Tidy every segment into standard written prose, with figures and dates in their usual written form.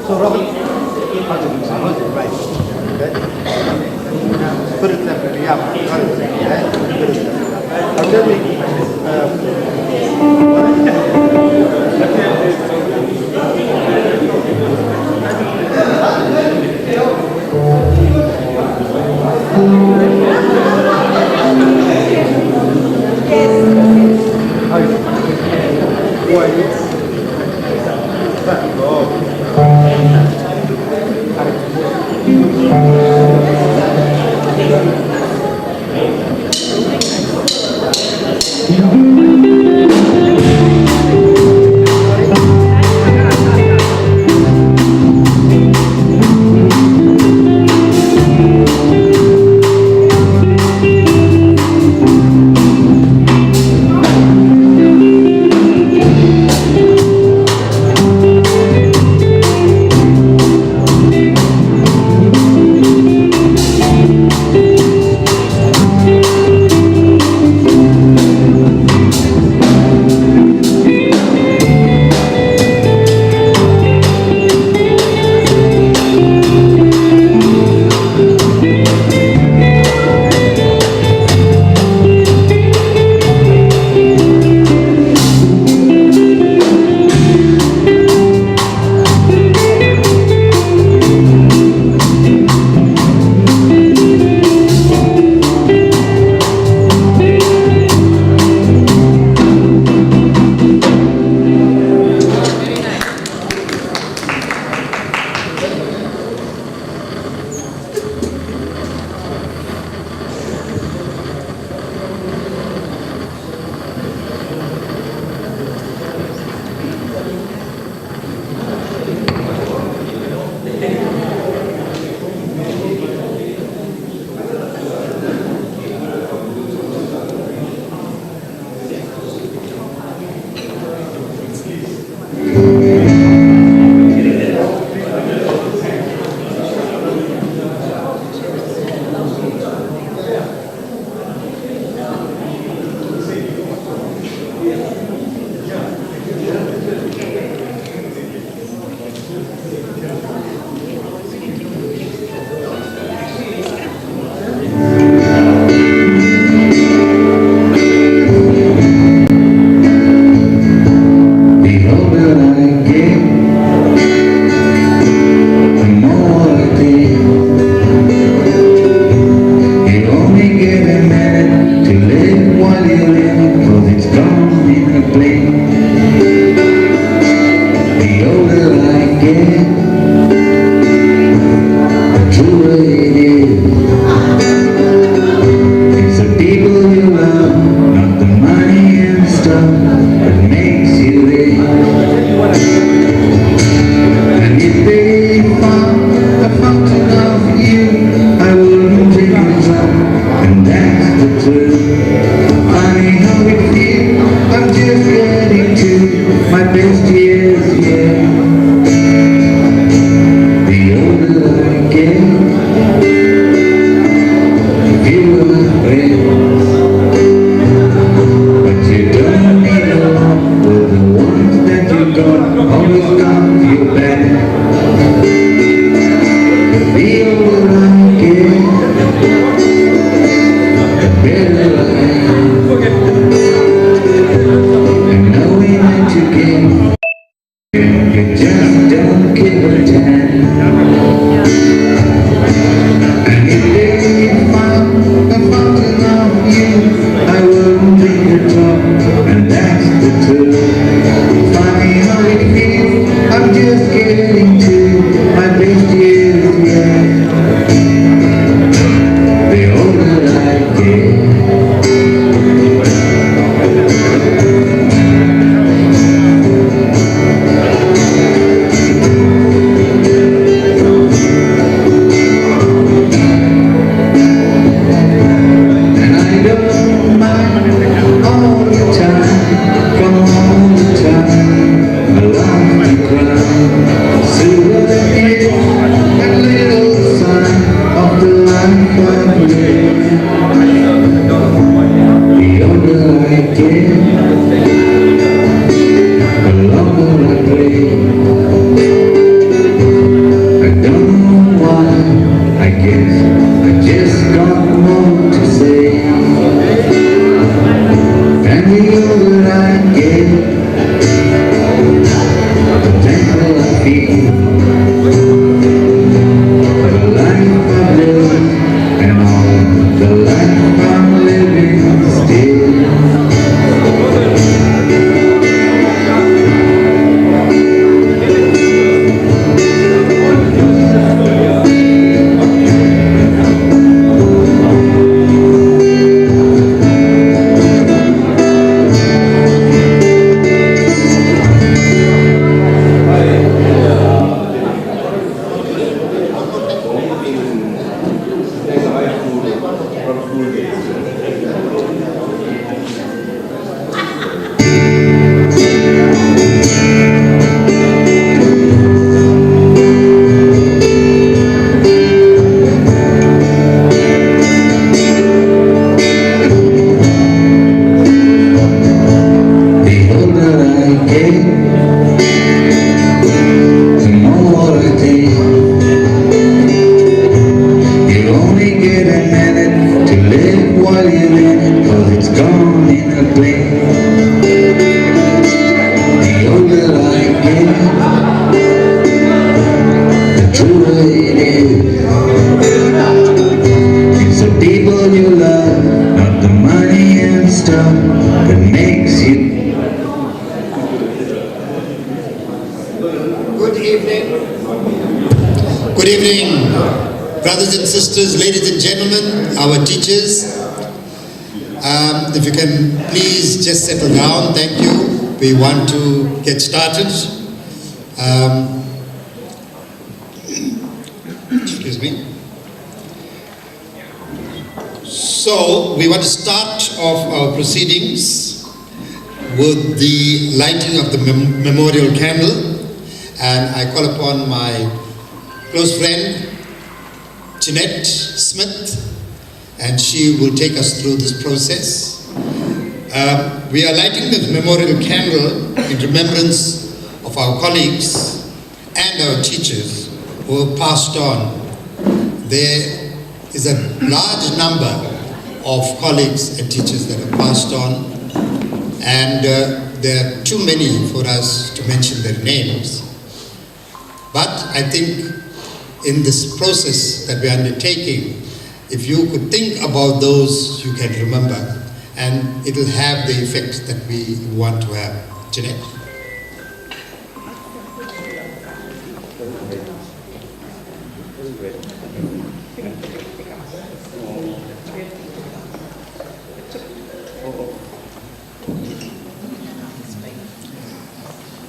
So Robert, right? Okay. Put it there. Yeah. Tell me. Who are you? Good evening, brothers and sisters, ladies and gentlemen, our teachers. If you can please just settle down, thank you. We want to get started. Excuse me. So, we want to start off our proceedings with the lighting of the memorial candle. And I call upon my close friend, Jeanette Smith, and she will take us through this process. We are lighting the memorial candle in remembrance of our colleagues and our teachers who have passed on. There is a large number of colleagues and teachers that have passed on, and there are too many for us to mention their names. But I think in this process that we are undertaking, if you could think about those you can remember, and it will have the effect that we want to have. Jeanette?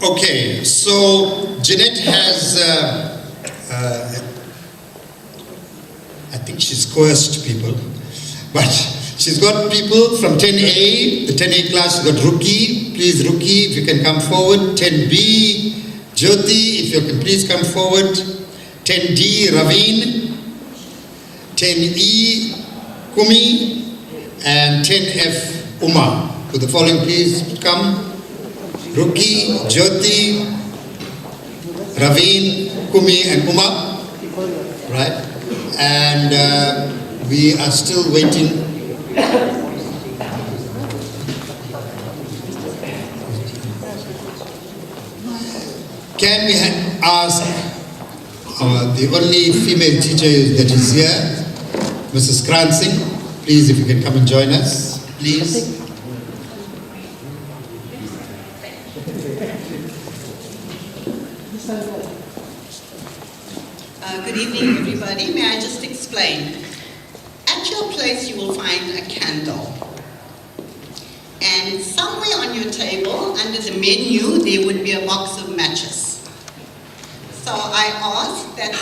Okay, so Jeanette has, I think she's coerced people, but she's got people from 10A, the 10A class, she's got Ruki, please Ruki, if you can come forward, 10B, Jyoti, if you can please come forward, 10D, Raveen, 10E, Kumi, and 10F, Uma. Could the following please come? Ruki, Jyoti, Raveen, Kumi, and Uma, right? And we are still waiting. Can we ask the only female teacher that is here, Mrs. Kransing, please, if you can come and join us, please. Good evening, everybody. May I just explain? At your place, you will find a candle. And somewhere on your table, under the menu, there would be a box of matches. So I ask that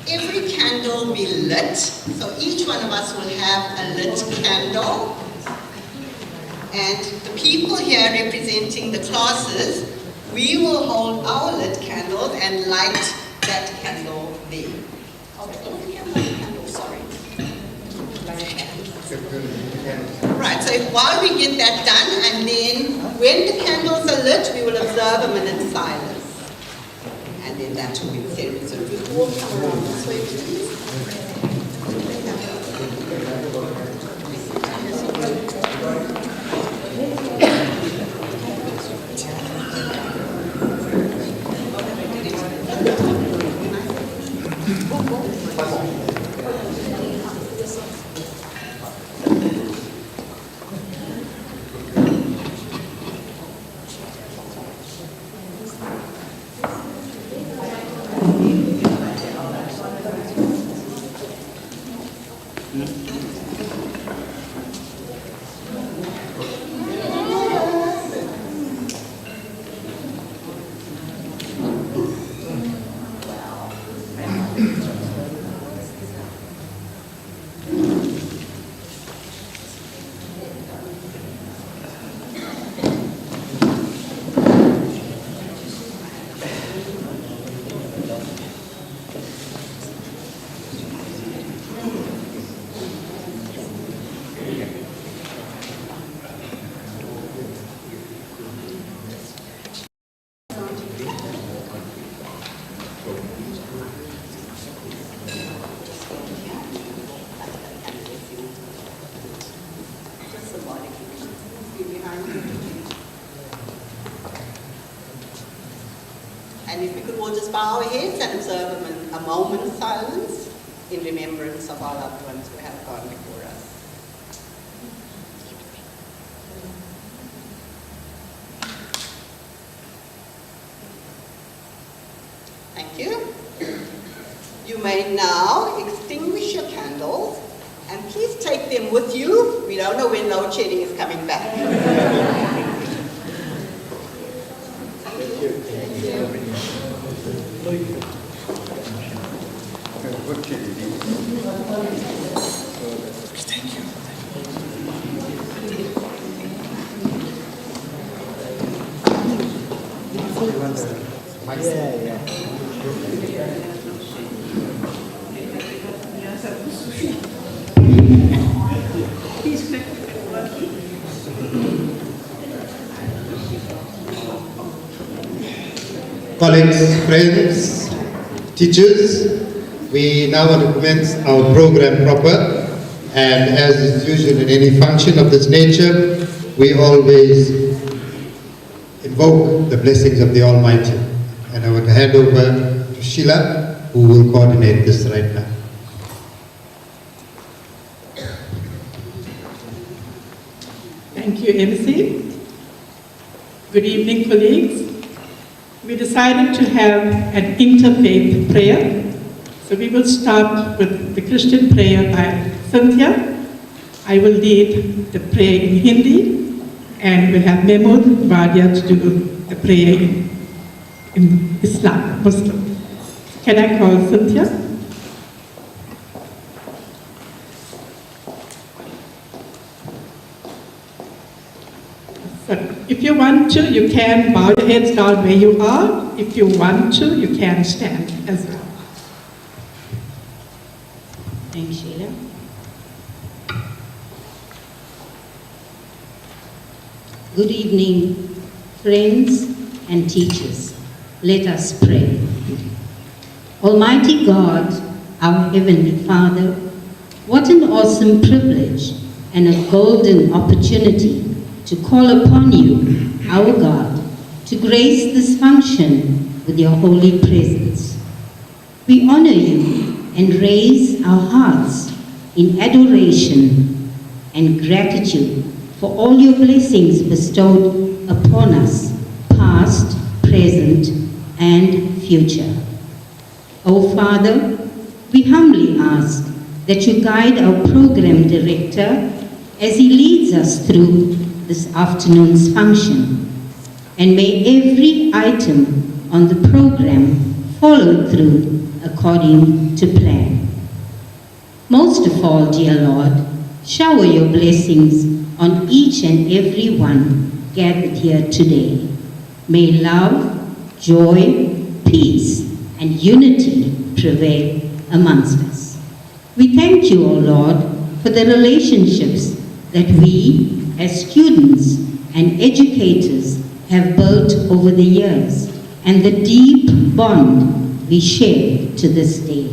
every candle be lit. So each one of us will have a lit candle. And the people here representing the classes, we will hold our lit candles and light that candle there. Sorry. Right, so while we get that done, and then when the candles are lit, we will observe a minute's silence. And then that will be the ceremony. So if we all come around this way, please. And if we could all just bow our heads and observe a moment of silence in remembrance of our loved ones who have gone before us. Thank you. You may now extinguish your candles and please take them with you. We don't know when load shedding is coming back. Colleagues, friends, teachers, we now want to commence our program proper, and as is usual in any function of this nature, we always invoke the blessings of the Almighty. And I want to hand over to Sheila, who will coordinate this right now. Thank you, MC. Good evening, colleagues. We decided to have an interfaith prayer. So we will start with the Christian prayer by Cynthia. I will lead the prayer in Hindi, and we'll have Mehmood Vadia to do the prayer in Islam, Muslim. Can I call Cynthia? So if you want to, you can bow your heads down where you are. If you want to, you can stand as well. Thanks, Sheila. Good evening, friends and teachers. Let us pray. Almighty God, our Heavenly Father, what an awesome privilege and a golden opportunity to call upon you, our God, to grace this function with your holy presence. We honor you and raise our hearts in adoration and gratitude for all your blessings bestowed upon us, past, present, and future. O Father, we humbly ask that you guide our program director as he leads us through this afternoon's function, and may every item on the program follow through according to plan. Most of all, dear Lord, shower your blessings on each and every one gathered here today. May love, joy, peace, and unity prevail amongst us. We thank you, O Lord, for the relationships that we, as students and educators, have built over the years, and the deep bond we share to this day.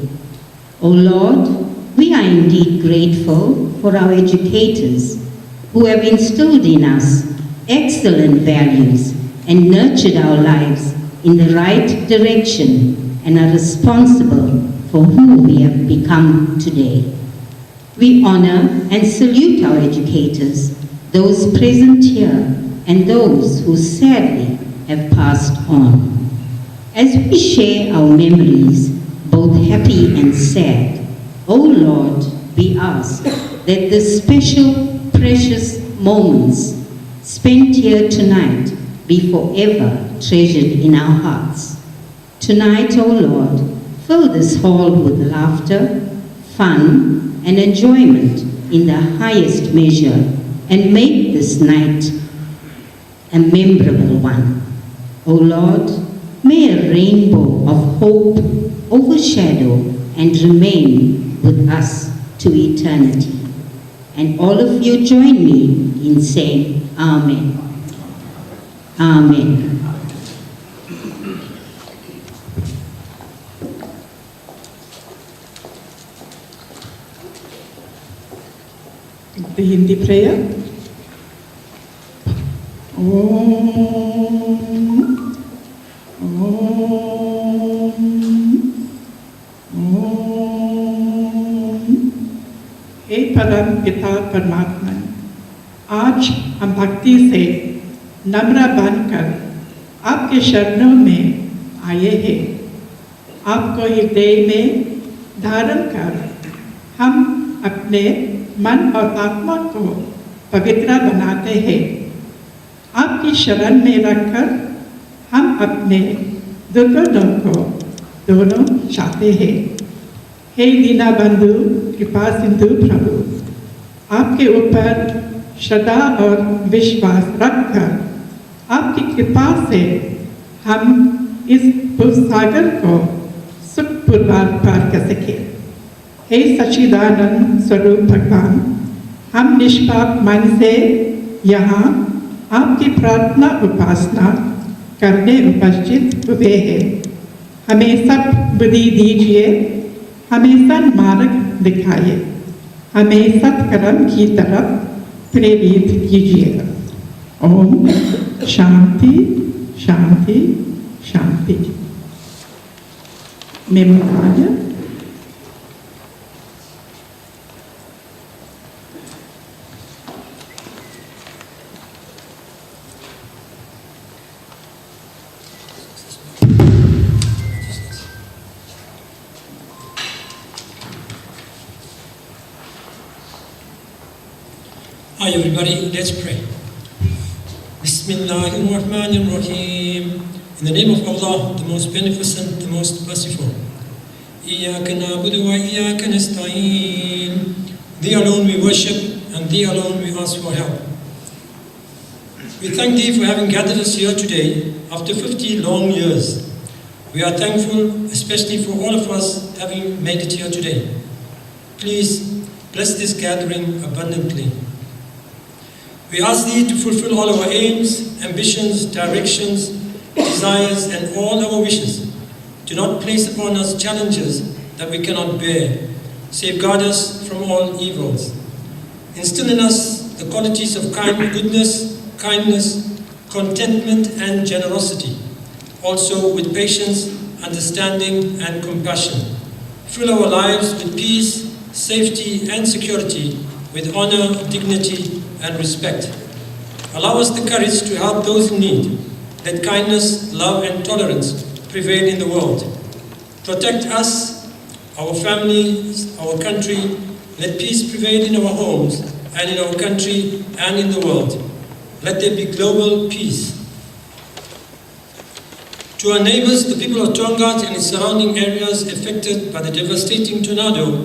O Lord, we are indeed grateful for our educators who have instilled in us excellent values and nurtured our lives in the right direction and are responsible for who we have become today. We honor and salute our educators, those present here and those who sadly have passed on. As we share our memories, both happy and sad, O Lord, we ask that the special, precious moments spent here tonight be forever treasured in our hearts. Tonight, O Lord, fill this hall with laughter, fun, and enjoyment in the highest measure, and make this night a memorable one. O Lord, may a rainbow of hope overshadow and remain with us to eternity. And all of you join me in saying Amen. Amen. The Hindi prayer. Om, Om, Om. हे परम पिता परमात्मा, आज हम भक्ति से नम्र बनकर आपके शरणों में आए हैं। आपको हृदय में धारण कर हम अपने मन और आत्मा को पवित्र बनाते हैं। आपकी शरण में रखकर हम अपने दुर्गुणों को दोनों चाहते हैं। हे दीनबंधु कृपा सिंधु प्रभु, आपके ऊपर श्रद्धा और विश्वास रखकर आपकी कृपा से हम इस भवसागर को सुखपूर्वक पार कर सके। हे सच्चिदानंद स्वरूप भगवान, हम निष्पाप मन से यहाँ आपकी प्रार्थना उपासना करने उपस्थित हुए हैं। हमें सब बुद्धि दीजिए, हमें सन्मार्ग दिखाइए, हमें सत्कर्म की तरफ प्रेरित कीजिएगा। ओम शांति शांति शांति। Memorandum. Hi everybody, let's pray. Bismillahirrahmanirrahim. In the name of Allah, the most beneficent, the most merciful. Iyyaka na'budu wa iyyaka nasta'in. Thee alone we worship, and Thee alone we ask for help. We thank Thee for having gathered us here today after 50 long years. We are thankful, especially for all of us having made it here today. Please bless this gathering abundantly. We ask Thee to fulfill all our aims, ambitions, directions, desires, and all our wishes. Do not place upon us challenges that we cannot bear. Safeguard us from all evils. Instill in us the qualities of goodness, kindness, contentment, and generosity. Also with patience, understanding, and compassion. Fill our lives with peace, safety, and security, with honor, dignity, and respect. Allow us the courage to help those in need. Let kindness, love, and tolerance prevail in the world. Protect us, our families, our country. Let peace prevail in our homes and in our country and in the world. Let there be global peace. To our neighbors, the people of Tonga and its surrounding areas affected by the devastating tornado,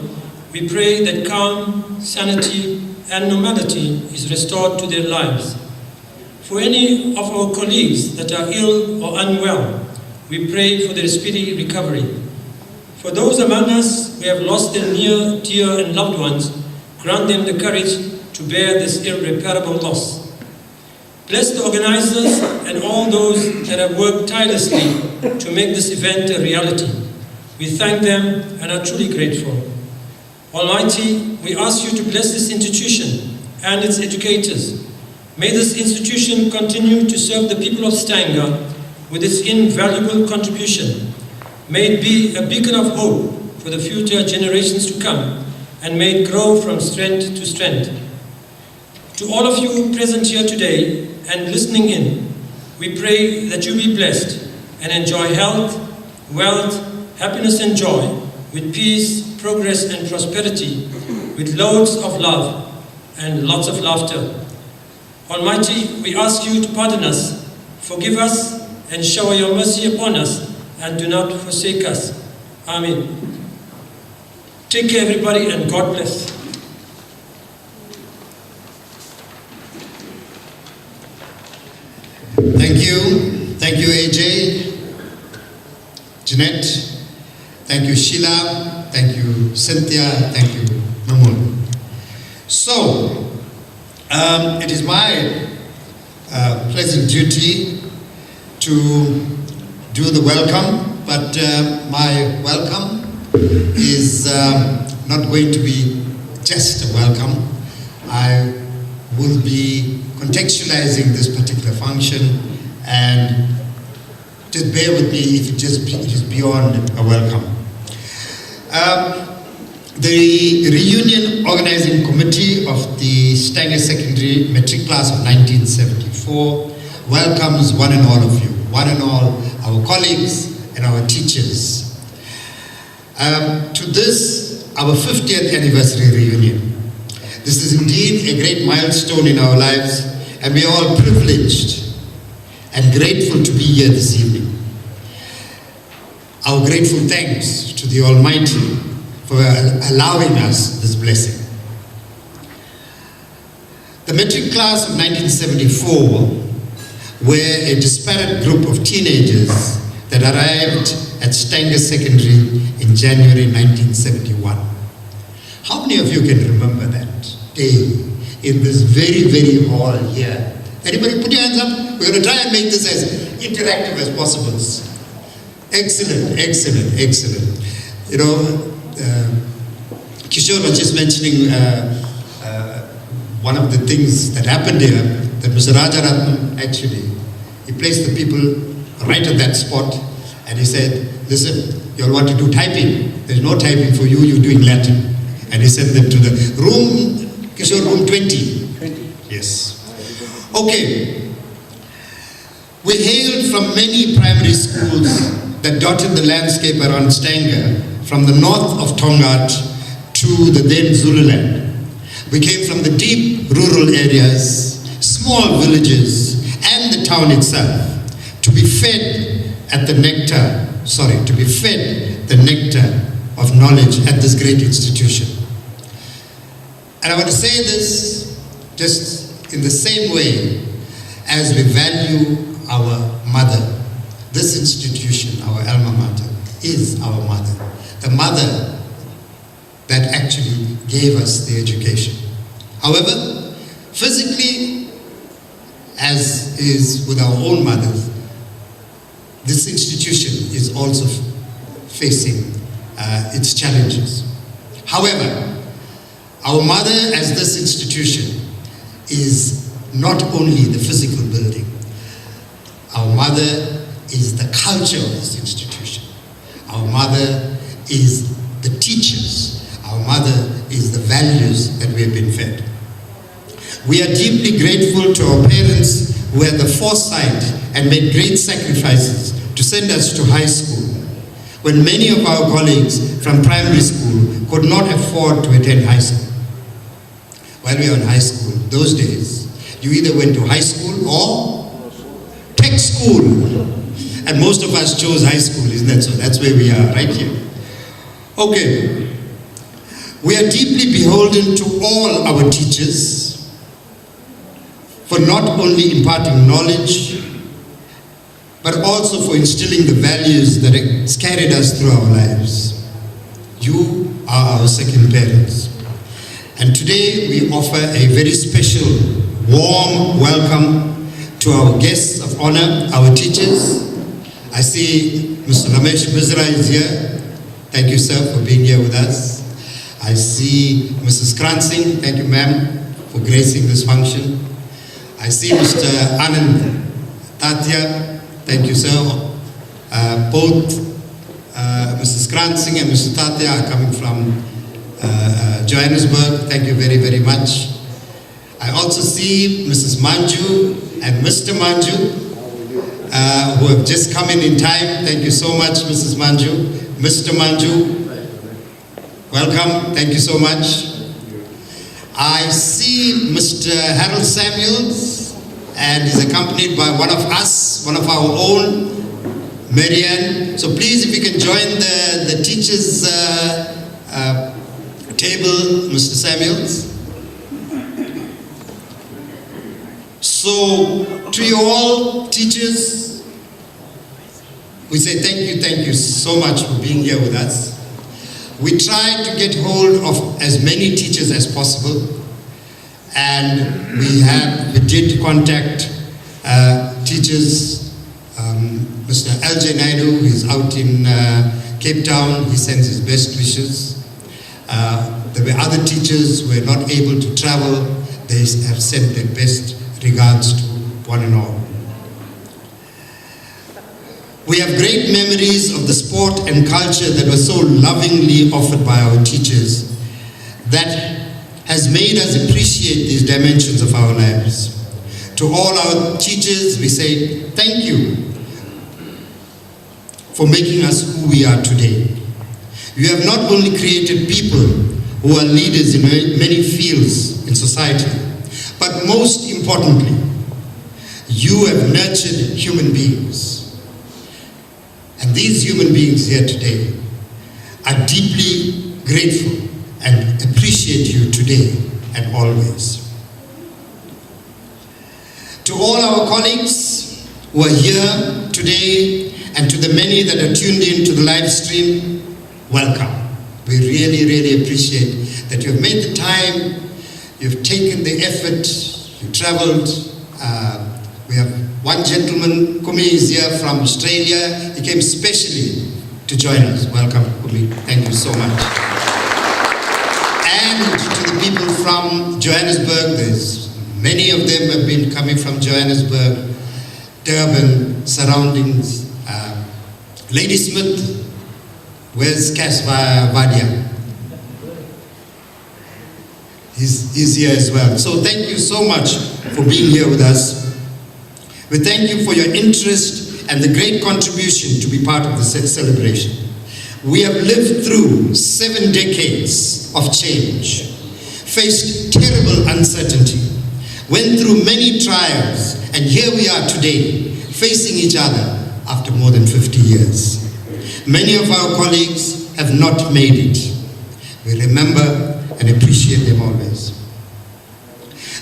we pray that calm, sanity, and normality is restored to their lives. For any of our colleagues that are ill or unwell, we pray for their speedy recovery. For those among us who have lost their near, dear, and loved ones, grant them the courage to bear this irreparable loss. Bless the organizers and all those that have worked tirelessly to make this event a reality. We thank them and are truly grateful. Almighty, we ask you to bless this institution and its educators. May this institution continue to serve the people of Stanga with its invaluable contribution. May it be a beacon of hope for the future generations to come, and may it grow from strength to strength. To all of you present here today and listening in, we pray that you be blessed and enjoy health, wealth, happiness and joy, with peace, progress and prosperity, with loads of love and lots of laughter. Almighty, we ask you to pardon us, forgive us, and shower your mercy upon us, and do not forsake us. Amen. Take care everybody, and God bless. Thank you AJ, Jeanette, thank you Sheila, thank you Cynthia, thank you Mamun. So, it is my pleasant duty to do the welcome, but my welcome is not going to be just a welcome. I will be contextualizing this particular function, and just bear with me if it is beyond a welcome. The Reunion Organizing Committee of the Stanger Secondary Matric Class of 1974 welcomes one and all of you, one and all our colleagues and our teachers. to this, our 50th anniversary reunion. This is indeed a great milestone in our lives, and we are all privileged and grateful to be here this evening. Our grateful thanks to the Almighty for allowing us this blessing. The Matric class of 1974 were a disparate group of teenagers that arrived at Stanger Secondary in January 1971. How many of you can remember that day in this very, very hall here? Anybody put your hands up? We're going to try and make this as interactive as possible. Excellent, excellent, excellent. You know, Kishore was just mentioning one of the things that happened here, that Mr. Rajaratnam actually, he placed the people right at that spot, and he said, listen, you'll want to do typing. There's no typing for you, you're doing Latin. And he sent them to the room, Kishore, room 20. 20. Yes. Okay. We hailed from many primary schools that dotted the landscape around Stanger, from the north of Tongaat to the then Zululand. We came from the deep rural areas, small villages, and the town itself, to be fed the nectar of knowledge at this great institution. And I want to say this just in the same way as we value our mother. This institution, our alma mater, is our mother. The mother that actually gave us the education. However, physically, as is with our own mothers, this institution is also facing its challenges. However, our mother as this institution is not only the physical building. Our mother is the culture of this institution. Our mother is the teachers. Our mother is the values that we have been fed. We are deeply grateful to our parents who had the foresight and made great sacrifices to send us to high school, when many of our colleagues from primary school could not afford to attend high school. While we were in high school, those days, you either went to high school or tech school. And most of us chose high school, isn't that so? That's where we are, right here. Okay. We are deeply beholden to all our teachers for not only imparting knowledge, but also for instilling the values that has carried us through our lives. You are our second parents. And today we offer a very special, warm welcome to our guests of honor, our teachers. I see Mr. Ramesh Mizra is here. Thank you, sir, for being here with us. I see Mrs. Kransing. Thank you, ma'am, for gracing this function. I see Mr. Anand Tatya. Thank you, sir. Both Mrs. Kransing and Mr. Tatya are coming from Johannesburg. Thank you very, very much. I also see Mrs. Manju and Mr. Manju, who have just come in time. Thank you so much, Mrs. Manju. Mr. Manju, welcome. Thank you so much. I see Mr. Harold Samuels, and he's accompanied by one of us, one of our own, Marianne. So please, if you can join the teachers' table, Mr. Samuels. So, to you all, teachers, we say thank you so much for being here with us. We try to get hold of as many teachers as possible, and we did contact teachers. Mr. LJ Naidu, who is out in Cape Town, he sends his best wishes. There were other teachers who were not able to travel. They have sent their best regards to one and all. We have great memories of the sport and culture that was so lovingly offered by our teachers that has made us appreciate these dimensions of our lives. To all our teachers, we say thank you for making us who we are today. You have not only created people who are leaders in many fields in society, but most importantly, you have nurtured human beings. And these human beings here today are deeply grateful and appreciate you today and always. To all our colleagues who are here today and to the many that are tuned in to the live stream, welcome. We really, really appreciate that you've made the time, you've taken the effort, you traveled. We have one gentleman, Kumi, is here from Australia. He came specially to join us. Welcome, Kumi. Thank you so much. And to the people from Johannesburg, many of them have been coming from Johannesburg, Durban, surroundings. Lady Smith, where's Cass Vadia? He's here as well. So thank you so much for being here with us. We thank you for your interest and the great contribution to be part of the celebration. We have lived through 7 decades of change, faced terrible uncertainty, went through many trials, and here we are today, facing each other after more than 50 years. Many of our colleagues have not made it. We remember and appreciate them always.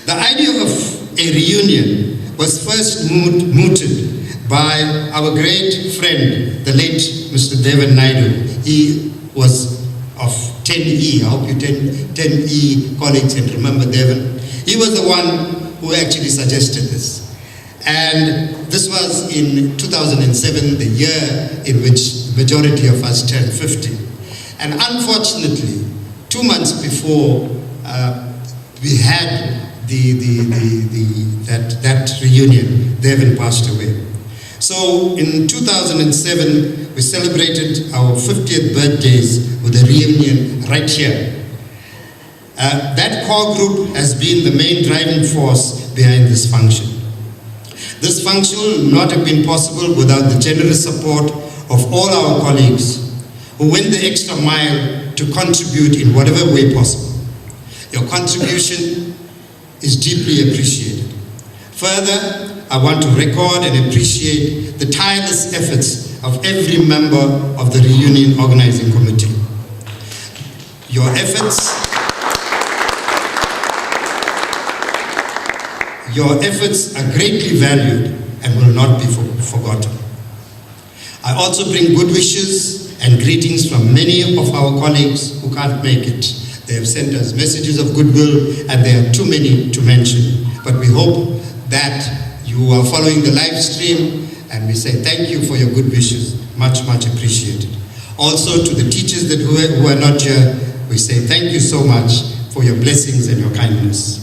The idea of a reunion was first mooted by our great friend, the late Mr. Devan Naidu. He was of 10E. I hope you 10E colleagues can remember Devan. He was the one who actually suggested this. And this was in 2007, the year in which the majority of us turned 50. And unfortunately, 2 months before we had that reunion, Devin passed away. So in 2007, we celebrated our 50th birthdays with a reunion right here. That core group has been the main driving force behind this function. This function would not have been possible without the generous support of all our colleagues who went the extra mile to contribute in whatever way possible. Your contribution is deeply appreciated. Further, I want to record and appreciate the tireless efforts of every member of the Reunion Organizing Committee. Your efforts are greatly valued and will not be forgotten. I also bring good wishes and greetings from many of our colleagues who can't make it. They have sent us messages of goodwill, and there are too many to mention. But we hope that you are following the live stream, and we say thank you for your good wishes. Much, much appreciated. Also to the teachers who are not here, we say thank you so much for your blessings and your kindness.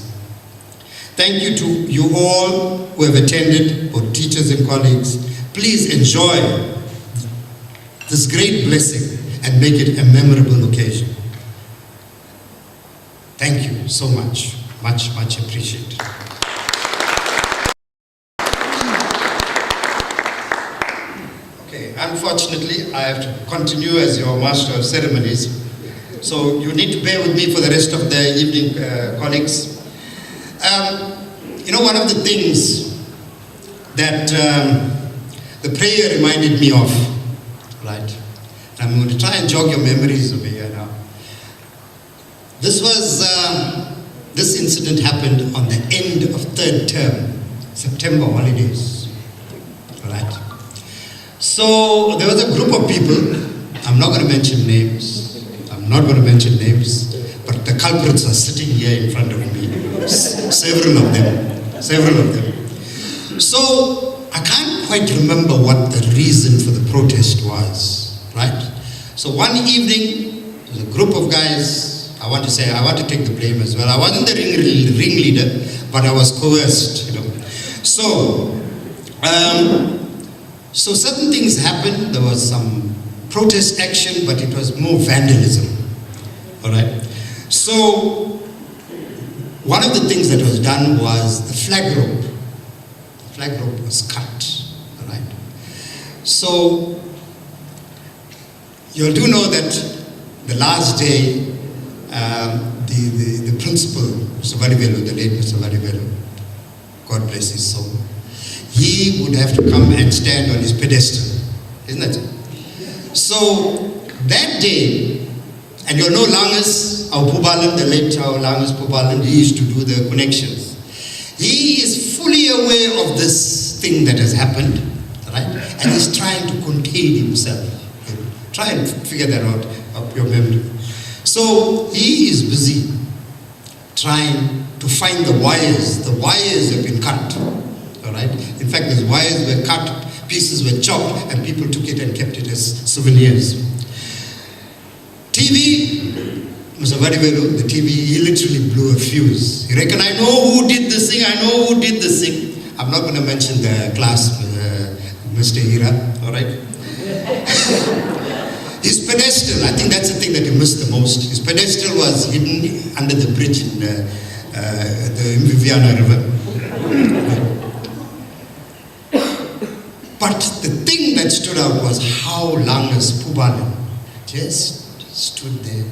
Thank you to you all who have attended, both teachers and colleagues. Please enjoy this great blessing and make it a memorable occasion. Thank you so much. Much, much appreciated. Okay, unfortunately, I have to continue as your master of ceremonies. So you need to bear with me for the rest of the evening, colleagues. You know, one of the things that the prayer reminded me of, right? I'm going to try and jog your memories over here now. This incident happened on the end of 3rd term, September holidays, right? So there was a group of people, I'm not going to mention names, but the culprits are sitting here in front of me, several of them. So I can't quite remember what the reason for the protest was, right? So one evening, there was a group of guys. I want to take the blame as well. I wasn't the ringleader, but I was coerced, you know. So certain things happened. There was some protest action, but it was more vandalism, all right? So one of the things that was done was the flag rope. The flag rope was cut, all right? So you do know that the last day, the principal, Mr. Vadivelu, the late Mr. Vadivelu, God bless his soul, he would have to come and stand on his pedestal, isn't it? So that day, and you'll know Langas, our Pubalan, the late our Langas Pubalan, he used to do the connections. He is fully aware of this thing that has happened, right? And he's trying to contain himself. Try and figure that out of your memory. So he is busy trying to find the wires. The wires have been cut, all right? In fact, those wires were cut, pieces were chopped, and people took it and kept it as souvenirs. TV, Mr. Vadivelu, the TV, he literally blew a fuse. He reckoned, I know who did this thing, I know who did this thing. I'm not going to mention the class, Mr. Hira, all right? His pedestal, I think that's the thing that you missed the most. His pedestal was hidden under the bridge in the Viviana River. But the thing that stood out was how Langas Pubalan just stood there,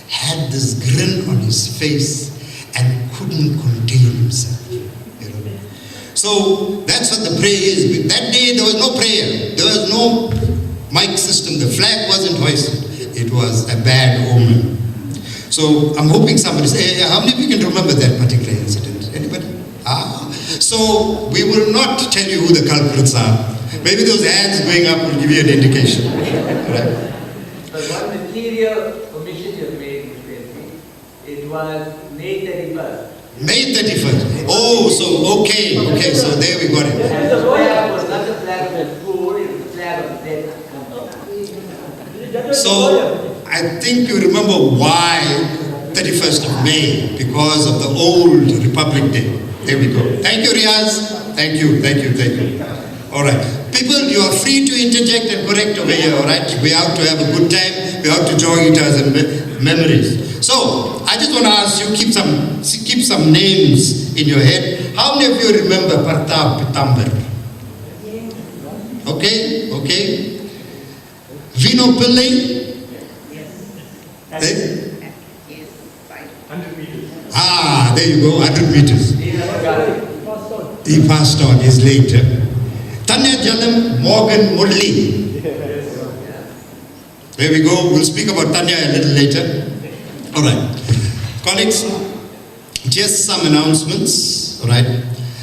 had this grin on his face, and couldn't contain himself. You know? So that's what the prayer is. That day there was no prayer. There was no mic system. The flag wasn't hoisted. It was a bad omen. So I'm hoping somebody say, how many of you can remember that particular incident? Anybody? So we will not tell you who the culprits are. Maybe those hands going up will give you an indication. Right? But one material omission you made, it was May 31st. May 31st. Oh, so okay, so there we got it. And the flag was not the flag of the school, it was the flag of the dead company. So I think you remember why 31st of May, because of the old Republic Day. There we go. Thank you, Riaz. Thank you. All right. People, you are free to interject and correct over here, all right? We have to have a good time. We have to jog each other's memories. So, I just want to ask you, keep some names in your head. How many of you remember Partap Pitambar? Okay. Vino Pillai? Yes. 100 meters. There you go, 100 meters. He passed on, he's later. Tanya Jalam Morgan Mudley. There we go. We'll speak about Tanya a little later. All right. Colleagues, just some announcements. All right.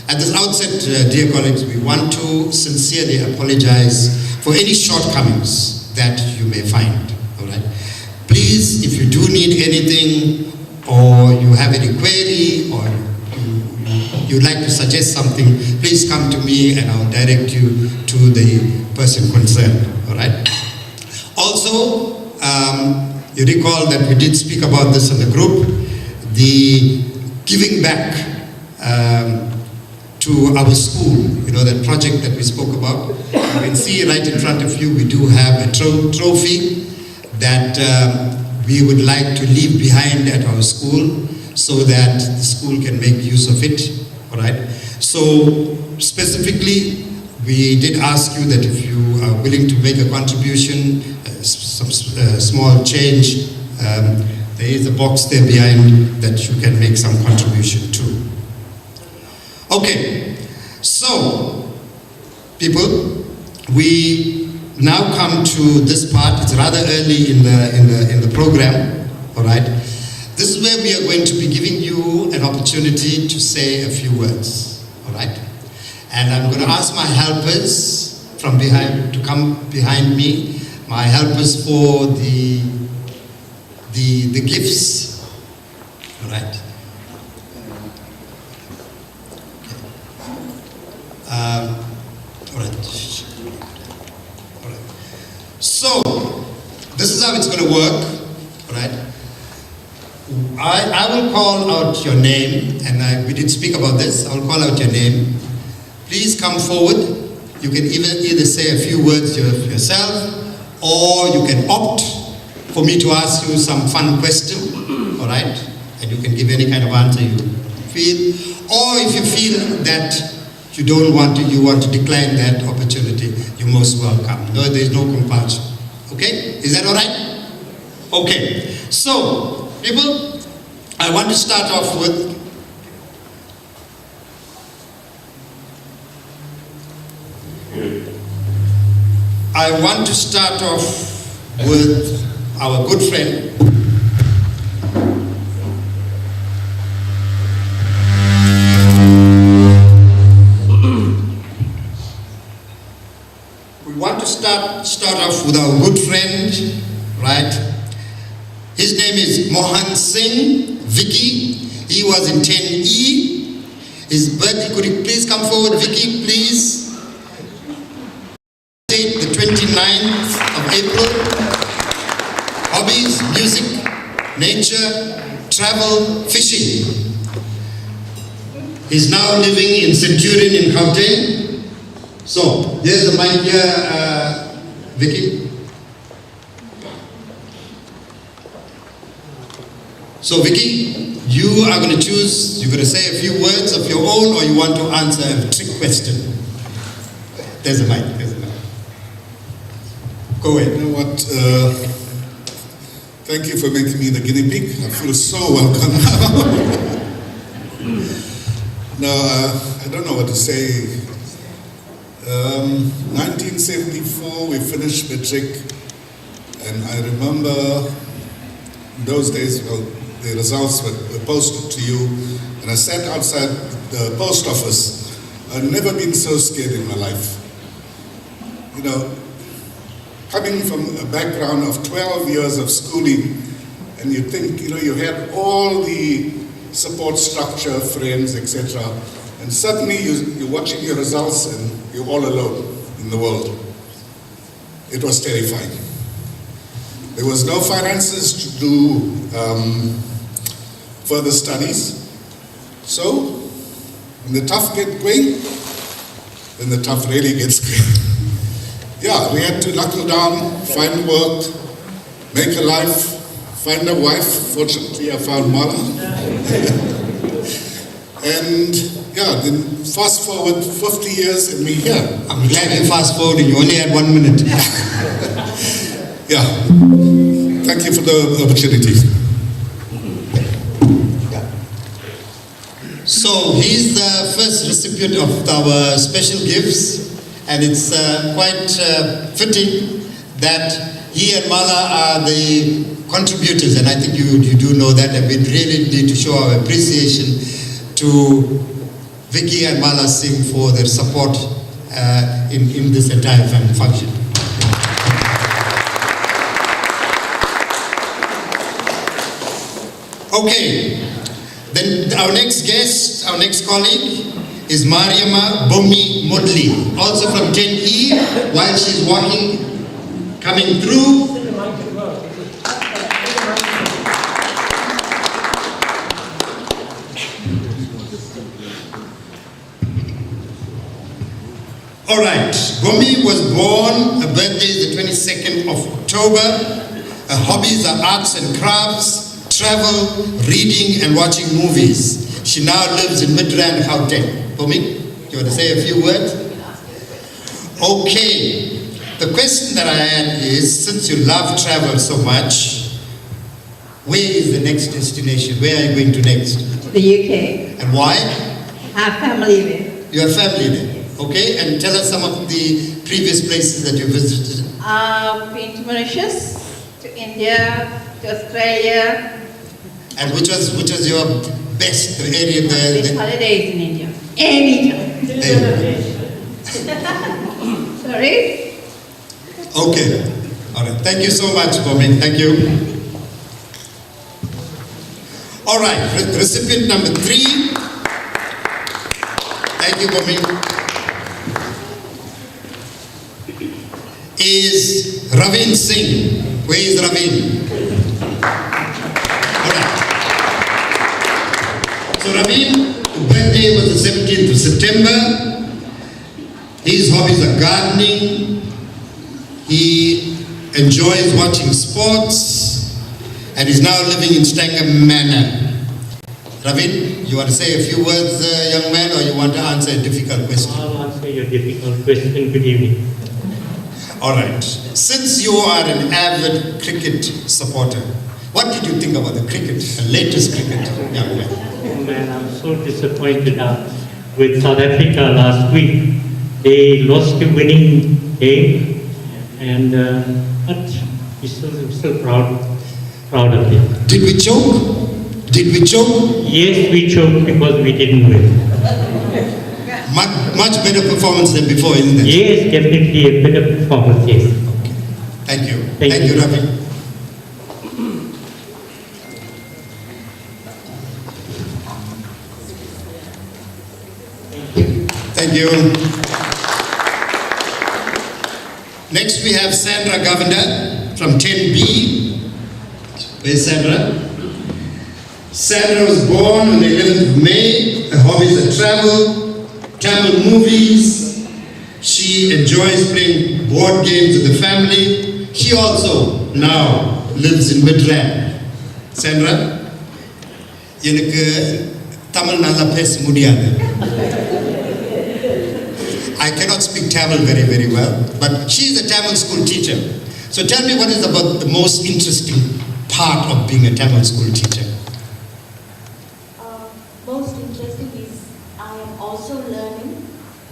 At this outset, dear colleagues, we want to sincerely apologize for any shortcomings that you may find. All right. Please, if you do need anything, or you have any query, or you'd like to suggest something, please come to me and I'll direct you to the person concerned, all right? Also, you recall that we did speak about this in the group, the giving back to our school, you know, that project that we spoke about. You can see right in front of you, we do have a trophy that we would like to leave behind at our school so that the school can make use of it. All right. So specifically, we did ask you that if you are willing to make a contribution, some small change, there is a box there behind that you can make some contribution to. Okay. So, people, we now come to this part. It's rather early in the program. All right. This is where we are going to be giving you an opportunity to say a few words, all right? And I'm going to ask my helpers from behind to come behind me, my helpers for the gifts, all right? All right. So, this is how it's going to work, all right? I will call out your name, and we did speak about this. I will call out your name. Please come forward. You can either say a few words yourself, or you can opt for me to ask you some fun question, all right? And you can give any kind of answer you feel. Or if you feel that you don't want to, you want to decline that opportunity, you're most welcome. No, there's no compulsion. Okay? Is that all right? Okay, so people, I want to start off with our good friend. We want to start off with our good friend, right? His name is Mohan Singh Vicky. He was in 10E. His birthday, could you please come forward, Vicky, please? Date, the 29th of April. Hobbies, music, nature, travel, fishing. He's now living in Centurion in Gauteng. So, there's the mic here, Vicky. So, Vicky, you are going to choose, you're going to say a few words of your own, or you want to answer a trick question. There's a mic, Go ahead. You know what? Thank you for making me the guinea pig. I feel so welcome now. I don't know what to say. 1974, we finished Matric, and I remember in those days, well, the results were posted to you, and I sat outside the post office. I've never been so scared in my life. You know, coming from a background of 12 years of schooling, and you think, you know, you had all the support structure, friends, etc., and suddenly you're watching your results and you're all alone in the world. It was terrifying. There was no finances to do further studies. So, when the tough get going, then the tough really gets going. Yeah, we had to knuckle down, find work, make a life, find a wife. Fortunately, I found Mala. And yeah, then fast forward 50 years and we're here. I'm glad you fast forwarded, you only had 1 minute. Yeah, thank you for the opportunity. So he's the first recipient of our special gifts, and it's quite fitting that he and Mala are the contributors, and I think you do know that, and we really need to show our appreciation to Vicky and Mala Singh for their support in this entire family function. Okay, then our next guest, our next colleague is Mariama Bomi Modli, also from 10E, while she's walking, coming through. All right, Bomi was born, her birthday is the 22nd of October. Her hobbies are arts and crafts, travel, reading, and watching movies. She now lives in Midrand, Gauteng. Bomi, you want to say a few words? Okay, the question that I had is, since you love travel so much, where is the next destination? Where are you going to next? The UK. And why? Our family there. Your family there. Okay, and tell us some of the previous places that you visited. I've been to Mauritius, to India, to Australia. And which was your best area there? Best holidays in India. Anytime. Sorry? Okay. All right. Thank you so much, Bomi. Thank you. All right. Recipient number 3. Thank you, Bomi. Is Ravin Singh. Where is Ravin? All right. So Ravin, the birthday was the 17th of September. His hobbies are gardening. He enjoys watching sports, and is now living in Stanger Manor. Ravin, you want to say a few words, young man, or you want to answer a difficult question? I'll answer your difficult question. Good evening. All right. Since you are an avid cricket supporter, what did you think about the cricket, the latest cricket? Young man. Oh man, I'm so disappointed with South Africa last week. They lost the winning game, and but we're still proud of them. Did we choke? Did we choke? Yes, we choked because we didn't win. Much better performance than before, isn't it? Yes, definitely a better performance, yes. Okay. Thank you. Thank you, Ravi. Thank you. Next we have Sandra Govender from 10B. Where's Sandra? Sandra was born on the 11th of May. Her hobbies are travel, Tamil movies. She enjoys playing board games with the family. She also now lives in Midrand. Sandra, எனக்கு தமிழ் நல்லா பேச முடியாது. I cannot speak Tamil very, very well, but she is a Tamil school teacher. So tell me, what is about the most interesting part of being a Tamil school teacher? Most interesting is I am also learning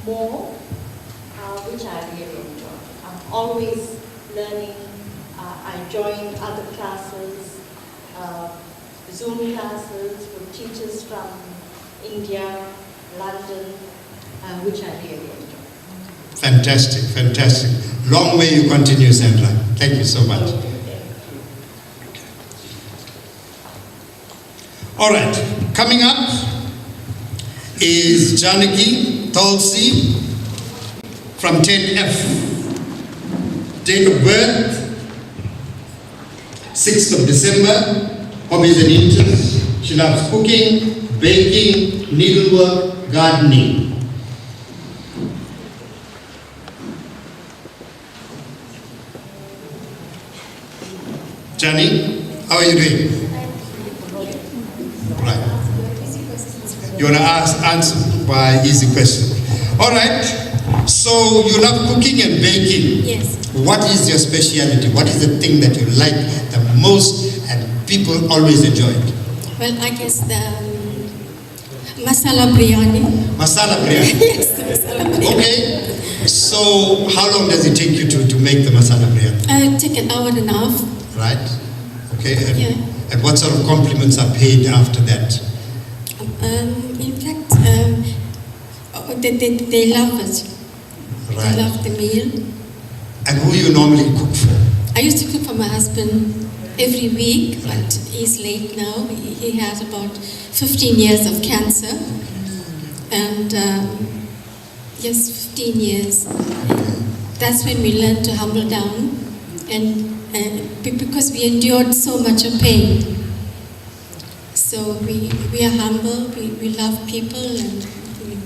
more, which I really enjoy. I'm always learning. I join other classes, Zoom classes with teachers from India, London, which I really enjoy. Fantastic, fantastic. Long may you continue, Sandra. Thank you so much. All right, coming up is Janaki Tulsi from 10F. Date of birth, 6th of December. Hobbies and interests. She loves cooking, baking, needlework, gardening. Jani, how are you doing? Right. You want to answer by easy question. All right. So you love cooking and baking. Yes. What is your specialty? What is the thing that you like the most and people always enjoy it? Well, I guess the masala biryani. Masala biryani? Yes, the masala biryani. Okay. So how long does it take you to make the masala biryani? Take an hour and a half. Right. Okay. And, Yeah. and what sort of compliments are paid after that? In fact, they love it. Right. They love the meal. And who you normally cook for? I used to cook for my husband every week, but he's late now. He had about 15 years of cancer. And yes, 15 years. That's when we learned to humble down. And because we endured so much of pain. So we are humble, we love people, and we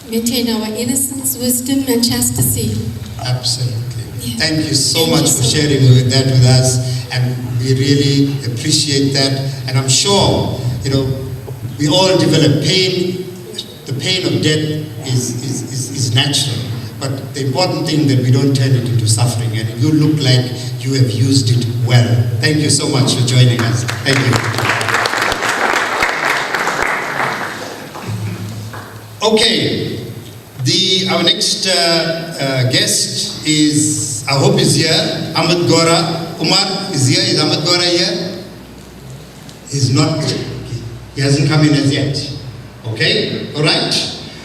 maintain our innocence, wisdom, and chastity. Absolutely. Yeah. Thank you so much for sharing that with us, and we really appreciate that. And I'm sure, we all develop pain. The pain of death is natural, but the important thing that we don't turn it into suffering. And you look like you have used it well. Thank you so much for joining us. Thank you. Okay, our next guest is, I hope is here, Ahmed Gora. Umar is here. Is Ahmed Gora here? He's not. He hasn't come in as yet. Okay, all right.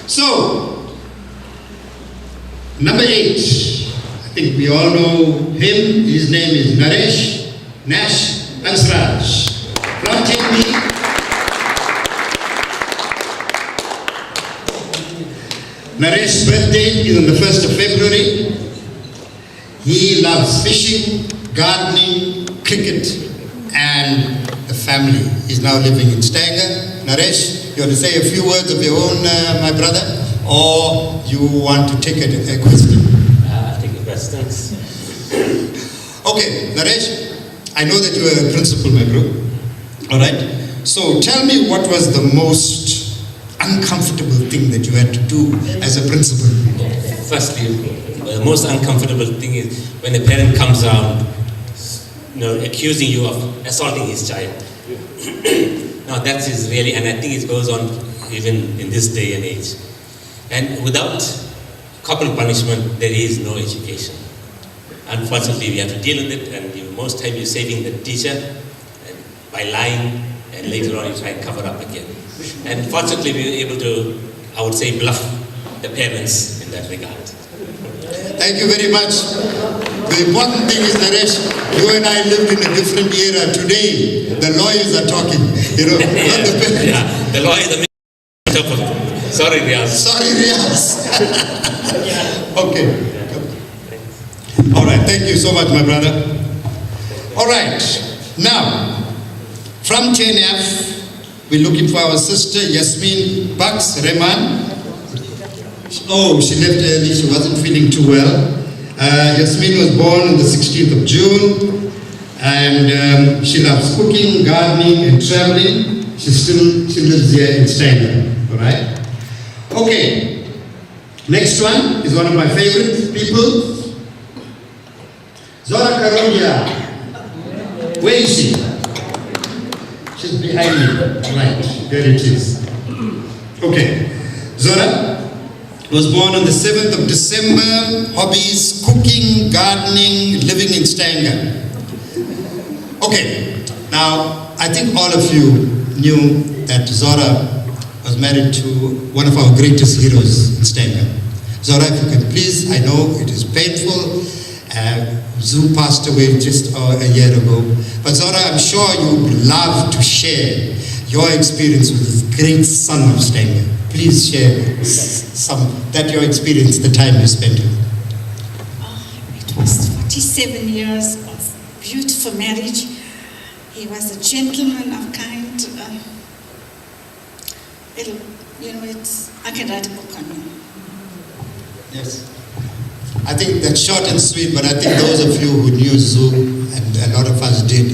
So, number 8. I think we all know him. His name is Nash Ansraj from TB. Naresh's birthday is on the 1st of February. He loves fishing, gardening, cricket, and the family. He's now living in Stanger. Naresh, you want to say a few words of your own, my brother? Or you want to take a question? I'll take the questions. Okay, Naresh, I know that you are a principal, my bro. All right? So tell me, what was the most uncomfortable thing that you had to do as a principal? firstly, the most uncomfortable thing is when a parent comes around, accusing you of assaulting his child. Now that is really, and I think it goes on even in this day and age. And without corporal punishment, there is no education. Unfortunately, we have to deal with it, and most time you're saving the teacher by lying, and later on you try and cover up again. And fortunately, we were able to, I would say, bluff the parents in that regard. Thank you very much. The important thing is, Naresh, you and I lived in a different era. Today, the lawyers are talking, not the parents. Yeah, the lawyers are making top of it. Sorry, Riaz. Sorry, Riaz. Okay. All right, thank you so much, my brother. All right, now, from 10F, we're looking for our sister, Yasmin Baks Rehman. Oh, she left early, she wasn't feeling too well. Yasmin was born on the 16th of June, and she loves cooking, gardening, and traveling. She lives here in Stanger, all right? Okay, next one is one of my favorite people, Zora Karogia. Where is she? She's behind me, right, there it is. Okay, Zora was born on the 7th of December, hobbies, cooking, gardening, living in Stanger. Okay, now I think all of you knew that Zora was married to one of our greatest heroes in Stanger. Zora, if you can please, I know it is painful, Zoo passed away just a year ago, but Zora, I'm sure you would love to share your experience with this great son of Stanger. Please share your experience, the time you spent with him. It was 47 years of beautiful marriage. He was a gentleman of kind. I can write a book on him. Yes. I think that's short and sweet, but I think those of you who knew Zoo, and a lot of us did,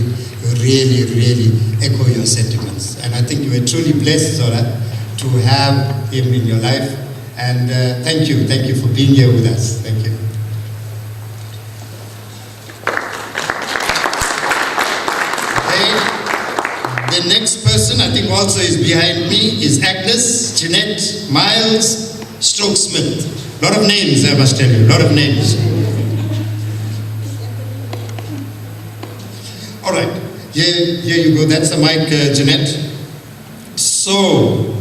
really, really echo your sentiments. And I think you were truly blessed, Zora, to have him in your life. And thank you for being here with us. Thank you. Okay. The next person I think also is behind me is Agnes, Jeanette, Miles, Stroke Smith. A lot of names, I must tell you, a lot of names. All right, here you go, that's the mic, Jeanette. So,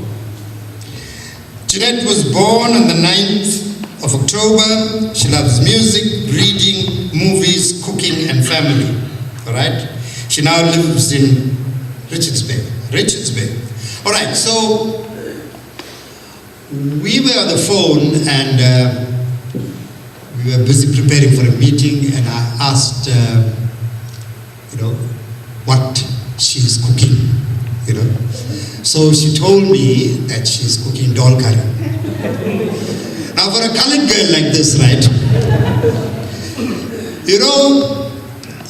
Jeanette was born on the 9th of October. She loves music, reading, movies, cooking, and family. All right? She now lives in Richards Bay. All right, so we were on the phone and we were busy preparing for a meeting, and I asked, what she's cooking, So she told me that she's cooking dal curry. Now for a colored girl like this, right?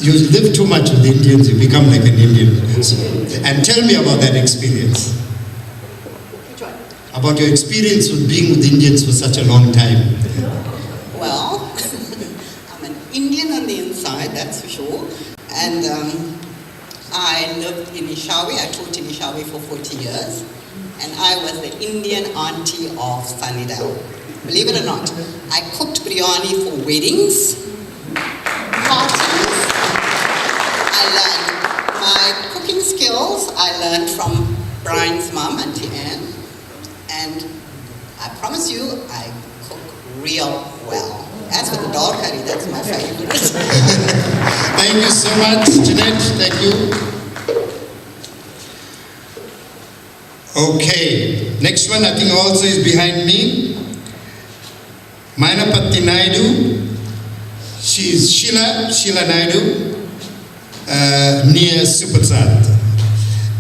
You live too much with the Indians, you become like an Indian. And tell me about that experience. About your experience with being with Indians for such a long time. Well, I'm an Indian on the inside, that's for sure. And I lived in Ishawi. I taught in Ishawi for 40 years. And I was the Indian auntie of Sunnydale. Believe it or not, I cooked biryani for weddings, parties. I learned my cooking skills. I learned from Brian's mum, Auntie Anne. And I promise you, I cook real well. As for the dal curry, that's my favorite. Thank you so much, Jeanette. Thank you. Okay, next one I think also is behind me. Mainapati Naidu. She is Sheila Naidu, near Supatsat.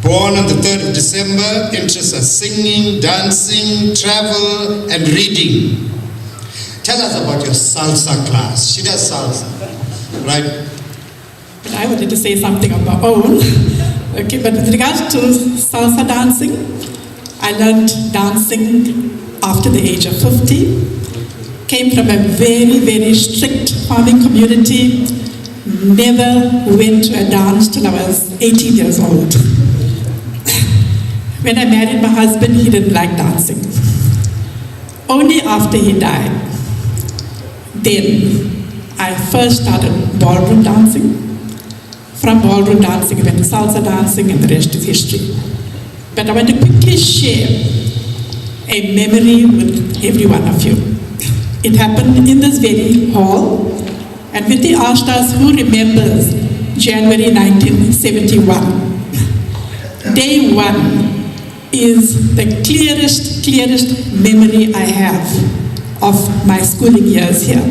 Born on the 3rd of December, interests are singing, dancing, travel, and reading. Tell us about your salsa class. She does salsa, right? But I wanted to say something of my own. Okay, but with regards to salsa dancing, I learned dancing after the age of 50. came from a very, very strict farming community, never went to a dance till I was 18 years old. When I married my husband, he didn't like dancing. Only after he died, then I first started ballroom dancing. From ballroom dancing, I went to salsa dancing, and the rest is history. But I want to quickly share a memory with every one of you. It happened in this very hall, and with the Ashtas, who remembers January 1971? Day one is the clearest memory I have of my schooling years here.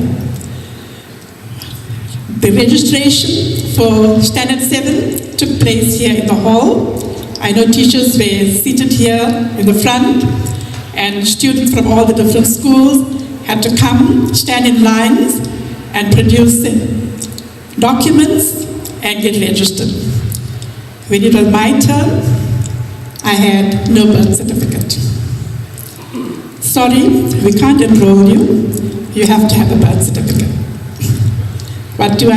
The registration for Standard 7 took place here in the hall. I know teachers were seated here in the front, and students from all the different schools had to come, stand in lines, and produce documents and get registered. When it was my turn, I had no birth certificate. Sorry, we can't enroll you. You have to have a birth certificate. What do?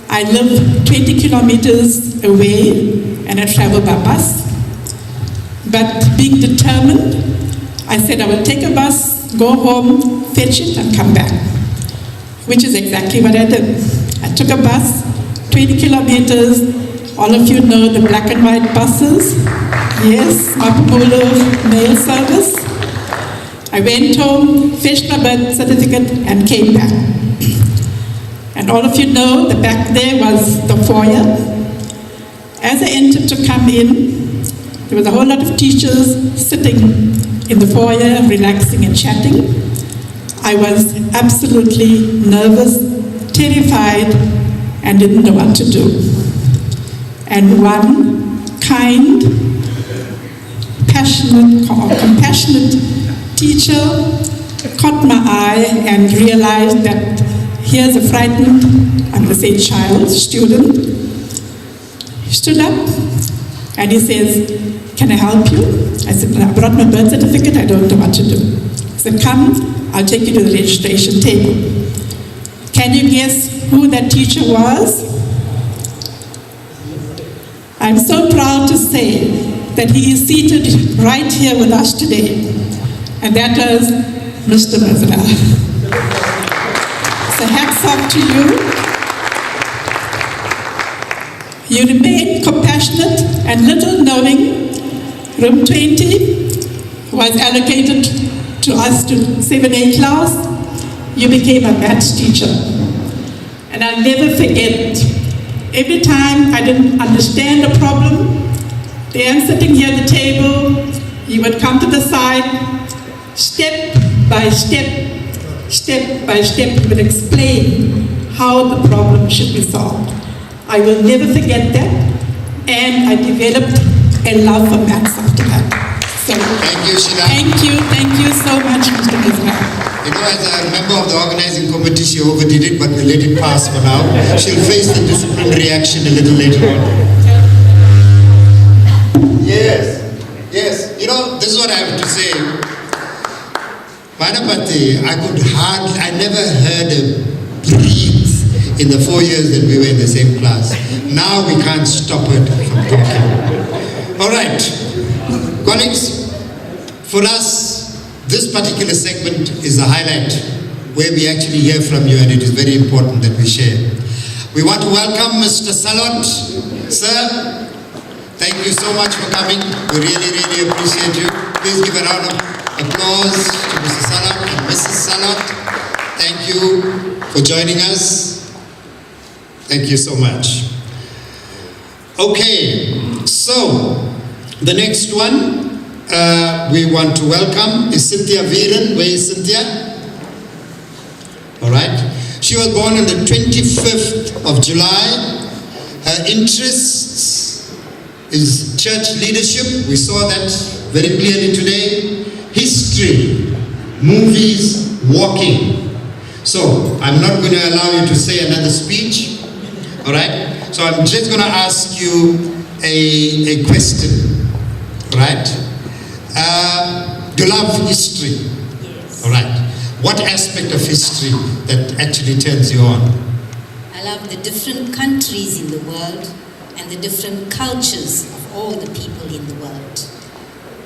I live 20 kilometers away and I travel by bus. But being determined, I said I will take a bus, go home, fetch it, and come back. Which is exactly what I did. I took a bus, 20 kilometers. All of you know the black and white buses. Yes, Mapupulu mail service. I went home, fetched my birth certificate, and came back. And all of you know the back there was the foyer. As I entered to come in, there was a whole lot of teachers sitting in the foyer, relaxing and chatting. I was absolutely nervous, terrified, and didn't know what to do. And one kind, passionate, compassionate teacher caught my eye and realized that here's a frightened, I'm going to say child, student. He stood up and he says, "Can I help you?" I said, "I brought my birth certificate, I don't know what to do." He said, "Come, I'll take you to the registration table." Can you guess who that teacher was? I'm so proud to say that he is seated right here with us today, and that was Mr. Mazra. So hats off to you. You remain compassionate and little knowing. Room 20 was allocated to us to 7A class. You became a maths teacher. And I'll never forget, every time I didn't understand a problem, then sitting here at the table, you would come to the side, step by step, you would explain how the problem should be solved. I will never forget that, and I developed a love for maths after that. So, thank you, Sheila. Thank you so much, Mr. Israel. You know, as a member of the organizing committee, she overdid it, but we'll let it pass for now. She'll face the disciplinary action a little later on. Yes. You know, this is what I have to say. Manapati, I never heard her breathe in the 4 years that we were in the same class. Now we can't stop her from talking. All right, colleagues, for us, this particular segment is a highlight where we actually hear from you, and it is very important that we share. We want to welcome Mr. Salot. Sir, thank you so much for coming. We really appreciate you. Please give a round of applause to Mr. Salot and Mrs. Salot. Thank you for joining us. Thank you so much. Okay, so the next one we want to welcome is Cynthia Viren. Where is Cynthia? All right. She was born on the 25th of July. Her interests is church leadership. We saw that very clearly today. History, movies, walking. So I'm not going to allow you to say another speech. All right. So I'm just going to ask you a question. All right. Do you love history? Yes. All right. what aspect of history that actually turns you on? I love the different countries in the world and the different cultures of all the people in the world.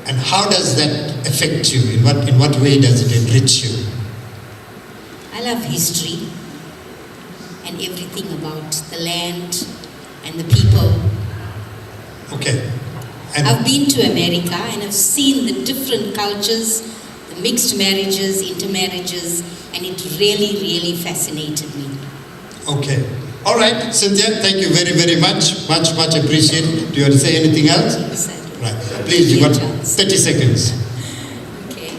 And how does that affect you? In what way does it enrich you? I love history and everything about the land and the people. Okay. And I've been to America and I've seen the different cultures, the mixed marriages, intermarriages, and it really, really fascinated me. okay. All right, Cynthia, thank you very, very much. Much, much appreciated. Do you want to say anything else? Yes, I do. Right. Please, you've got 30 seconds. Okay.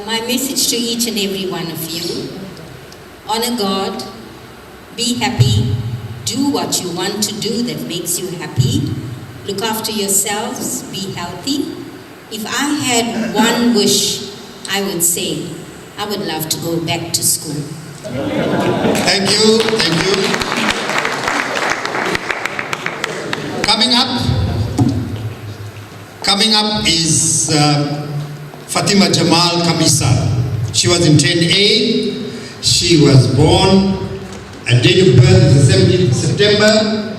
My message to each and every one of you: honor God, be happy, do what you want to do that makes you happy, look after yourselves, be healthy. If I had one wish, I would say, I would love to go back to school. Thank you, thank you. Coming up is Fatima Jamal Kamisa. She was in 10A. She was born, at date of birth is the 17th September.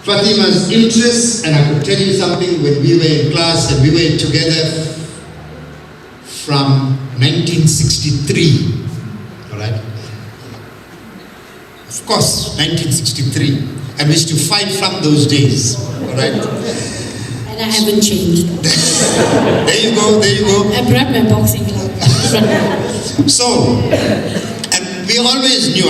Fatima's interests, and I could tell you something when we were in class and we were together from 1963, all right? Of course, 1963, and we used to fight from those days, all right? And I haven't changed. There you go, there you go. I brought my boxing glove. So, and I always knew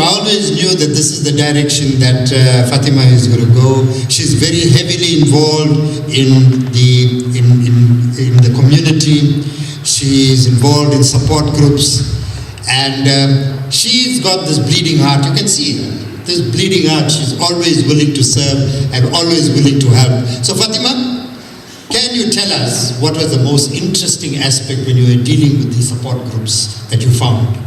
that this is the direction that Fatima is going to go. She's very heavily involved in the community. She's involved in support groups, and she's got this bleeding heart. You can see her. This bleeding heart. She's always willing to serve and always willing to help. So Fatima, can you tell us what was the most interesting aspect when you were dealing with these support groups that you found?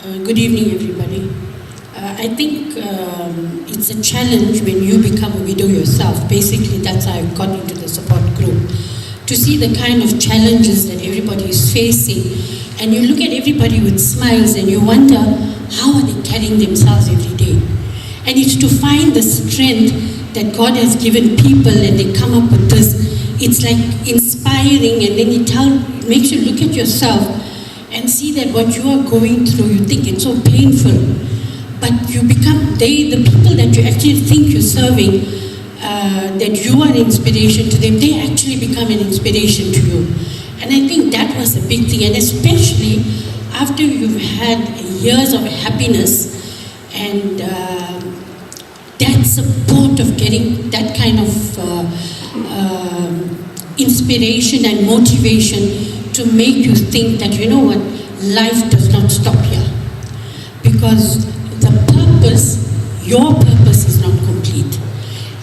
Good evening, everybody. I think it's a challenge when you become a widow yourself. Basically, that's how I got into the support group. To see the kind of challenges that everybody is facing, and you look at everybody with smiles and you wonder, how are they carrying themselves every day? And it's to find the strength that God has given people and they come up with this. It's like inspiring, and then it makes you look at yourself and see that what you are going through, you think it's so painful, but you become, the people that you actually think you're serving, that you are an inspiration to them, they actually become an inspiration to you. And I think that was a big thing, and especially after you've had years of happiness and that support of getting that kind of inspiration and motivation to make you think that, you know what, life does not stop here. Because the purpose, your purpose is not complete.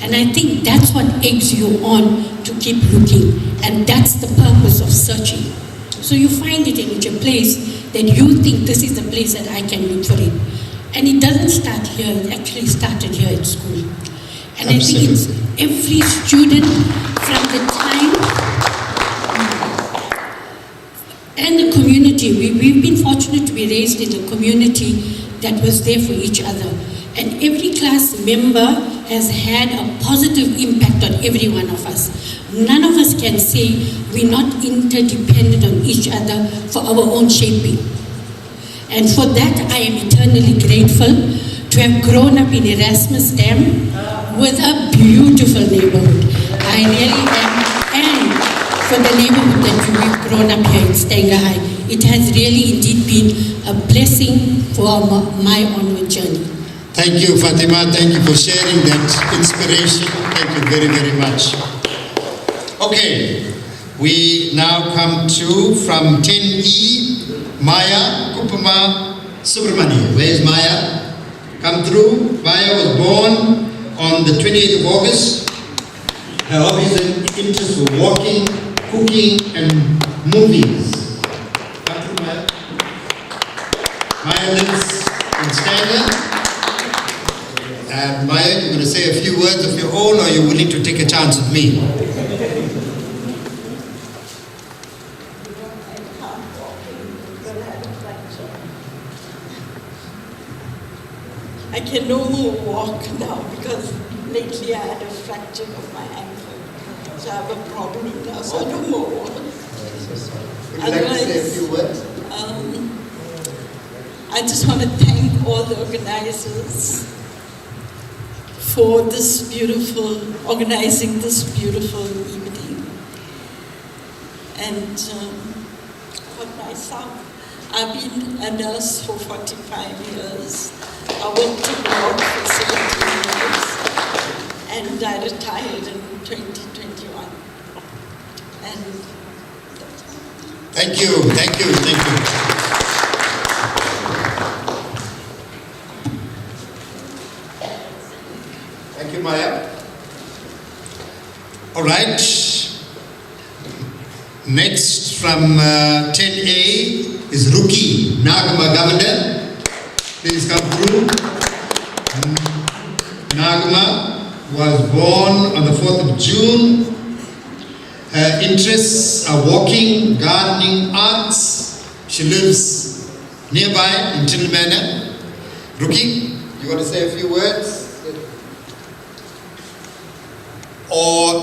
And I think that's what eggs you on to keep looking. And that's the purpose of searching. So you find it in each place that you think this is the place that I can look for it. And it doesn't start here, it actually started here at school. And absolutely. I think it's every student from the time, and the community. We've been fortunate to be raised in a community that was there for each other. And every class member has had a positive impact on every one of us. None of us can say we're not interdependent on each other for our own shaping. And for that, I am eternally grateful to have grown up in Erasmus Dam with a beautiful neighborhood. I really am. And for the neighborhood that we've grown up here in Stengai, it has really indeed been a blessing for my onward journey. Thank you, Fatima. Thank you for sharing that inspiration. Thank you very, very much. Okay, we now come to, from 10E, Maya Kupama Subramani. Where is Maya? Come through. Maya was born on the 28th of August. Her hobbies and interests were walking, cooking, and movies. Come through, Maya. Maya lives in Stanger. And Maya, you're going to say a few words of your own, or are you willing to take a chance with me? I can no more walk now because lately I had a fracture of my ankle. So I have a problem now, so I no more walk. Would you like to say a few words? I just want to thank all the organizers for organizing this beautiful evening. And for myself, I've been a nurse for 45 years. I worked in the ward for 17 years, and I retired in 2021. And thank you, thank you, thank you. Thank you, Maya. All right. Next from 10A is Ruki, Nagama Governor. Please come through. Nagama was born on the 4th of June. Her interests are walking, gardening, arts. She lives nearby in Tilmana. Ruki, you want to say a few words? Or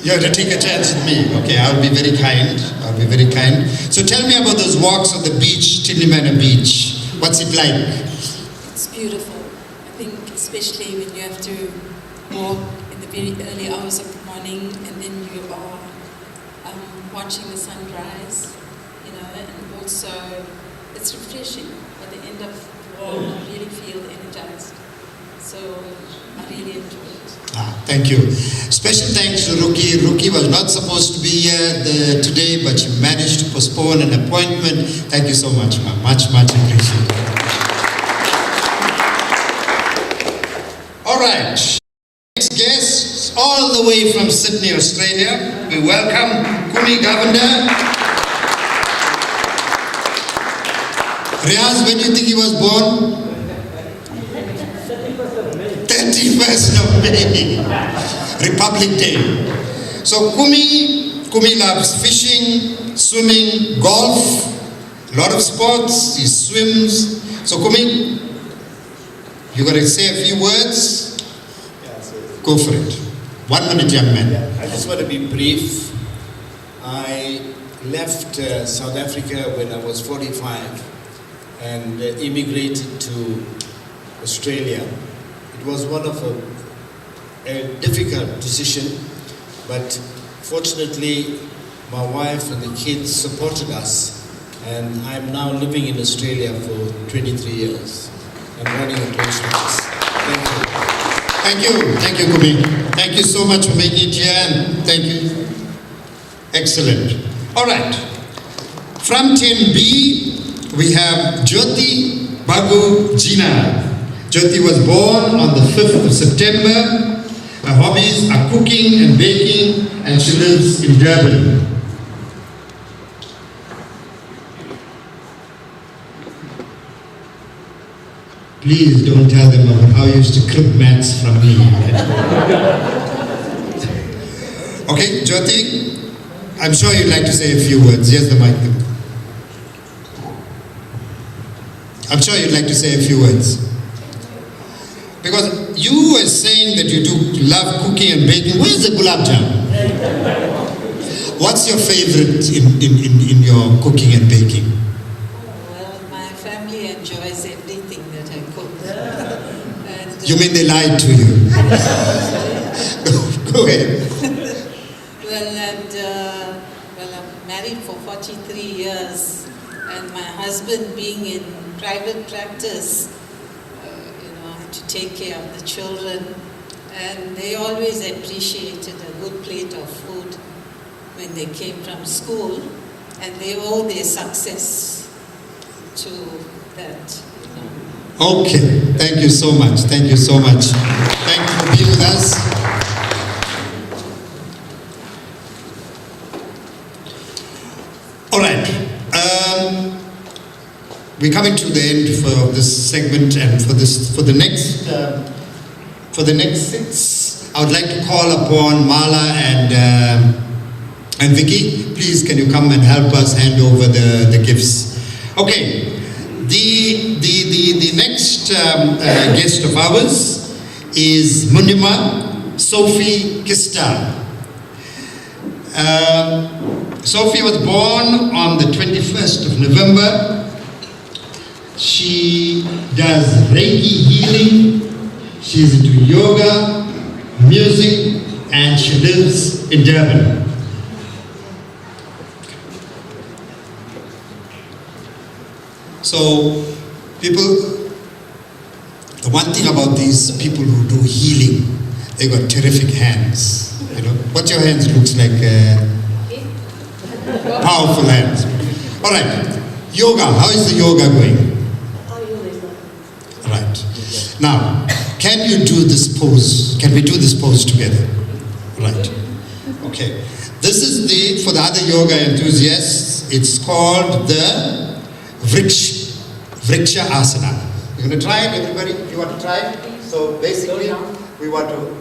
you have to take a chance with me. Okay, I'll be very kind. I'll be very kind. So tell me about those walks on the beach, Tilmana Beach. What's it like? It's beautiful. I think especially when you have to walk in the very early hours of the morning and then you are watching the sunrise, you know, and also it's refreshing. At the end of the walk, you really feel energized. So I really enjoy it. Thank you. Special thanks to Ruki. Ruki was not supposed to be here today, but she managed to postpone an appointment. Thank you so much, ma'am. Much, much appreciated. All right. Next guest, all the way from Sydney, Australia, we welcome Kumi Governor. Riaz, when do you think he was born? 31st of May, Republic Day. So Kumi loves fishing, swimming, golf, a lot of sports. He swims. So Kumi, you got to say a few words? Go for it. 1 minute, young man. I just want to be brief. I left South Africa when I was 45 and immigrated to Australia. It was one of a difficult decision, but fortunately my wife and the kids supported us, and I'm now living in Australia for 23 years and running a pension office. Thank you. Thank you. Thank you, Kumi. Thank you so much for making it here, and thank you. Excellent. All right. From 10B, we have Jyoti Bagu Jina. Jyoti was born on the 5th of September. Her hobbies are cooking and baking, and she lives in Durban. Please don't tell them about how you used to crib mats from me. Okay, Jyoti, I'm sure you'd like to say a few words. Here's the mic. I'm sure you'd like to say a few words. Because you were saying that you do love cooking and baking. Where's the gulab jam? What's your favorite in your cooking and baking? Well, my family enjoys everything that I cook. And, You mean they lied to you? Go ahead. Well, I'm married for 43 years, and my husband being in private practice, to take care of the children, and they always appreciated a good plate of food when they came from school, and they owe their success to that. Okay, thank you so much. Thank you so much. Thank you for being with us. All right. We're coming to the end for this segment, and for the next 6, I would like to call upon Mala and Vicky. Please, can you come and help us hand over the gifts? Okay. The next guest of ours is Munima Sophie Kista. Sophie was born on the 21st of November. She does Reiki healing, she's into yoga, music, and she lives in Durban. So, people, the one thing about these people who do healing, they got terrific hands. You know, what your hands looks like? Powerful hands. All right, yoga. How is the yoga going? Right. Now, can you do this pose? Can we do this pose together? Right. Okay. This is for the other yoga enthusiasts, it's called the Vriksha Asana. You're going to try it, everybody? You want to try it? So basically, we want to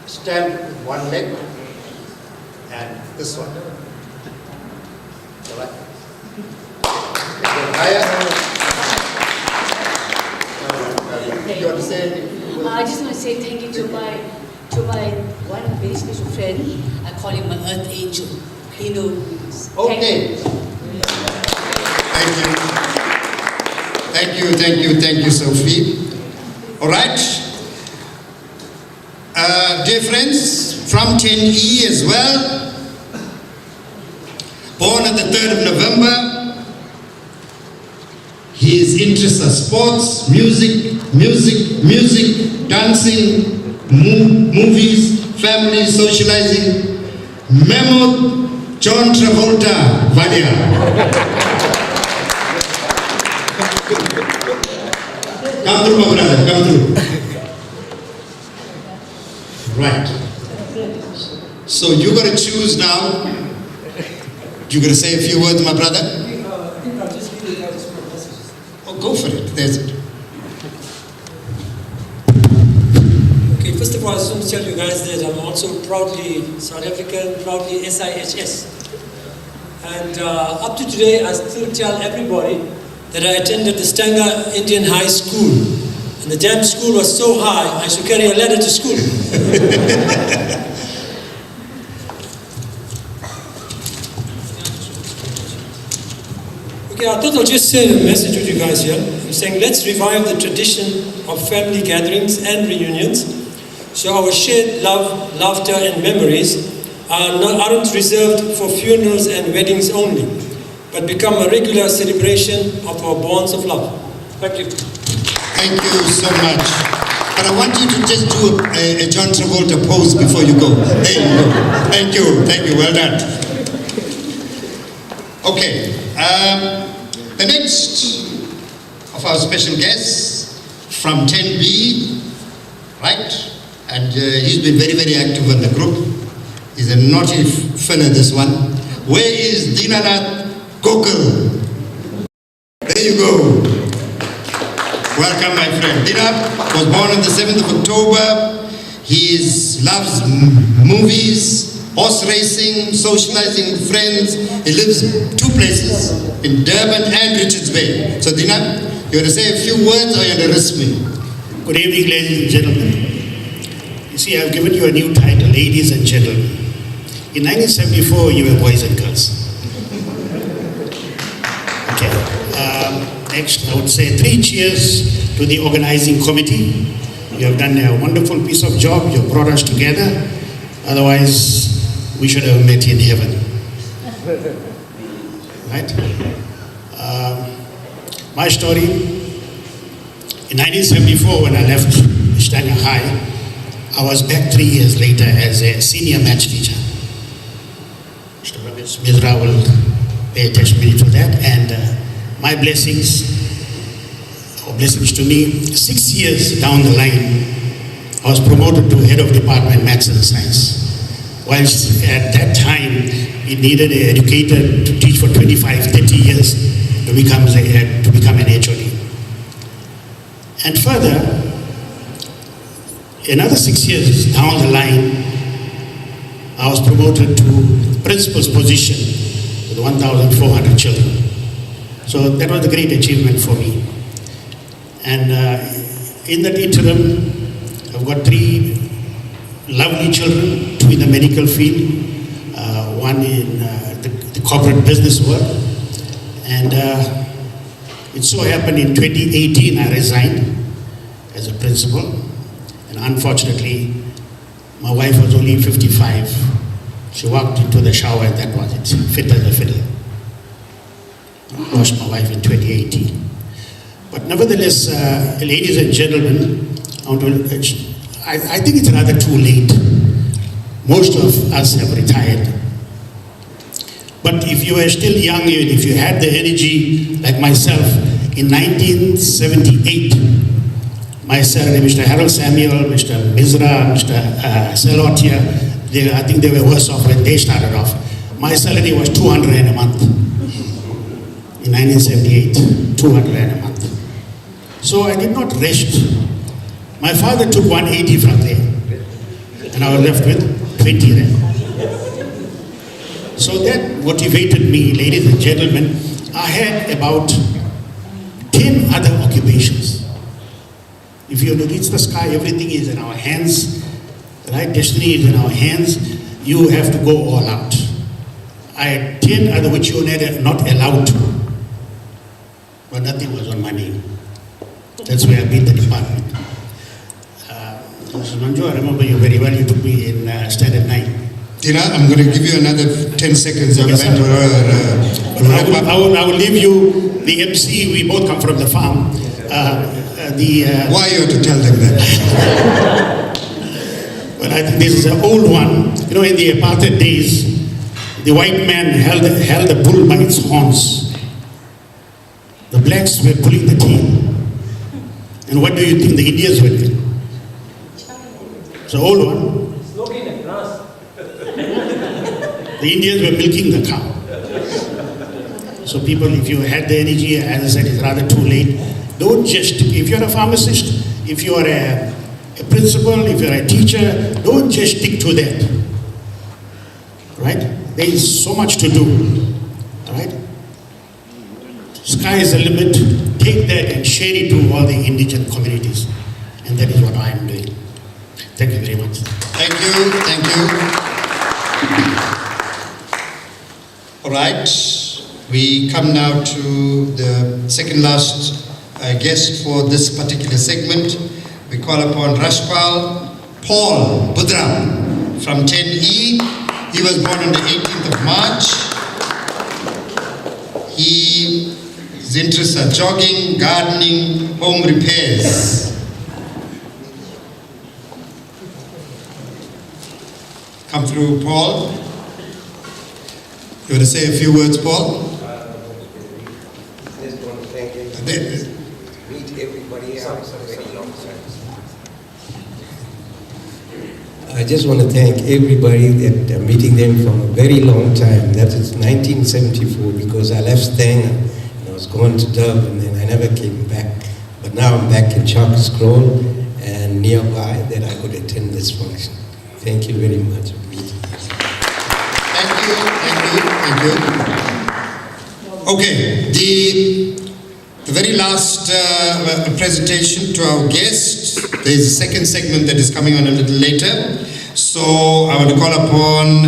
stand with one leg and this one. All right. Higher. You want to say anything? I just want to say thank you to my one very special friend. I call him my earth angel. He knows. Okay. Thank you, Sophie. All right. Dear friends, from 10E as well, born on the 3rd of November. His interests are sports, music, dancing, movies, family, socializing. Memo John Travolta, Vadia. Come through, my brother, come through. Right. So you got to choose now. You got to say a few words, my brother? Oh, go for it. There's it. Okay, first of all, I just want to tell you guys that I'm also proudly South African, proudly SIHS. And up to today, I still tell everybody that I attended the Stanger Indian High School. And the damn school was so high, I should carry a ladder to school. Okay, I thought I'll just say a message with you guys here. I'm saying let's revive the tradition of family gatherings and reunions, so our shared love, laughter and memories aren't reserved for funerals and weddings only, but become a regular celebration of our bonds of love. Thank you. Thank you so much. But I want you to just do a John Travolta pose before you go. There you go. Thank you, well done. Okay, the next of our special guests from 10B, right? And he's been very, very active in the group. He's a naughty fella, this one. Where is Dinanath Kokal? There you go. Welcome, my friend. Dinanath was born on the 7th of October. He loves movies, horse racing, socializing with friends. He lives 2 places, in Durban and Richards Bay. So Dinanath, you want to say a few words or you want to risk me? Good evening, ladies and gentlemen. You see, I've given you a new title, ladies and gentlemen. In 1974, you were boys and girls. Okay. Next, I would say 3 cheers to the organizing committee. You have done a wonderful piece of job. You brought us together. Otherwise, we should have met in heaven. Right? My story, in 1974, when I left Stanger High, I was back 3 years later as a senior maths teacher. Mr. Ramesh Mizra will pay attention to that. And my blessings to me, 6 years down the line, I was promoted to head of department maths and science. Whilst at that time, it needed an educator to teach for 25, 30 years to become an HOD. And further, another 6 years down the line, I was promoted to principal's position with 1,400 children. So that was a great achievement for me. And in that interim, I've got 3 lovely children, 2 in the medical field, 1 in the corporate business world. And it so happened in 2018 I resigned as a principal. And unfortunately, my wife was only 55. She walked into the shower and that was it, fit as a fiddle. I lost my wife in 2018. But nevertheless, ladies and gentlemen, I think it's rather too late. Most of us have retired. But if you were still young, even if you had the energy like myself, in 1978, myself, Mr. Harold Samuel, Mr. Mizra, Mr. Selotia, I think they were worse off when they started off. My salary was 200 Rand a month. In 1978, 200 Rand a month. So I did not rest. My father took 180 from there, and I was left with 20 Rand. So that motivated me, ladies and gentlemen. I had about 10 other occupations. If you want to reach the sky, everything is in our hands. Right? Destiny is in our hands. You have to go all out. I had 10 other which you were not allowed to. But nothing was on my name. That's why I beat the department. Mr. Manju, I remember you very well. You took me in Standard 9. Tina, I'm going to give you another 10 seconds. Yes, I will leave you the MC. We both come from the farm. Why you have to tell them that? Well, I think this is an old one. You know, in the apartheid days, the white man held the bull by its horns. The blacks were pulling the tail. And what do you think the Indians were doing? It's an old one. Smoking the grass. The Indians were milking the cow. So people, if you had the energy, as I said, it's rather too late. Don't just, if you're a pharmacist, if you're a principal, if you're a teacher, don't just stick to that. Right? There is so much to do. Right? Sky is the limit. Take that and share it to all the indigent communities. And that is what I am doing. Thank you very much. Thank you, thank you. All right, we come now to the second last guest for this particular segment. We call upon Rashpal Paul Budram from 10E. He was born on the 18th of March. His interests are jogging, gardening, home repairs. Come through, Paul. You want to say a few words, Paul? I just want to thank you. Meet everybody else. Very long time. I just want to thank everybody that I'm meeting them from a very long time. That is 1974, because I left Stanger and I was going to Durban and then I never came back. But now I'm back in Chalk Scroll and nearby that I could attend this function. Thank you very much for meeting. Thank you. Okay, the very last presentation to our guest. There is a second segment that is coming on a little later. So I want to call upon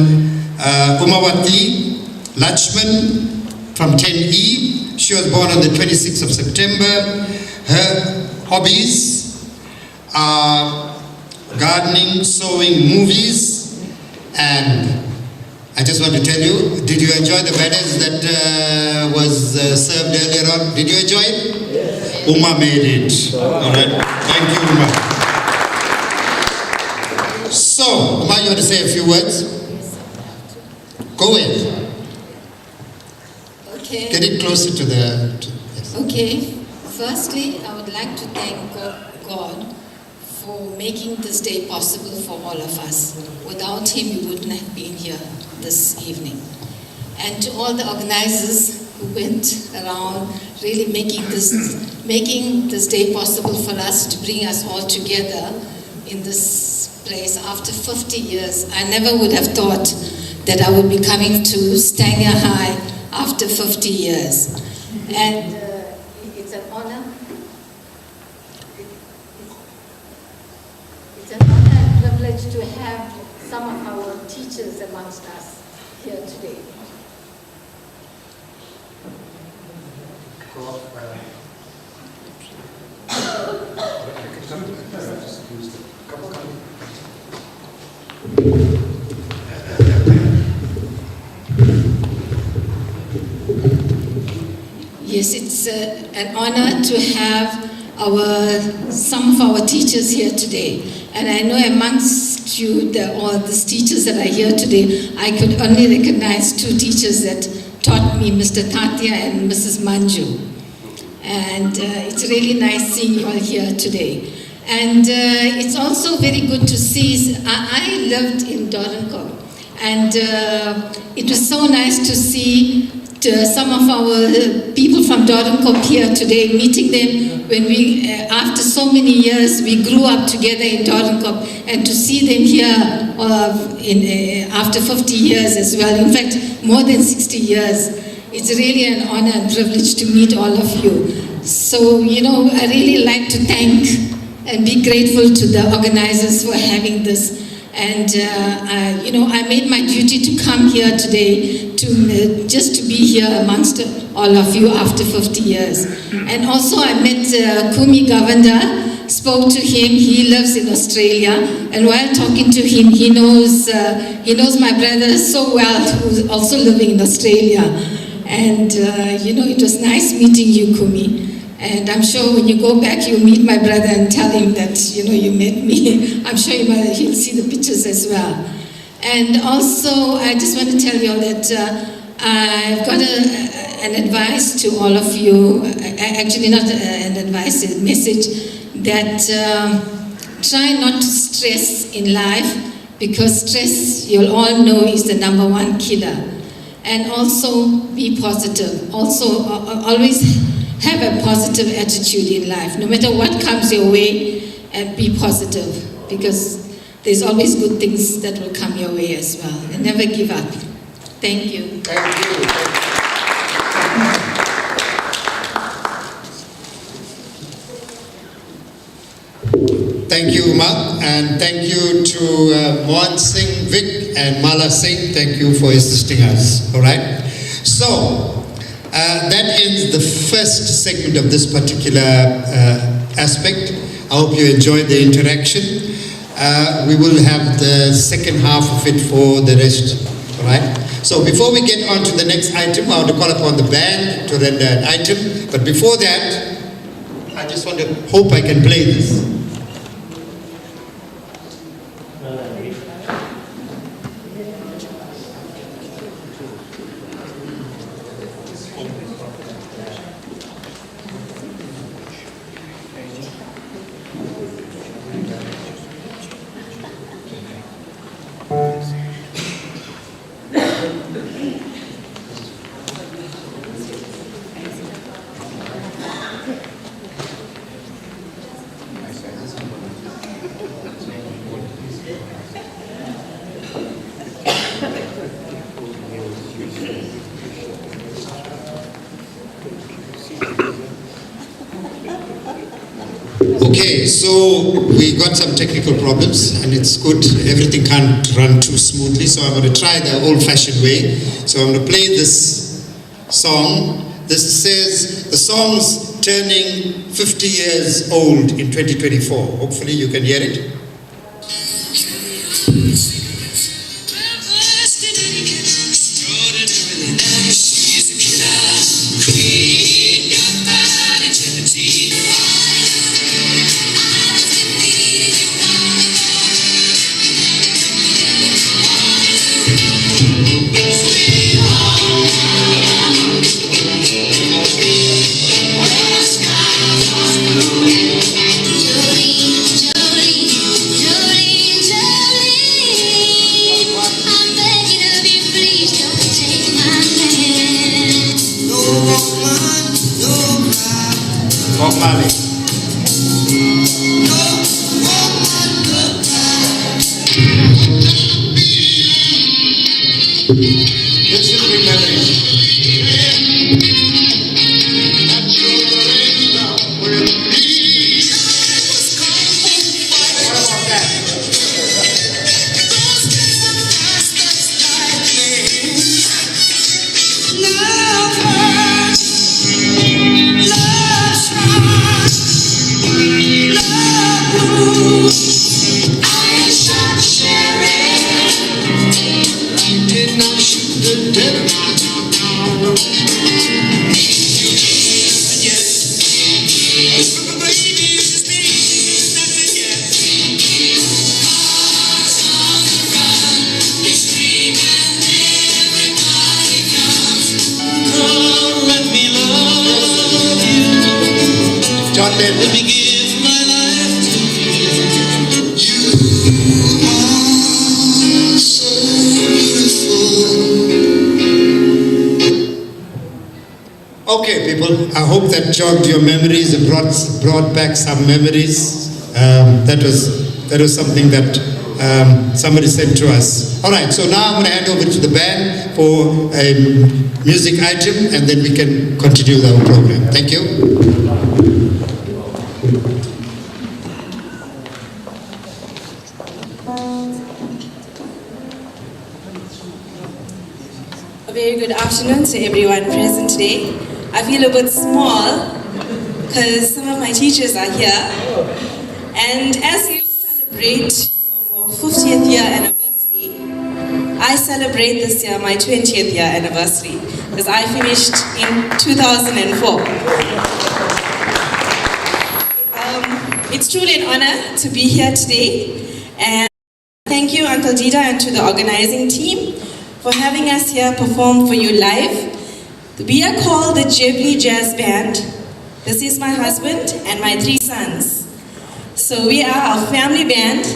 Umawati Lachman from 10E. She was born on the 26th of September. Her hobbies are gardening, sewing, movies, and I just want to tell you, did you enjoy the banners that was served earlier on? Did you enjoy it? Yes. Uma made it. All right. Thank you, Uma. So, Uma, you want to say a few words? Go ahead. Okay. Get it closer to the... yes. Okay. Firstly, I would like to thank God for making this day possible for all of us. Without Him, we wouldn't have been here this evening. And to all the organizers who went around really making this day possible for us, to bring us all together in this place after 50 years. I never would have thought that I would be coming to Stanger High after 50 years. And it's an honor. It's an honor and privilege to have some of our teachers amongst us here today. Yes, it's an honor to have some of our teachers here today. And I know amongst you, all the teachers that are here today, I could only recognize two teachers that taught me, Mr. Tatia and Mrs. Manju. And it's really nice seeing you all here today. And it's also very good to see, I lived in Dorenkop, and it was so nice to see some of our people from Dorenkop here today, meeting them when we, after so many years, we grew up together in Dorenkop, and to see them here after 50 years as well, in fact, more than 60 years, it's really an honor and privilege to meet all of you. So, I really like to thank and be grateful to the organizers for having this. And, I made my duty to come here today just to be here amongst all of you after 50 years. And also I met Kumi Govender, spoke to him. He lives in Australia. And while talking to him, he knows my brother so well, who's also living in Australia. And, it was nice meeting you, Kumi. And I'm sure when you go back, you'll meet my brother and tell him that, you met me. I'm sure he'll see the pictures as well. And also, I just want to tell you all that I've got an advice to all of you, actually not an advice, a message, that try not to stress in life, because stress, you'll all know, is the #1 killer. And also, be positive. Also, always have a positive attitude in life. No matter what comes your way, be positive, because there's always good things that will come your way as well. And never give up. Thank you. Thank you. Thank you, Uma, and thank you to Mohan Singh, Vic, and Mala Singh. Thank you for assisting us. All right. So, that ends the first segment of this particular aspect. I hope you enjoyed the interaction. We will have the second half of it for the rest. All right. So before we get on to the next item, I want to call upon the band to render an item. But before that, I just want to hope I can play this. Okay, so we got some technical problems, and it's good. Everything can't run too smoothly, so I'm going to try the old-fashioned way. So I'm going to play this song. This says the song's turning 50 years old in 2024. Hopefully you can hear it. This should be memories. let me give my life to you. You are so beautiful. Okay, people, I hope that jogged your memories and brought back some memories. That was something that somebody sent to us. All right, so now I'm going to hand over to the band for a music item, and then we can continue our program. Thank you. A very good afternoon to everyone present today. I feel a bit small because some of my teachers are here. And as you celebrate your 50th year anniversary, I celebrate this year my 20th year anniversary because I finished in 2004. It's truly an honor to be here today. And thank you, Uncle Dita, and to the organizing team for having us here perform for you live. We are called the Ghibli Jazz Band. This is my husband and my 3 sons. So we are a family band.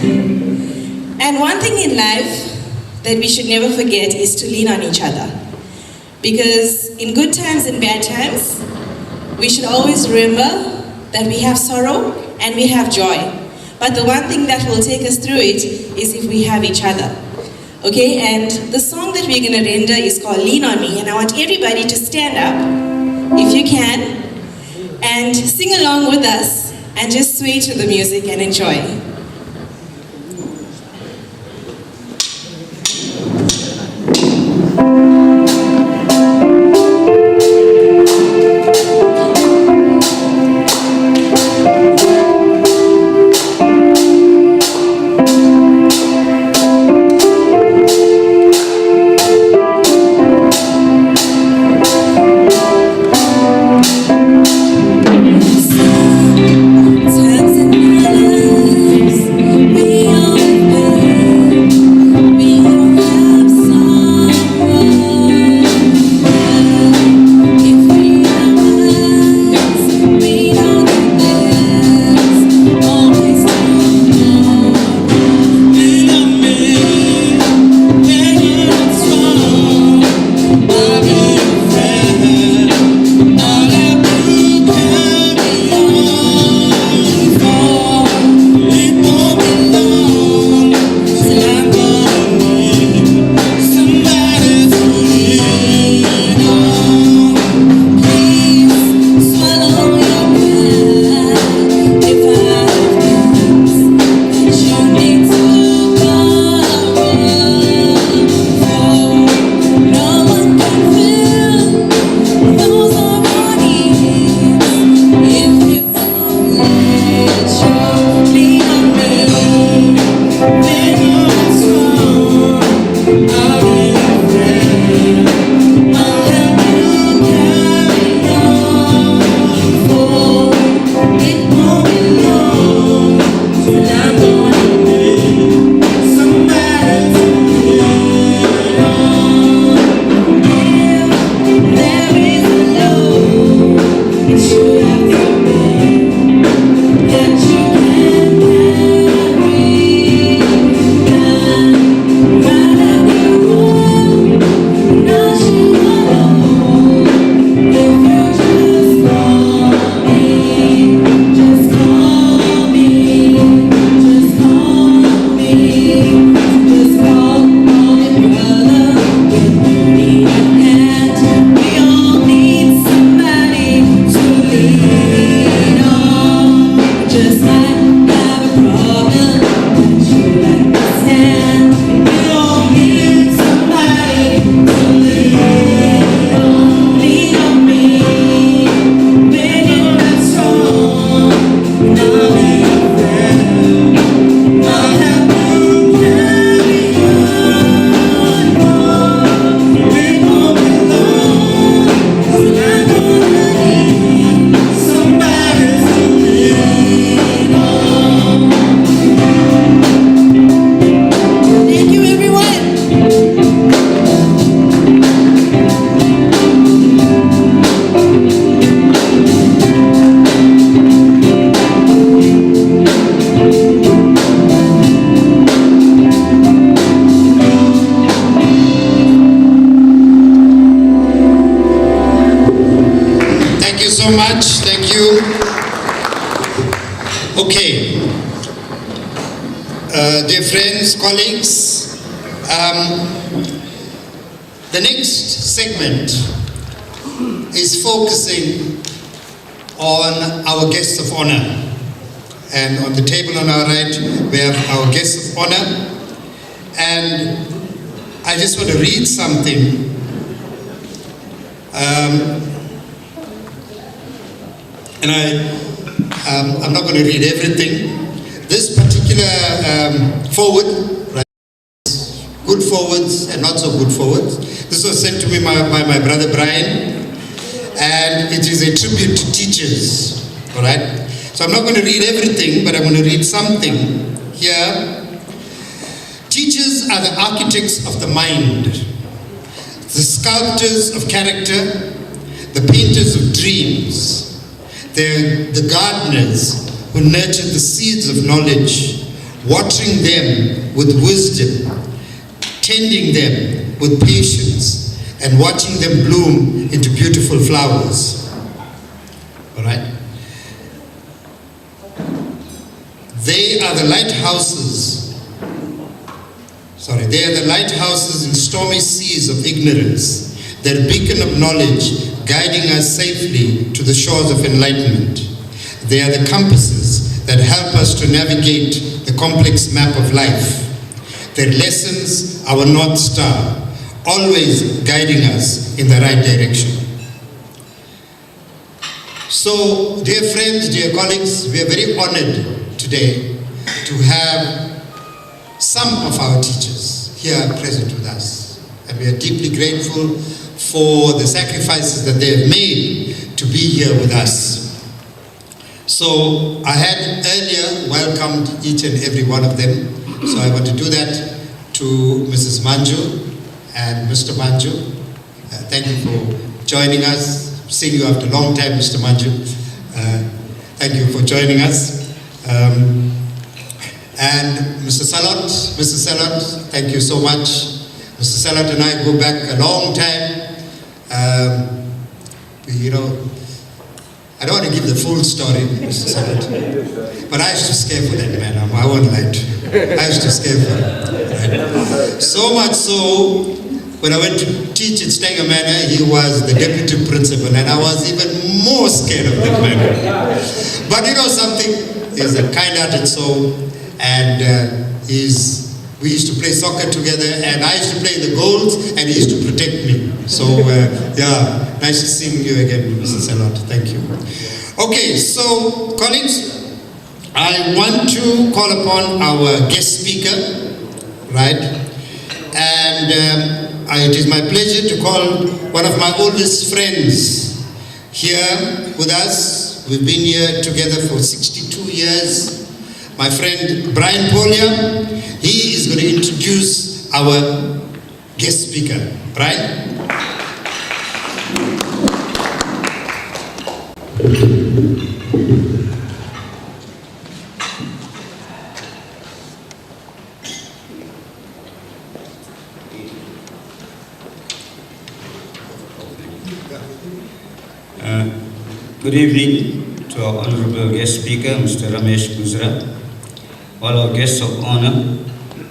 And one thing in life that we should never forget is to lean on each other. Because in good times and bad times, we should always remember that we have sorrow and we have joy. But the one thing that will take us through it is if we have each other. Okay, and the song that we're going to render is called Lean On Me, and I want everybody to stand up, if you can, and sing along with us, and just sway to the music and enjoy. Times in my life so much. Thank you. Okay. Dear friends, colleagues, the next segment is focusing on our guests of honor. And on the table on our right, we have our guests of honor. And I just want to read something. I'm not going to read everything. This particular forward, right, good forwards and not so good forwards. This was sent to me by my brother Brian, and it is a tribute to teachers. All right. So I'm not going to read everything, but I'm going to read something here. Teachers are the architects of the mind, the sculptors of character, the painters of dreams. They're the gardeners who nurture the seeds of knowledge, watering them with wisdom, tending them with patience, and watching them bloom into beautiful flowers. All right? They are the lighthouses. They are the lighthouses in stormy seas of ignorance. They're a beacon of knowledge, guiding us safely to the shores of enlightenment. They are the compasses that help us to navigate the complex map of life. Their lessons, our North Star, always guiding us in the right direction. So, dear friends, dear colleagues, we are very honored today to have some of our teachers here present with us. And we are deeply grateful for the sacrifices that they have made to be here with us. So I had earlier welcomed each and every one of them. So I want to do that to Mrs. Manju and Mr. Manju. Thank you for joining us. Seeing you after a long time, Mr. Manju. Thank you for joining us. And Mr. Salot, Mr. Salot, thank you so much. Mr. Salot and I go back a long time. I don't want to give the full story, Mr. Salot, but I used to scare for that man. I won't lie to you. I used to scare for him. Right? So much so, when I went to teach at Stanger Manor, he was the deputy principal, and I was even more scared of that man. But you know something? He's a kind-hearted soul, and we used to play soccer together, and I used to play the goals, and he used to protect me. So, yeah, nice to see you again, Mr. Salot. Thank you. Okay, so, colleagues, I want to call upon our guest speaker, right? And it is my pleasure to call one of my oldest friends here with us. We've been here together for 62 years. My friend Brian Polia, he is going to introduce our guest speaker. Brian? Good evening to our honorable guest speaker, Mr. Ramesh Gujra, all our guests of honor,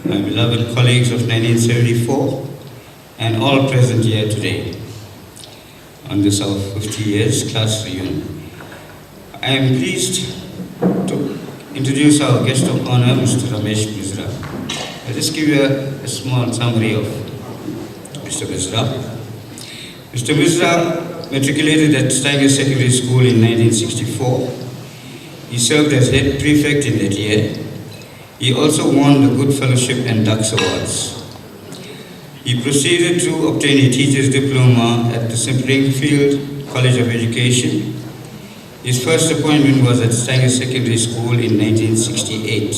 my beloved colleagues of 1974, and all present here today on this our 50 years class reunion. I am pleased to introduce our guest of honor, Mr. Ramesh Gujra. I'll just give you a small summary of Mr. Gujra. Mr. Gujra matriculated at Stanger Secondary School in 1964. He served as head prefect in that year. He also won the Good Fellowship and Dux Awards. He proceeded to obtain a teacher's diploma at the Springfield College of Education. His first appointment was at Stanger Secondary School in 1968.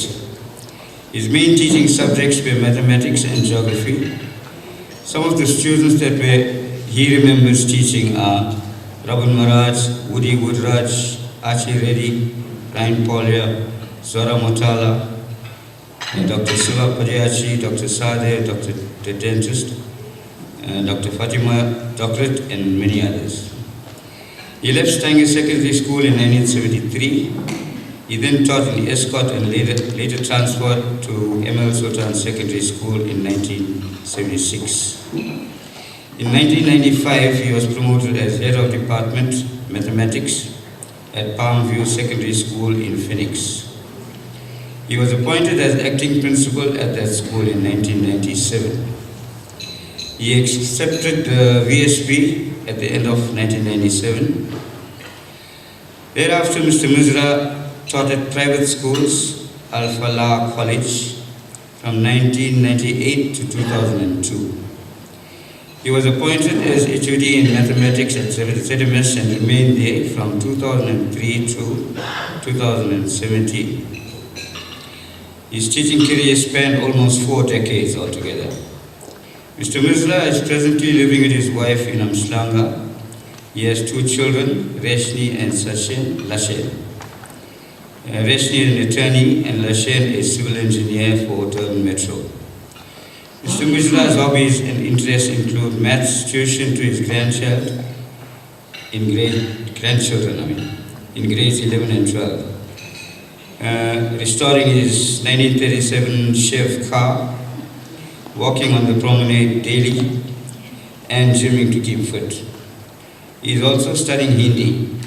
His main teaching subjects were mathematics and geography. Some of the students that he remembers teaching are Rabun Maharaj, Woody Woodraj, Archie Reddy, Ryan Polya, Zora Motala, and Dr. Siva Padiachi, Dr. Sade, Dr. The Dentist, Dr. Fatima Doctorate, and many others. He left Stanger Secondary School in 1973. He then taught in Escort and later transferred to ML Sultan Secondary School in 1976. In 1995, he was promoted as Head of Department Mathematics at Palm View Secondary School in Phoenix. He was appointed as acting principal at that school in 1997. He accepted the VSP at the end of 1997. Thereafter, Mr. Mizra taught at private schools, Al-Falah College, from 1998 to 2002. He was appointed as HOD in mathematics at ZMS and remained there from 2003 to 2017. His teaching career spanned almost 4 decades altogether. Mr. Mizra is presently living with his wife in Amslanga. He has 2 children, Reshni and Lashen. Reshni is an attorney and Lashen is civil engineer for Durban Metro. Mr. Mizra's hobbies and interests include maths, tuition to his grandchildren in grades 11 and 12. Restoring his 1937 Chev car, walking on the promenade daily, and gymming to keep fit. He is also studying Hindi.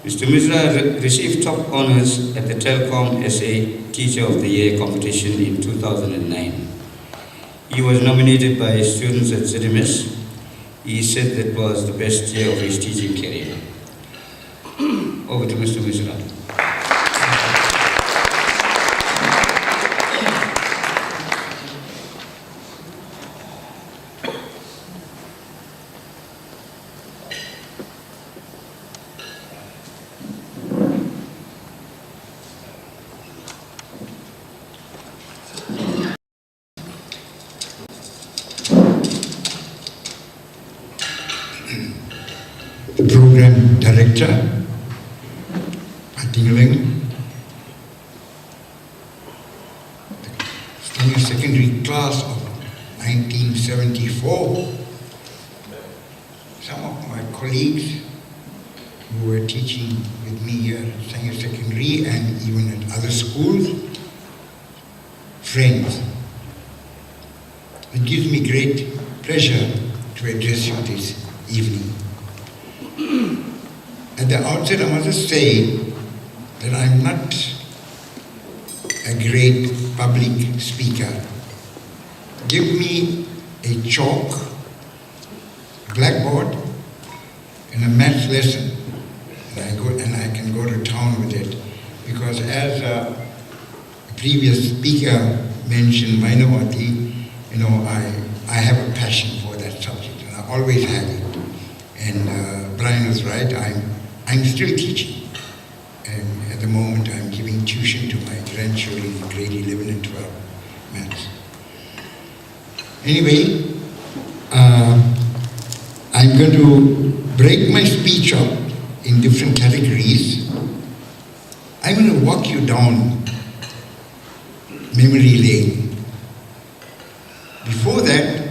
Mr. Mizra received top honors at the Telcom SA Teacher of the Year competition in 2009. He was nominated by students at ZMS. He said that was the best year of his teaching career. Over to Mr. Mizra. The program director, Patingling, the senior secondary class of 1974, some of my colleagues who were teaching with me here at senior secondary and even at other schools, friends. It gives me great pleasure to address you this evening. At the outset, I must just say that I'm not a great public speaker. Give me a chalk, blackboard, and a math lesson, and I can go to town with it. Because as a previous speaker mentioned, Mainawati, I have a passion for that subject, and I always have it. And Brian was right, I'm still teaching. And at the moment I'm giving tuition to my grandchildren in grade 11 and 12 maths. Anyway, I'm going to break my speech up in different categories. I'm going to walk you down memory lane. Before that,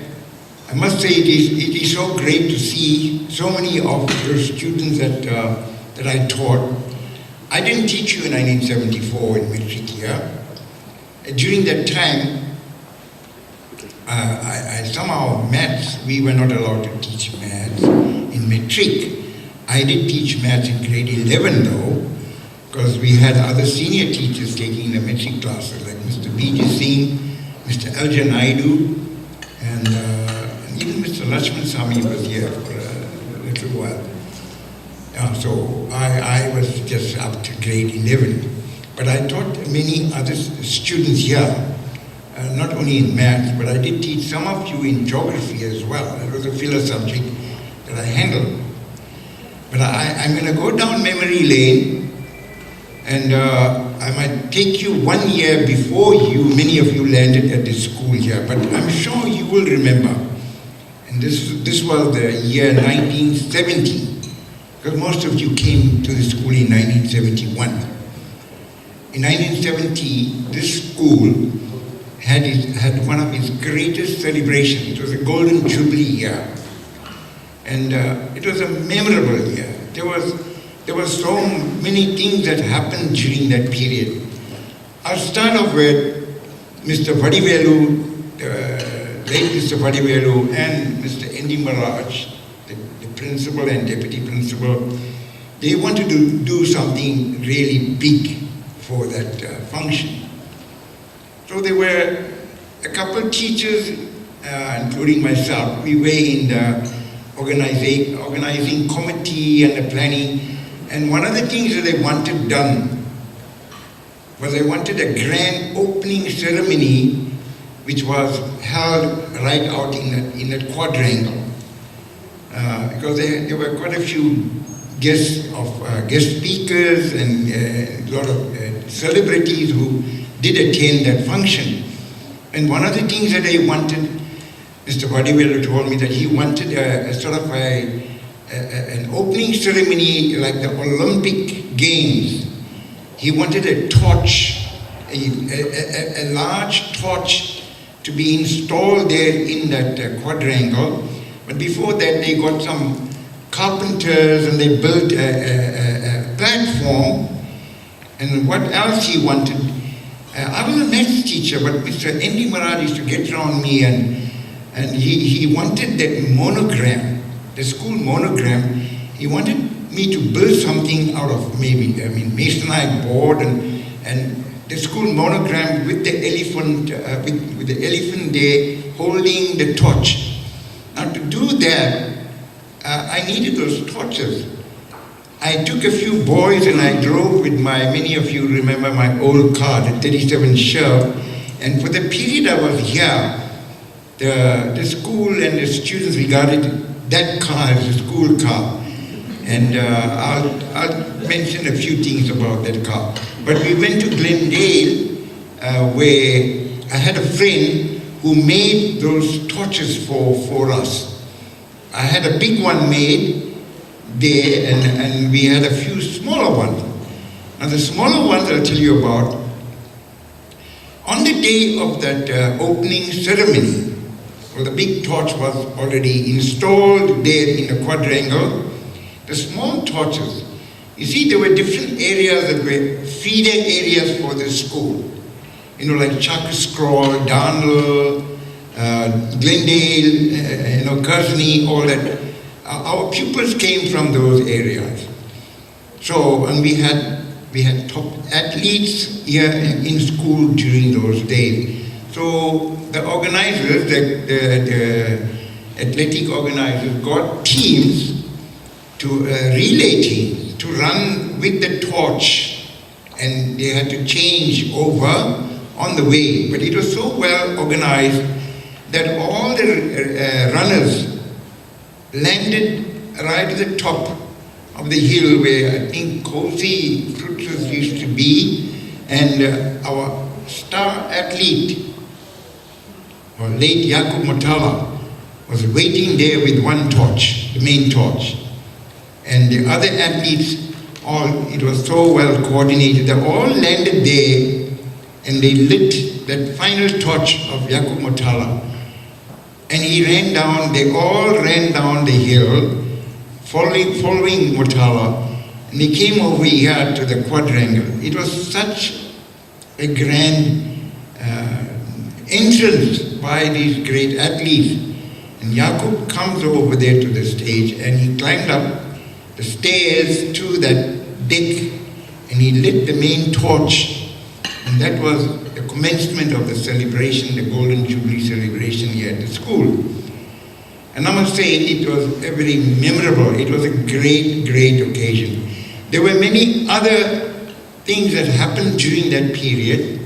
I must say it is so great to see so many of your students that I taught. I didn't teach you in 1974 in Matric here. During that time, somehow maths, we were not allowed to teach maths in Matric. I did teach maths in grade 11 though, because we had other senior teachers taking the Matric classes like Mr. B.J. Singh, Mr. Elja Naidu, and even Mr. Lakshman Sami was here for a little while. So I was just up to grade 11. But I taught many other students here, not only in maths, but I did teach some of you in geography as well. It was a filler subject that I handled. But I'm going to go down memory lane, and I might take you 1 year before many of you landed at this school here, but I'm sure you will remember. And this was the year 1970, because most of you came to the school in 1971. In 1970, this school had one of its greatest celebrations. It was a Golden Jubilee year. And it was a memorable year. there was so many things that happened during that period. I'll start off with Mr. Vadivelu, late Mr. Vadivelu, and Mr. Endi Maraj, the principal and deputy principal. They wanted to do something really big for that function. So there were a couple of teachers, including myself. We were in the organizing committee and the planning. And one of the things that they wanted done was they wanted a grand opening ceremony which was held right out in that quadrangle. Because there were quite a few guest speakers and a lot of celebrities who did attend that function. And one of the things that they wanted, Mr. Vadivelu told me that he wanted a sort of an opening ceremony like the Olympic Games. He wanted a torch, a large torch to be installed there in that quadrangle. But before that, they got some carpenters and they built a platform. And what else he wanted? I was a maths teacher, but Mr. Endi Maraj used to get around me and he wanted that monogram, the school monogram. He wanted me to build something out of masonite board and the school monogram with the elephant, with the elephant there holding the torch. Now to do that, I needed those torches. I took a few boys and I drove with many of you remember my old car, the 37 Chev, and for the period I was here, the school and the students regarded that car as a school car. And I'll mention a few things about that car. But we went to Glendale where I had a friend who made those torches for us. I had a big one made there and we had a few smaller ones. Now the smaller ones I'll tell you about. On the day of that opening ceremony, well, the big torch was already installed there in the quadrangle. The small torches, you see there were different areas that were feeder areas for the school. You know, like Chakkascrawl, Darnell, Glendale, Kersney, all that. Our pupils came from those areas. So, and we had top athletes here in school during those days. So the organizers, the athletic organizers got teams to relay teams to run with the torch, and they had to change over on the way. But it was so well organized that all the runners landed right at the top of the hill where I think Cozy Fruitless used to be, and our star athlete, or late Yakub Motala, was waiting there with one torch, the main torch. And the other athletes, it was so well coordinated, they all landed there and they lit that final torch of Yakub Motala. And he ran down, they all ran down the hill, following Motala, and they came over here to the quadrangle. It was such a grand entrance by these great athletes. And Yakub comes over there to the stage and he climbed up the stairs to that deck and he lit the main torch. And that was the commencement of the celebration, the Golden Jubilee celebration here at the school. And I must say it was a very memorable, it was a great, great occasion. There were many other things that happened during that period.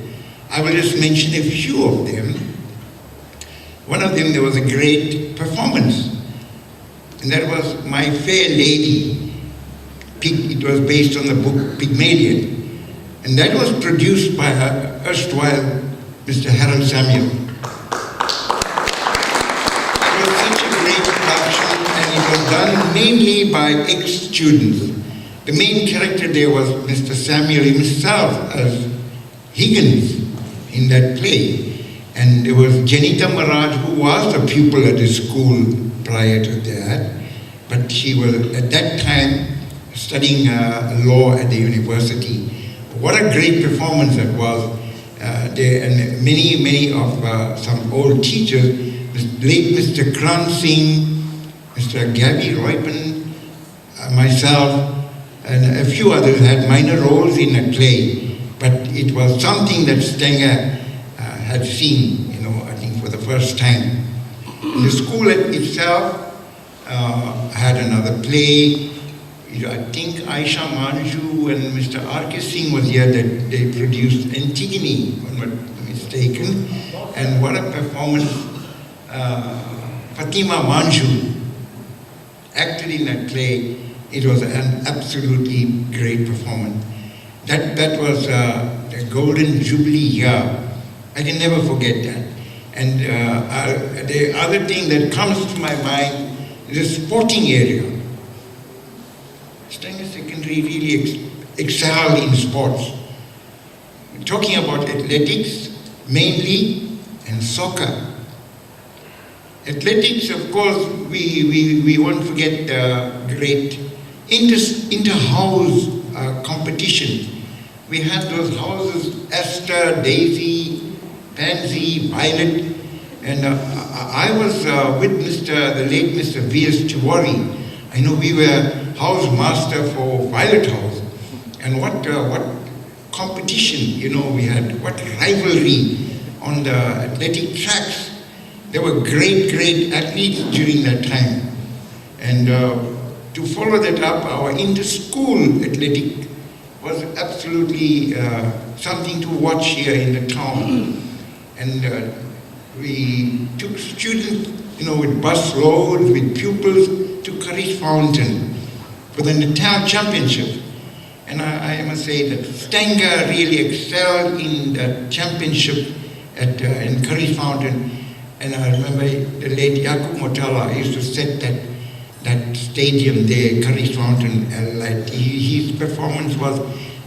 I will just mention a few of them. One of them, there was a great performance, and that was My Fair Lady. It was based on the book Pygmalion, and that was produced by erstwhile Mr. Harold Samuel. It was such a great production, and it was done mainly by ex-students. The main character there was Mr. Samuel himself as Higgins in that play. And there was Janita Maraj, who was a pupil at the school prior to that, but she was at that time studying law at the university. What a great performance that was. And many of some old teachers, late Mr. Kransing, Mr. Gabby Roypen, myself, and a few others had minor roles in a play, but it was something that Stenger had seen, I think for the first time. The school itself had another play. I think Aisha Manju and Mr. R.K. Singh was here that they produced Antigone, if I'm not mistaken. And what a performance. Fatima Manju acted in that play. It was an absolutely great performance. That was the Golden Jubilee year. I can never forget that. And the other thing that comes to my mind is the sporting area. Stenger Secondary really excelled in sports. We're talking about athletics mainly and soccer. Athletics, of course, we won't forget the great inter-house competition. We had those houses, Esther, Daisy, Pansy, Violet, and I was with the late Mr. V.S. Tiwari. I know we were house master for Violet House, and what competition, we had, what rivalry on the athletic tracks. There were great athletes during that time. And to follow that up, our inter-school athletic was absolutely something to watch here in the town. And we took students, with bus loads, with pupils to Curry's Fountain for the Natal Championship. And I must say that Stenger really excelled in the championship in Curry's Fountain. And I remember the late Yakub Motala used to set that stadium there, Curry's Fountain, and his performance was,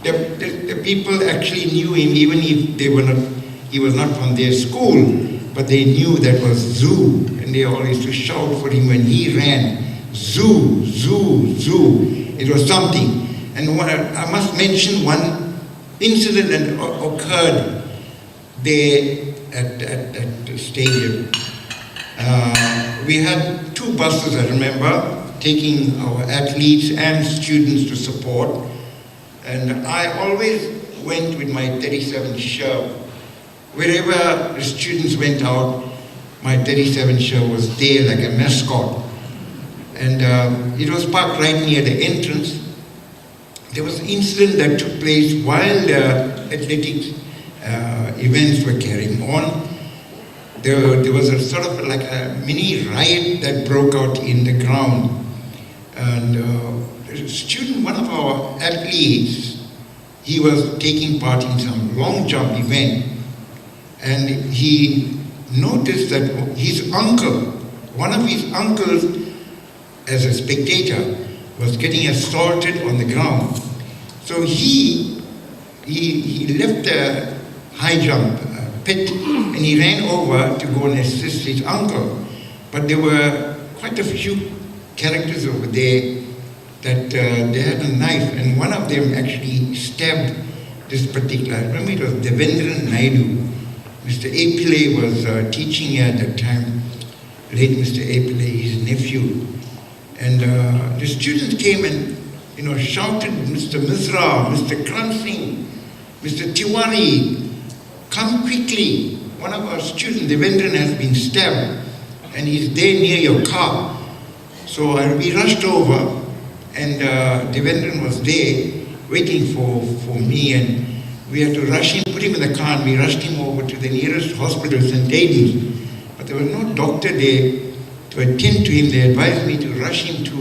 the people actually knew him, even if he was not from their school, but they knew that was Zoo, and they all used to shout for him when he ran, Zoo, Zoo, Zoo. It was something. And I must mention one incident that occurred there at the stadium. We had two buses, I remember, taking our athletes and students to support. And I always went with my 37 shirt. Wherever the students went out, my 37 shirt was there like a mascot. And it was parked right near the entrance. There was an incident that took place while the athletics events were carrying on. There was a sort of like a mini riot that broke out in the ground. And a student, one of our athletes, he was taking part in some long jump event. And he noticed that his uncle, one of his uncles, as a spectator, was getting assaulted on the ground. So he left the high jump pit and he ran over to go and assist his uncle. But there were quite a few characters over there that they had a knife, and one of them actually stabbed this particular, I remember it was Devendran Naidu. Mr. A. Pillai was teaching here at that time, late Mr. A. Pillai, his nephew. And the students came and shouted, Mr. Misra, Mr. Kransing, Mr. Tiwari, come quickly. One of our students, Devendran, has been stabbed and he's there near your car. So we rushed over and Devendran was there waiting for me, and we had to rush him, put him in the car, and we rushed him over to the nearest hospital, St. Aidan's. But there was no doctor there to attend to him. They advised me to rush him to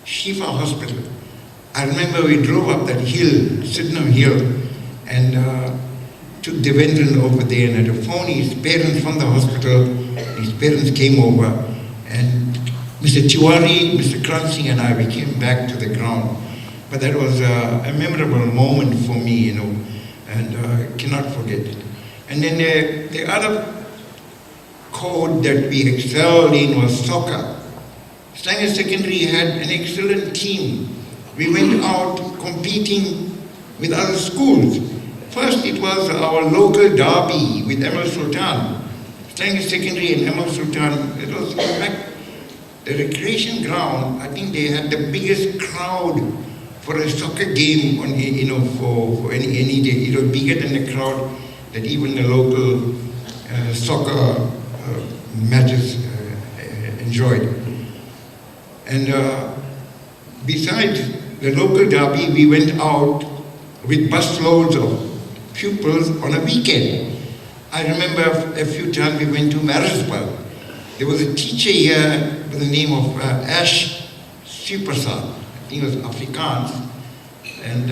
Shifa Hospital. I remember we drove up that hill, Sydenham Hill, and took Devendran over there and had to phone his parents from the hospital. His parents came over, and Mr. Tiwari, Mr. Kransing and I, we came back to the ground. But that was a memorable moment for me, and I cannot forget it. And then the other code that we excelled in was soccer. Stenger Secondary had an excellent team. we went out competing with other schools. First it was our local derby with Emil Sultan, Stanger Secondary and Emil Sultan. It was, in fact, the recreation ground. I think they had the biggest crowd for a soccer game on, for any day. It was bigger than the crowd that even the local soccer matches enjoyed. And besides the local derby, we went out with busloads of pupils on a weekend. I remember a few times we went to Marisburg. There was a teacher here by the name of Ash Supersad. I think it was Afrikaans. And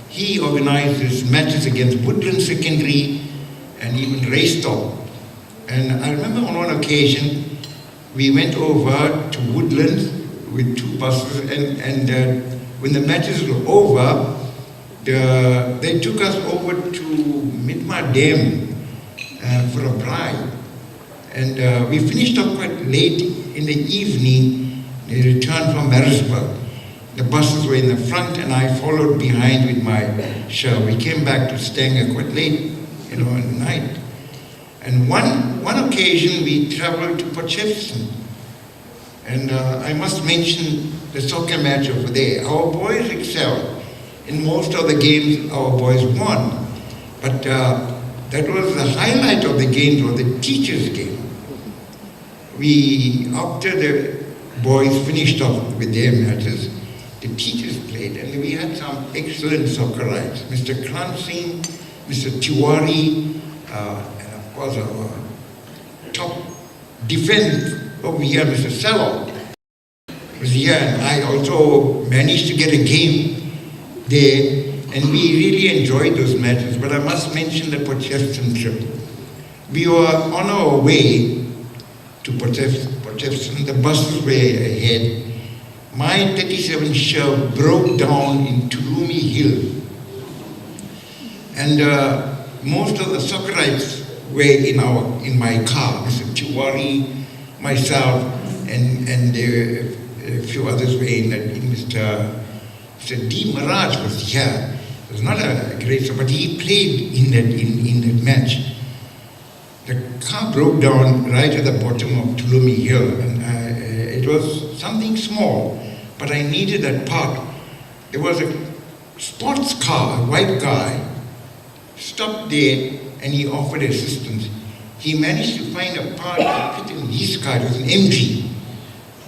he organized his matches against Woodland Secondary and even Racestock. And I remember on one occasion, we went over to Woodlands with 2 buses, and when the matches were over, they took us over to Midmar Dam for a bride. And we finished up quite late in the evening. They returned from Marisburg. The buses were in the front and I followed behind with my shell. We came back to Stanger quite late, in the night. And one occasion we traveled to Potchefstroom. And I must mention the soccer match over there. Our boys excelled. In most of the games, our boys won. But that was the highlight of the games, was the teachers' game. After the boys finished off with their matches, the teachers played, and we had some excellent soccerites. Mr. Kransing, Mr. Tiwari, and of course our top defense over here, Mr. Salo, was here, and I also managed to get a game there, and we really enjoyed those matches. But I must mention the Potchefstroom trip. We were on our way to Potchefstroom. The buses were ahead. My 37 shell broke down in Tulumi Hill. And most of the soccerites were in my car. Mr. Tiwari, myself, and a few others were in Mr. D. Maraj was here. It was not a great, but he played in that match. The car broke down right at the bottom of Tulumi Hill, and it was something small, but I needed that part. There was a sports car, a white guy, stopped there, and he offered assistance. He managed to find a part that fit in his car. It was an MG.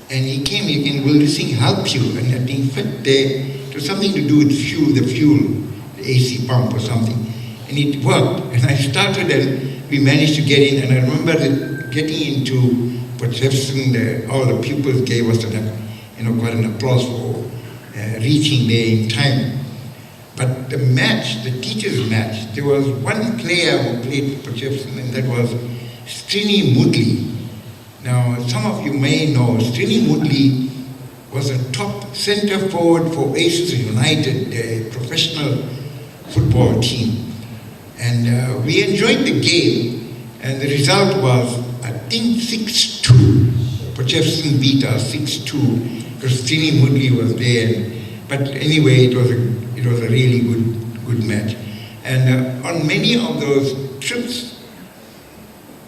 And he came, will this thing help you? And that thing fit there. It was something to do with the AC pump or something. And it worked. And I started, and we managed to get in. And I remember getting into Potchefstroom, all the pupils gave us quite an applause for reaching there in time. But the match, the teachers' match, there was one player who played for Potchefstroom, and that was Srini Mudli. Now, some of you may know, Srini Mudli was a top center forward for Aces United, a professional football team. And we enjoyed the game, and the result was, I think, 6-2. Potchefstroom beat us 6-2, because Srini Mudli was there. But anyway, it was a really good match. And on many of those trips,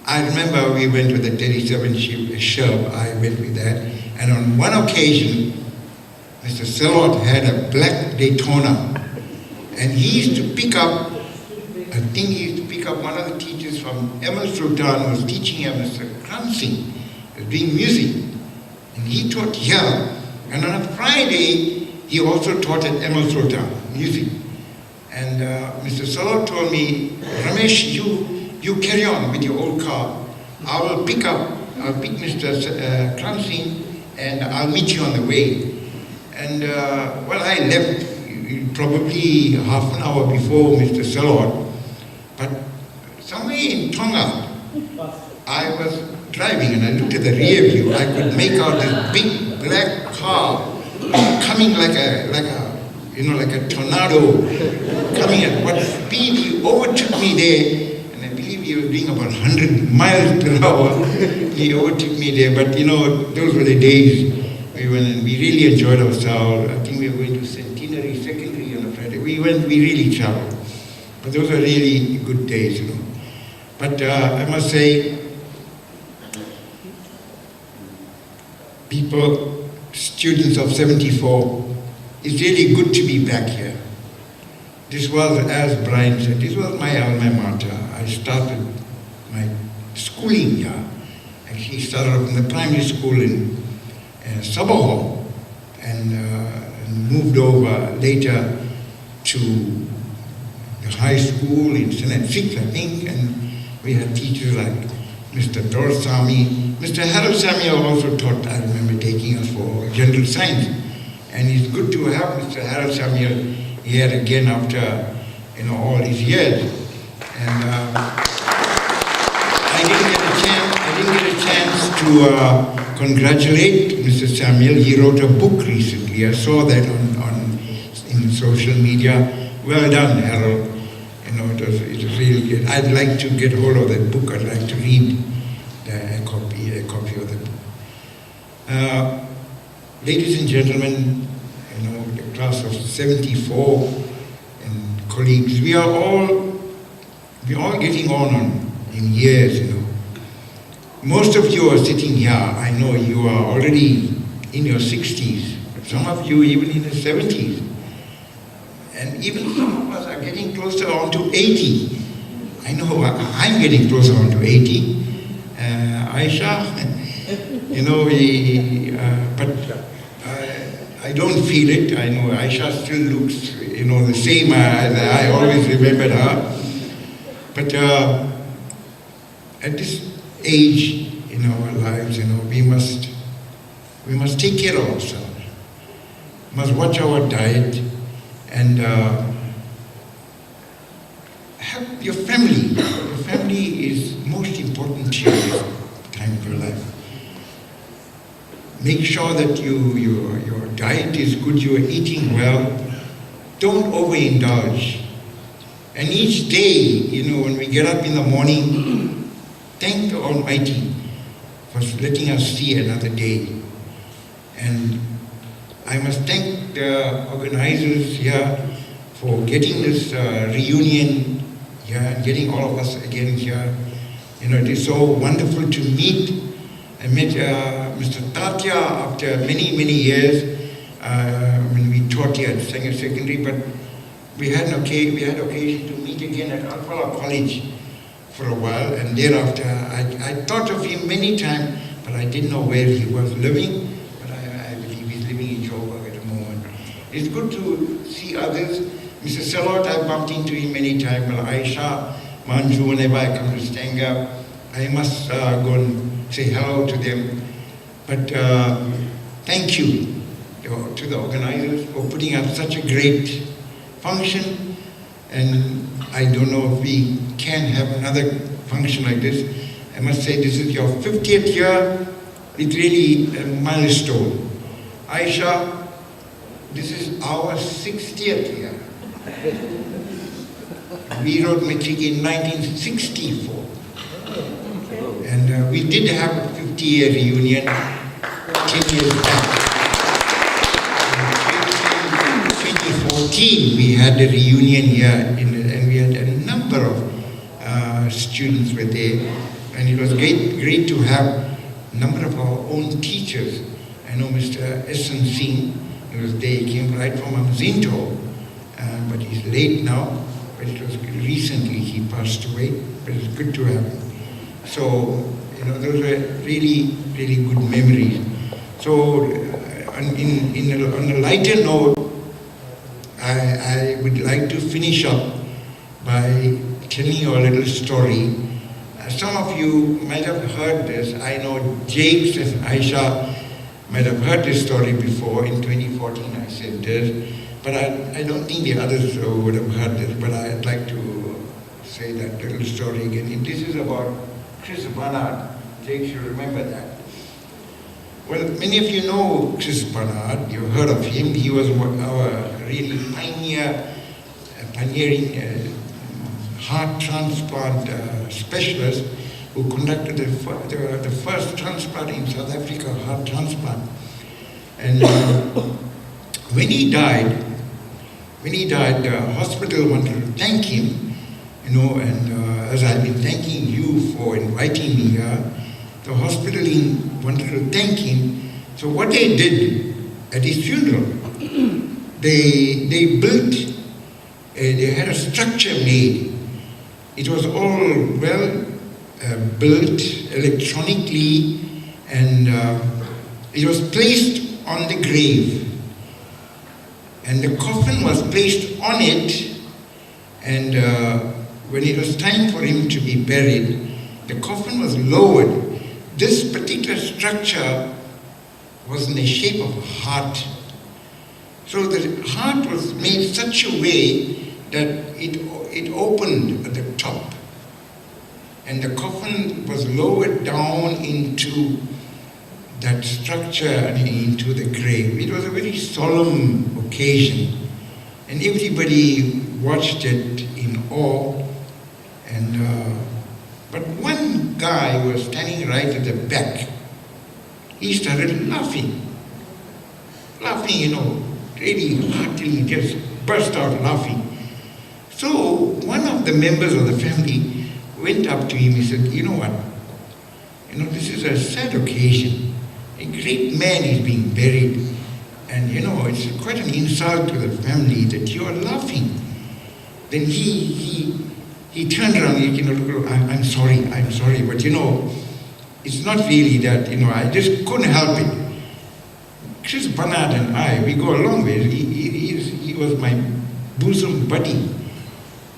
I remember we went with the 37 Sherb, I went with that. And on one occasion, Mr. Selot had a black Daytona. And he used to pick up, one of the teachers from Emil Sultan who was teaching him, Mr. Kransing, doing music. And he taught here. And on a Friday, he also taught at Emil Sultan, music. And Mr. Selot told me, Ramesh, you carry on with your old car. I'll pick Mr. Kransing, and I'll meet you on the way. And I left probably half an hour before Mr. Selot. But somewhere in Tonga, I was driving and I looked at the rear view. I could make out this big black car coming like a tornado, coming at what speed. He overtook me there, and I believe he was doing about 100 miles per hour. He overtook me there, but those were the days We went and we really enjoyed ourselves. I think we were going to Centenary Secondary on a Friday. We really traveled. But those are really good days, you know. But I must say, people, students of 74, it's really good to be back here. This was, as Brian said, this was my alma mater. I started my schooling here. Actually started off in the primary school in Sabah and moved over later to the high school in Senate 6, I think, and we had teachers like Mr. Dorsami. Mr. Harold Samuel also taught, I remember, taking us for general science. And it's good to have Mr. Harold Samuel here again after, you know, all these years. And I didn't get a chance to congratulate Mr. Samuel. He wrote a book recently. I saw that in social media. Well done, Harold. You know, it was really good. I'd like to get hold of that book. I'd like to read a copy of the book. Ladies and gentlemen, you know, the class of 74 and colleagues, we're all getting on in years, you know. Most of you are sitting here, I know you are already in your 60s, some of you even in the 70s. And even some of us are getting closer on to 80. I know I'm getting closer on to 80. Aisha, you know, but I don't feel it. I know Aisha still looks, you know, the same as I always remembered her. But at this age in our lives, you know, we must take care of ourselves. We must watch our diet and have your family. Your family is most important to you this time of your life. Make sure that your diet is good, you are eating well. Don't overindulge. And each day, you know, when we get up in the morning, thank the Almighty for letting us see another day. And I must thank the organizers here for getting this reunion here and getting all of us again here. You know, it is so wonderful to meet. I met Mr. Tatya after many, many years when we taught here at Sanger Secondary, but we had occasion to meet again at Alphala College for a while, and thereafter I thought of him many times, but I didn't know where he was living, but I believe he's living in Joburg at the moment. It's good to see others. Mr. Salot, I bumped into him many times. Well, Aisha, Manju, whenever I come to Stanger, I must go and say hello to them. But thank you to the organizers for putting up such a great function. And I don't know if we can have another function like this. I must say this is your 50th year. It's really a milestone. Aisha, this is our 60th year. We wrote Matric in 1964. And we did have a 50-year reunion 10 years back. In 2014, we had a reunion here, and we had a number of students were there. And it was great to have a number of our own teachers. I know Mr. S.N. Singh, he was there, he came right from Amzinto, but he's late now. But it was recently he passed away, but it's good to have him. So, you know, those were really, really good memories. So, on a lighter note, I would like to finish up by telling you a little story. Some of you might have heard this. I know Jakes and Aisha might have heard this story before. In 2014 I said this, but I don't think the others would have heard this, but I'd like to say that little story again. And this is about Chris Barnard. Jakes, you remember that? Well, many of you know Chris Barnard. You've heard of him. He was our really pioneering heart transplant specialist who conducted the first transplant in South Africa, heart transplant. And when he died, the hospital wanted to thank him, and as I've been thanking you for inviting me here, the hospital wanted to thank him. So what they did at his funeral, they built, they had a structure made. It was all well built electronically, and it was placed on the grave. And the coffin was placed on it, and when it was time for him to be buried, the coffin was lowered. This particular structure was in the shape of a heart. So the heart was made such a way that it opened at the top. And the coffin was lowered down into that structure and into the grave. It was a very solemn occasion. And everybody watched it in awe. And but one guy was standing right at the back. He started laughing, really heartily, just burst out laughing. So one of the members of the family went up to him. He said, "You know what? This is a sad occasion. A great man is being buried, and it's quite an insult to the family that you are laughing." Then he turned around. I'm sorry, but it's not really that. I just couldn't help it. Chris Bernard and I, we go a long way. He was my bosom buddy.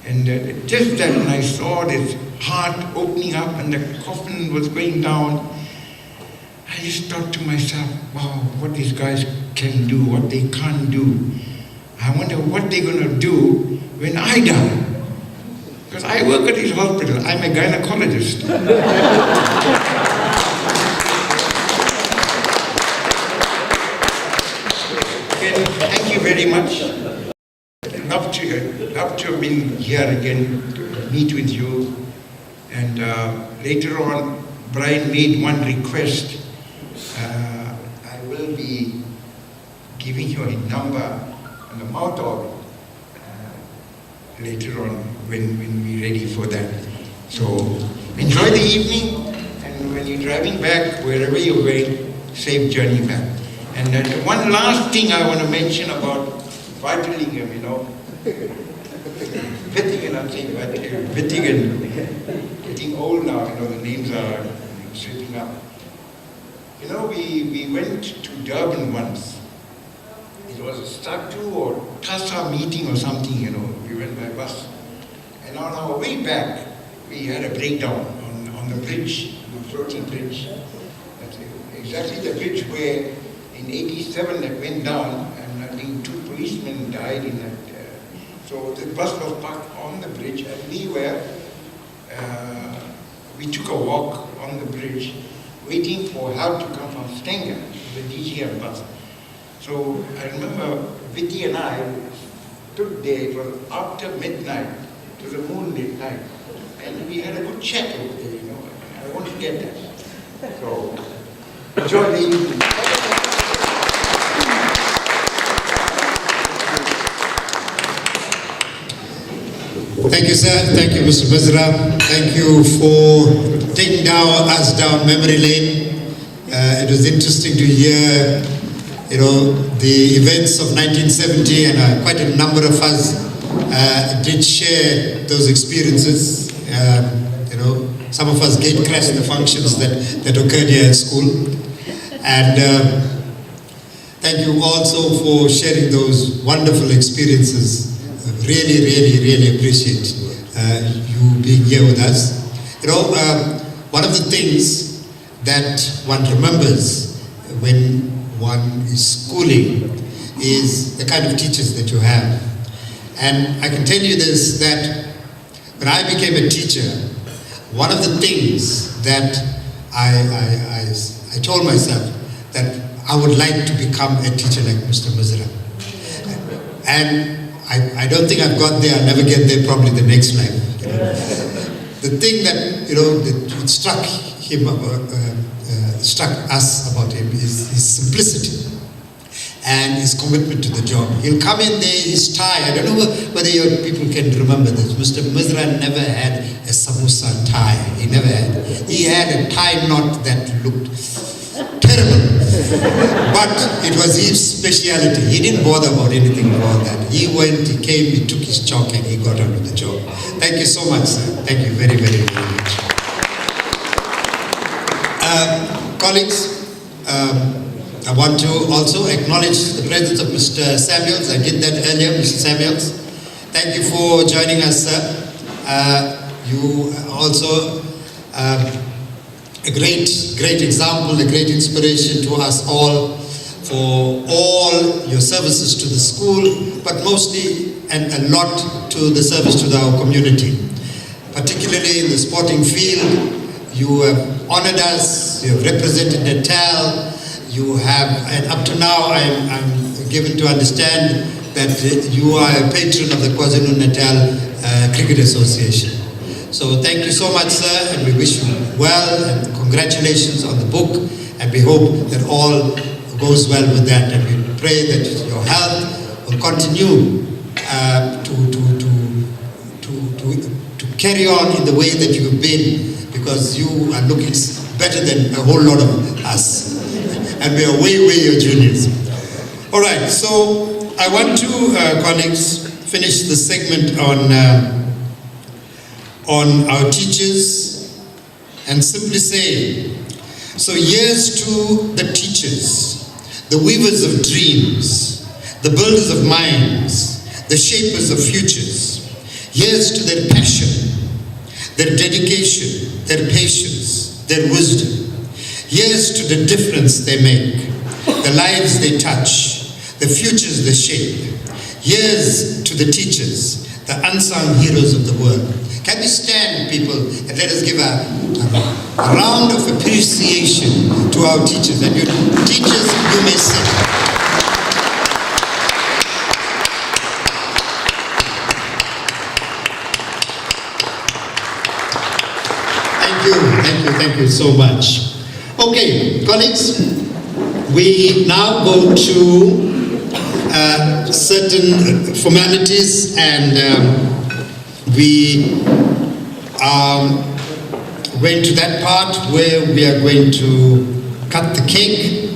And just that when I saw this heart opening up and the coffin was going down, I just thought to myself, wow, what these guys can do, what they can't do. I wonder what they're going to do when I die. Because I work at this hospital. I'm a gynecologist. Again, thank you very much. Love to have been here again to meet with you. And later on, Brian made one request. I will be giving you a number on the mouth organ later on when we're ready for that. So enjoy the evening, and when you're driving back, wherever you're going, safe journey back. And one last thing I want to mention about Vitalingham, Vittingen, I'm saying Vittingen, getting old now, the names are slipping up. We went to Durban once. It was a STATU or TASA meeting or something, we went by bus. And on our way back, we had a breakdown on the bridge, the floating bridge. That's exactly the bridge where in '87 it went down, and I think 2 policemen died in that. So the bus was parked on the bridge, and we took a walk on the bridge, waiting for help to come from Stenger, the DGM bus. So I remember Vicky and I stood there. It was after midnight. It was a moonlit night. And we had a good chat over there, I won't forget that. So, enjoy the evening. Thank you, sir. Thank you, Mr. Mizra. Thank you for taking us down memory lane. It was interesting to hear, the events of 1970, and quite a number of us did share those experiences. Some of us gate crashed the functions that occurred here at school. And thank you also for sharing those wonderful experiences. Really, really, really appreciate you being here with us. One of the things that one remembers when one is schooling is the kind of teachers that you have. And I can tell you this, that when I became a teacher, one of the things that I told myself that I would like to become a teacher like Mr. Mizra. And I don't think I've got there. I'll never get there, probably the next life. The thing that that struck us about him is his simplicity. and his commitment to the job. He'll come in there, his tie, I don't know whether your people can remember this. Mr. Mizra never had a samosa tie. He never had. He had a tie knot that looked terrible. But it was his speciality. He didn't bother about anything about that. He went, he came, he took his chalk and he got on with the job. Thank you so much, sir. Thank you very, very, very much. Colleagues, I want to also acknowledge the presence of Mr. Samuels. I did that earlier, Mr. Samuels. Thank you for joining us, sir. You also a great example, a great inspiration to us all for all your services to the school, but mostly and a lot to the service to our community. Particularly in the sporting field, you have honored us, you have represented Natal, you have, and up to now I'm given to understand that you are a patron of the KwaZulu-Natal Cricket Association. So thank you so much, sir, and we wish you well, and congratulations on the book, and we hope that all goes well with that, and we pray that your health will continue to carry on in the way that you've been, because you are looking better than a whole lot of us, and we are way your juniors. All right, so I want to, colleagues, finish the segment on our teachers and simply say, so here's to the teachers, the weavers of dreams, the builders of minds, the shapers of futures. Here's to their passion, their dedication, their patience, their wisdom. Here's to the difference they make, the lives they touch, the futures they shape. Here's to the teachers, the unsung heroes of the world. Can we stand, people, and let us give a round of appreciation to our teachers. And you teachers, you may sit. Thank you so much. Okay, colleagues, we now go to certain formalities, and we went to that part where we are going to cut the cake.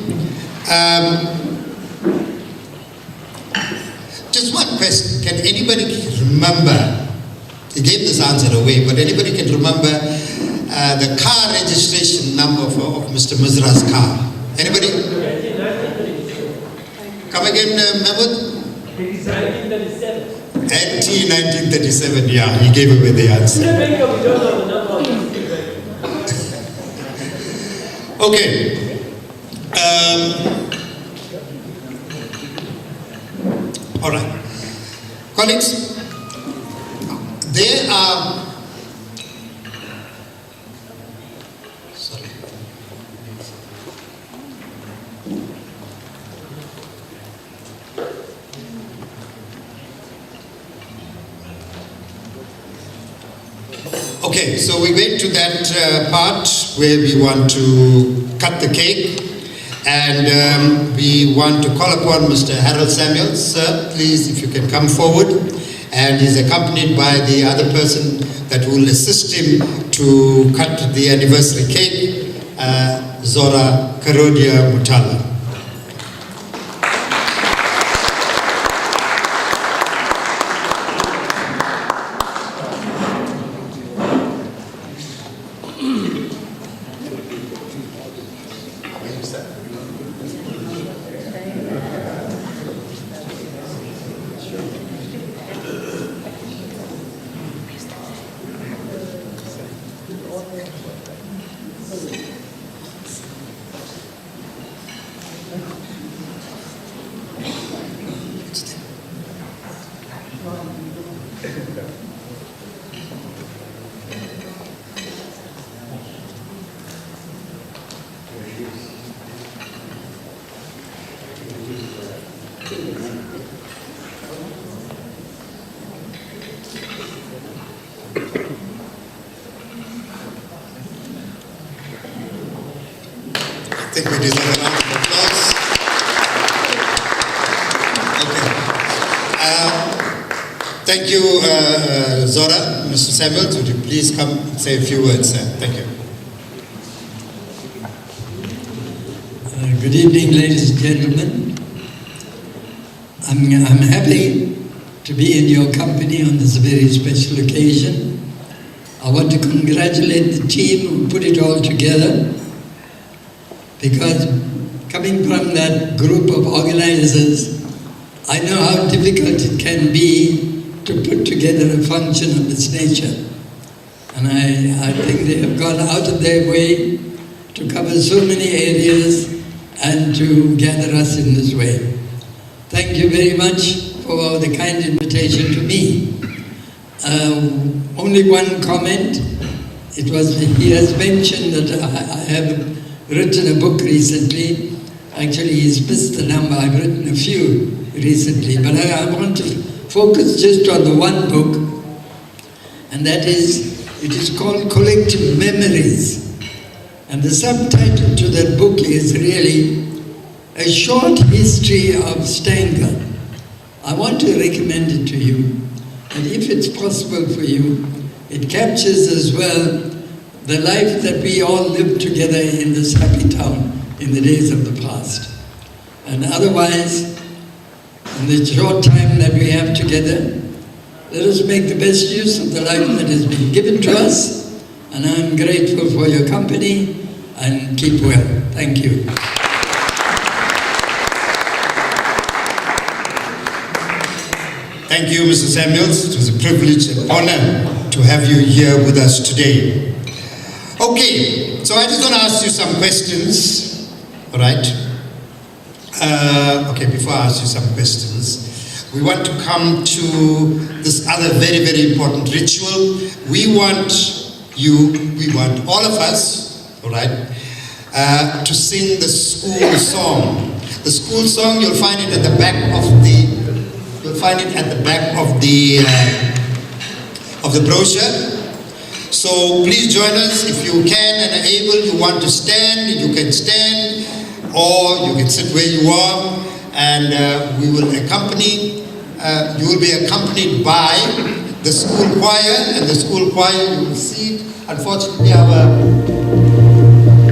Just one question, can anybody remember, he gave this answer away, but anybody can remember the car registration number of Mr. Mizra's car? Anybody? Come again, Mahmoud? 1937. NT 1937, yeah, he gave away the answer. Okay. All right. Colleagues, there are okay, so we went to that part where we want to cut the cake, and we want to call upon Mr. Harold Samuels. Sir, please, if you can come forward, and he's accompanied by the other person that will assist him to cut the anniversary cake, Zora Karodia Mutala. I think we deserve a round of applause. Thank you, Zora. Mr. Samuels, would you please come and say a few words, sir? Thank you. Good evening, ladies and gentlemen. I'm happy to be in your company on this very special occasion. I want to congratulate the team who put it all together, because coming from that group of organizers, I know how difficult it can be to put together a function of this nature. And I think they have gone out of their way to cover so many areas and to gather us in this way. Thank you very much for the kind invitation to me. Only one comment. He has mentioned that I have written a book recently. Actually, he's missed the number. I've written a few recently, but I want to focus just on the one book, and that is, it is called Collective Memories. And the subtitle to that book is really A Short History of Stanger. I want to recommend it to you, and if it's possible for you, it captures as well the life that we all lived together in this happy town in the days of the past. And otherwise, in the short time that we have together, let us make the best use of the life that has been given to us, and I'm grateful for your company, and keep well. Thank you. Thank you, Mr. Samuels. It was a privilege and honor to have you here with us today. Okay, so I just want to ask you some questions, all right? Okay, before I ask you some questions, we want to come to this other very, very important ritual. We want all of us, all right, to sing the school song. The school song, you'll find it at the back of the brochure. So please join us if you can and are able. You want to stand, you can stand, or you can sit where you are, and we will accompany. You will be accompanied by the school choir, and the school choir you will see it. Unfortunately,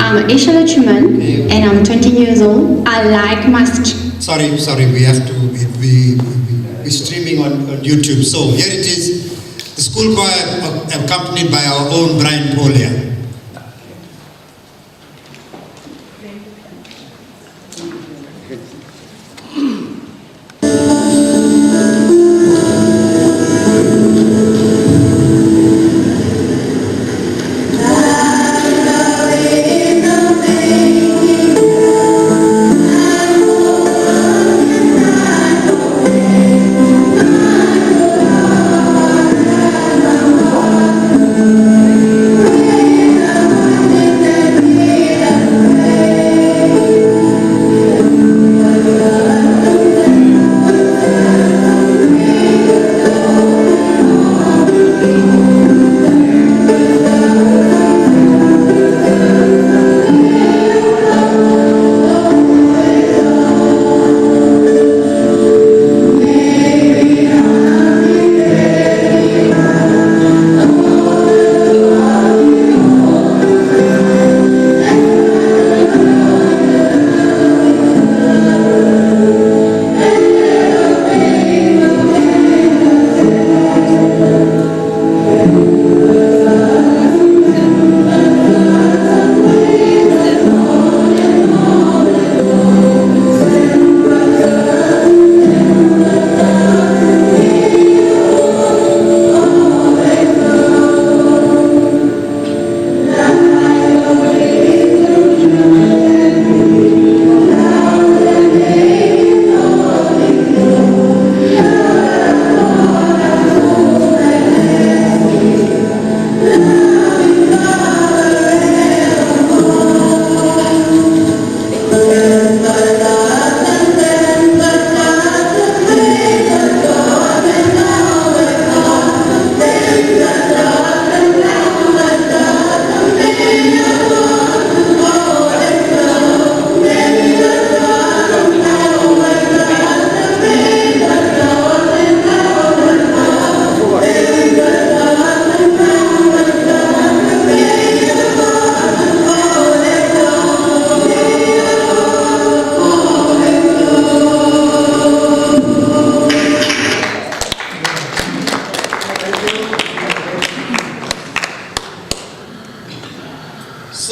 I'm Isha Lachuman, and I'm 20 years old. I like my... Sorry, we have to be streaming on YouTube. So here it is, the school choir accompanied by our own Brian Polia. Thank you.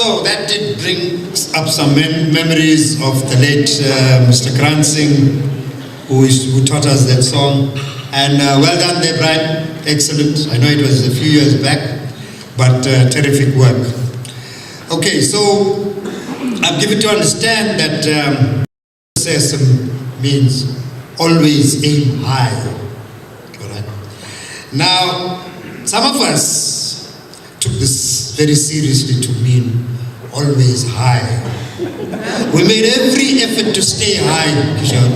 So that did bring up some memories of the late Mr. Kransing, who taught us that song. And well done there, Brian. Excellent. I know it was a few years back, but terrific work. Okay, so I'm given to understand that means always aim high. All right. Now, some of us took this very seriously to mean always high. We made every effort to stay high, Kishore.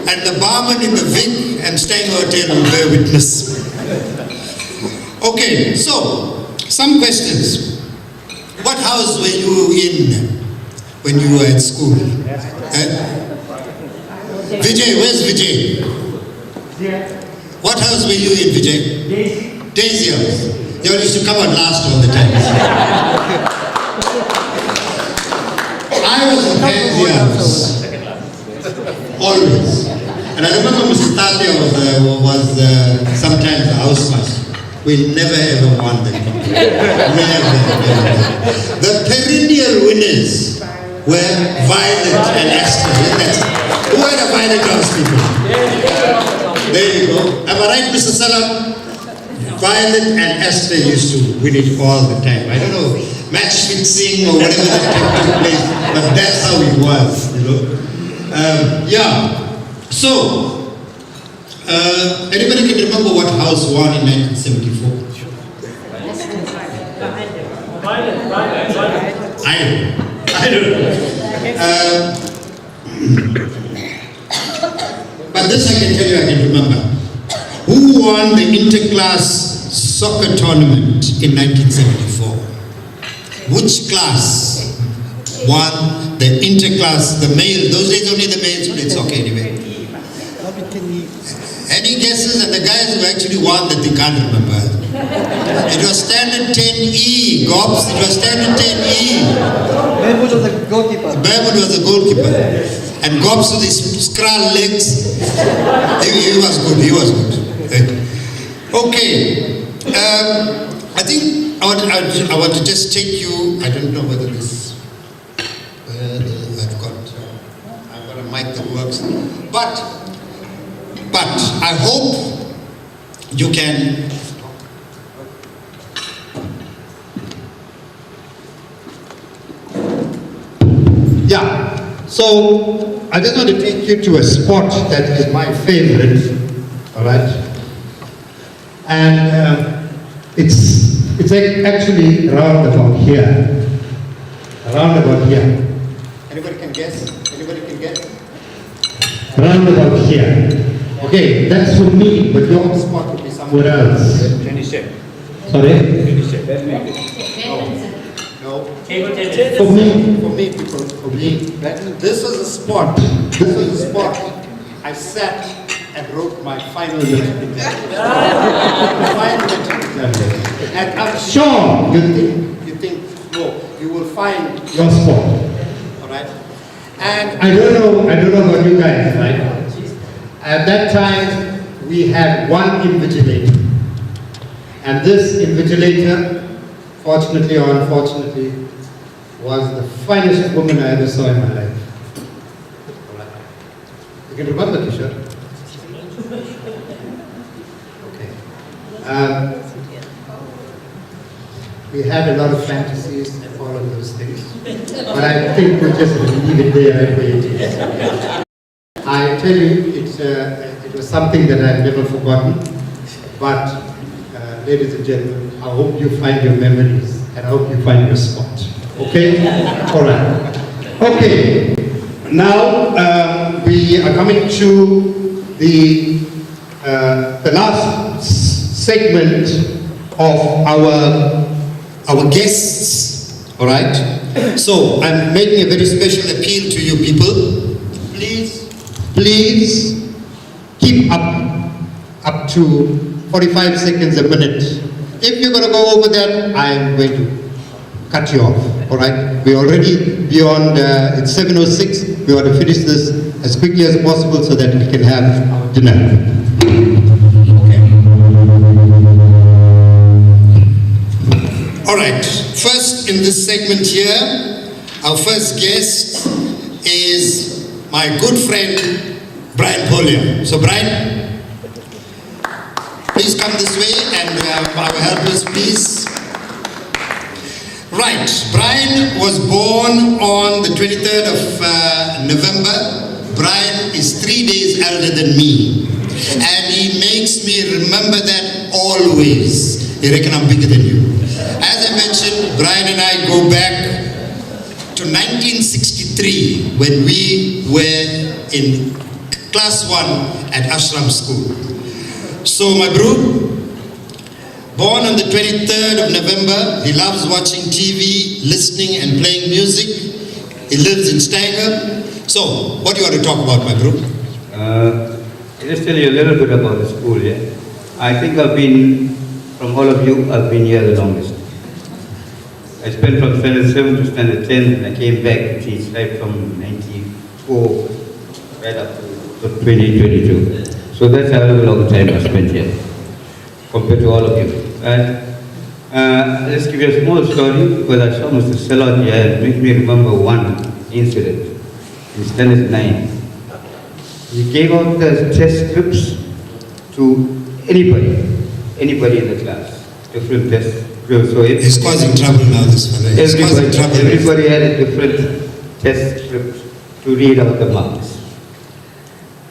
And the barman in the Vic and Stang Hotel will bear witness. Okay, so, some questions. What house were you in when you were at school? Vijay, where's Vijay? What house were you in, Vijay? Daisy house. You used to come out last all the time. I was in Daisy house. Always. And I remember Mr. Talia was sometimes the house master. We never ever won the game. Never. The perennial winners were Violet and Esther. Who are the Violet house people? There you go. Am I right, Mr. Salam? Violet and Esther used to win it all the time. I don't know, match fixing or whatever that took place, but that's how it was, you know. Yeah. So, anybody can remember what house won in 1974? I don't know. But this I can tell you, I can remember. Who won the interclass soccer tournament in 1974? Which class won the interclass, the male, those days only the males played soccer anyway. Any guesses? And the guys who actually won that they can't remember. It was standard 10E, Gobs, it was standard 10E. Bearwood was the goalkeeper. Bearwood was the goalkeeper. And Gobs with his scrawny legs. He was good, he was good. Okay. I think I want to just take you, I don't know whether this, I've got a mic that works. But I hope you can so I just want to take you to a spot that is my favorite, all right? And it's actually around about here. Around about here. Anybody can guess? Anybody can guess? Around about here. Okay, that's for me, but your spot would be somewhere else. Sorry? No. For me, this was a spot. I sat and wrote my final letter. And I'm sure you think, no, you will find your spot. All right? And I don't know about you guys, right? At that time, we had one invigilator. And this invigilator, fortunately or unfortunately, was the finest woman I ever saw in my life. You can remember, Kishore? Okay. We had a lot of fantasies and all of those things. But I think we'll just leave it there right where it is. I tell you, it was something that I've never forgotten. But, ladies and gentlemen, I hope you find your memories and I hope you find your spot. Okay? All right. Okay. Now, we are coming to the last segment of our guests. All right? So, I'm making a very special appeal to you people. Please keep up to 45 seconds a minute. If you're going to go over that, I'm going to cut you off. All right? We're already beyond, it's 7:06. We want to finish this as quickly as possible so that we can have our dinner. Okay. All right. First in this segment here. Our first guest is my good friend, Brian Polia. So Brian, please come this way, and our helpers, please. Right, Brian was born on the 23rd of November. Brian is 3 days elder than me, and he makes me remember that always. You reckon I'm bigger than you. As I mentioned, Brian and I go back to 1963 when we were in class 1 at Ashram School. So my bro, born on the 23rd of November, he loves watching TV, listening and playing music. He lives in Stanger. So, what do you want to talk about, my bro? I'll just tell you a little bit about the school, yeah? I think I've been, from all of you, I've been here the longest. I spent from standard 7 to standard 10, and I came back to teach right from 94 right up to 2022. So that's a long time I spent here, compared to all of you. I'll just give you a small story, because I saw Mr. Selot here and made me remember one incident in standard 9. He gave out the test scripts to anybody in the class, different tests. So he's causing trouble now, this fellow. Everybody had a different test script to read out the marks.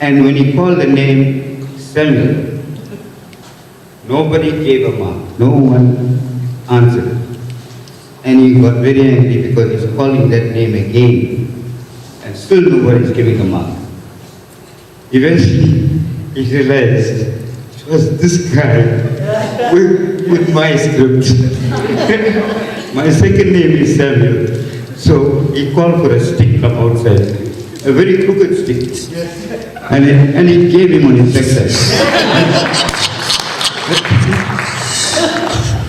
And when he called the name Samuel, nobody gave a mark. No one answered. And he got very angry because he's calling that name again. And still nobody is giving a mark. Eventually, he realized it was this guy with my script. My second name is Samuel. So he called for a stick from outside, a very crooked stick. And he gave him on his backside.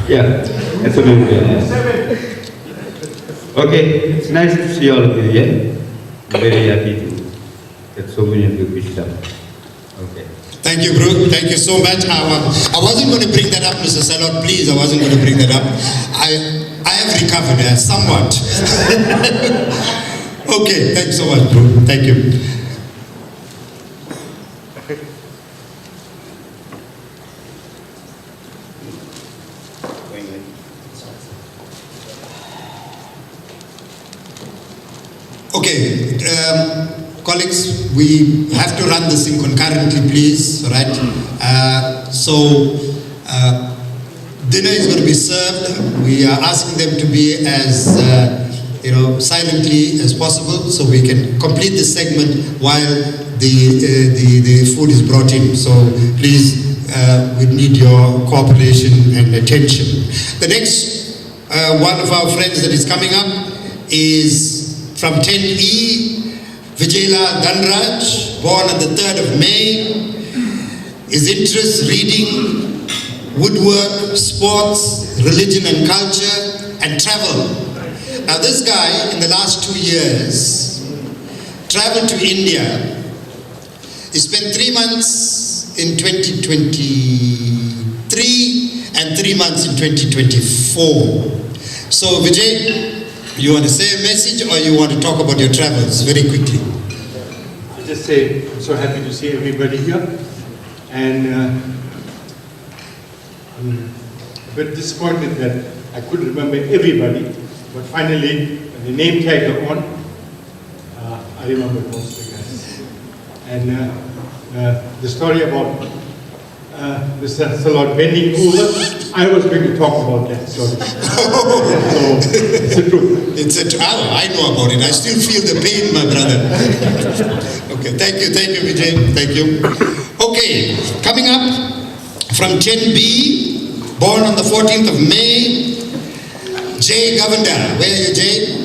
Yeah, that's what we do. Okay, it's nice to see all of you here. I'm very happy that so many of you pitched up. Okay. Thank you, bro. Thank you so much. I wasn't going to bring that up, Mr. Salot. Please, I wasn't going to bring that up. I have recovered somewhat. Okay, thanks so much, bro. Thank you. Okay, colleagues, we have to run this thing concurrently, please, right? Dinner is going to be served. We are asking them to be as, silently as possible, so we can complete this segment while the food is brought in. So please, we need your cooperation and attention. The next one of our friends that is coming up is from 10E, Vijayla Dhanraj, born on the 3rd of May. His interests: reading, woodwork, sports, religion and culture, and travel. Now this guy, in the last 2 years, traveled to India. He spent 3 months in 2023 and 3 months in 2024. So Vijay, you want to say a message, or you want to talk about your travels very quickly? I'll just say I'm so happy to see everybody here, and I'm a bit disappointed that I couldn't remember everybody, but finally, when the name tag are on, I remember most of the guys. And the story about Mr. Salot bending over, I was going to talk about that story. So, it's the truth. I know about it. I still feel the pain, my brother. Okay, thank you, Vijay. Thank you. Okay, coming up from 10B, born on the 14th of May, Jay Govender. Where are you, Jay?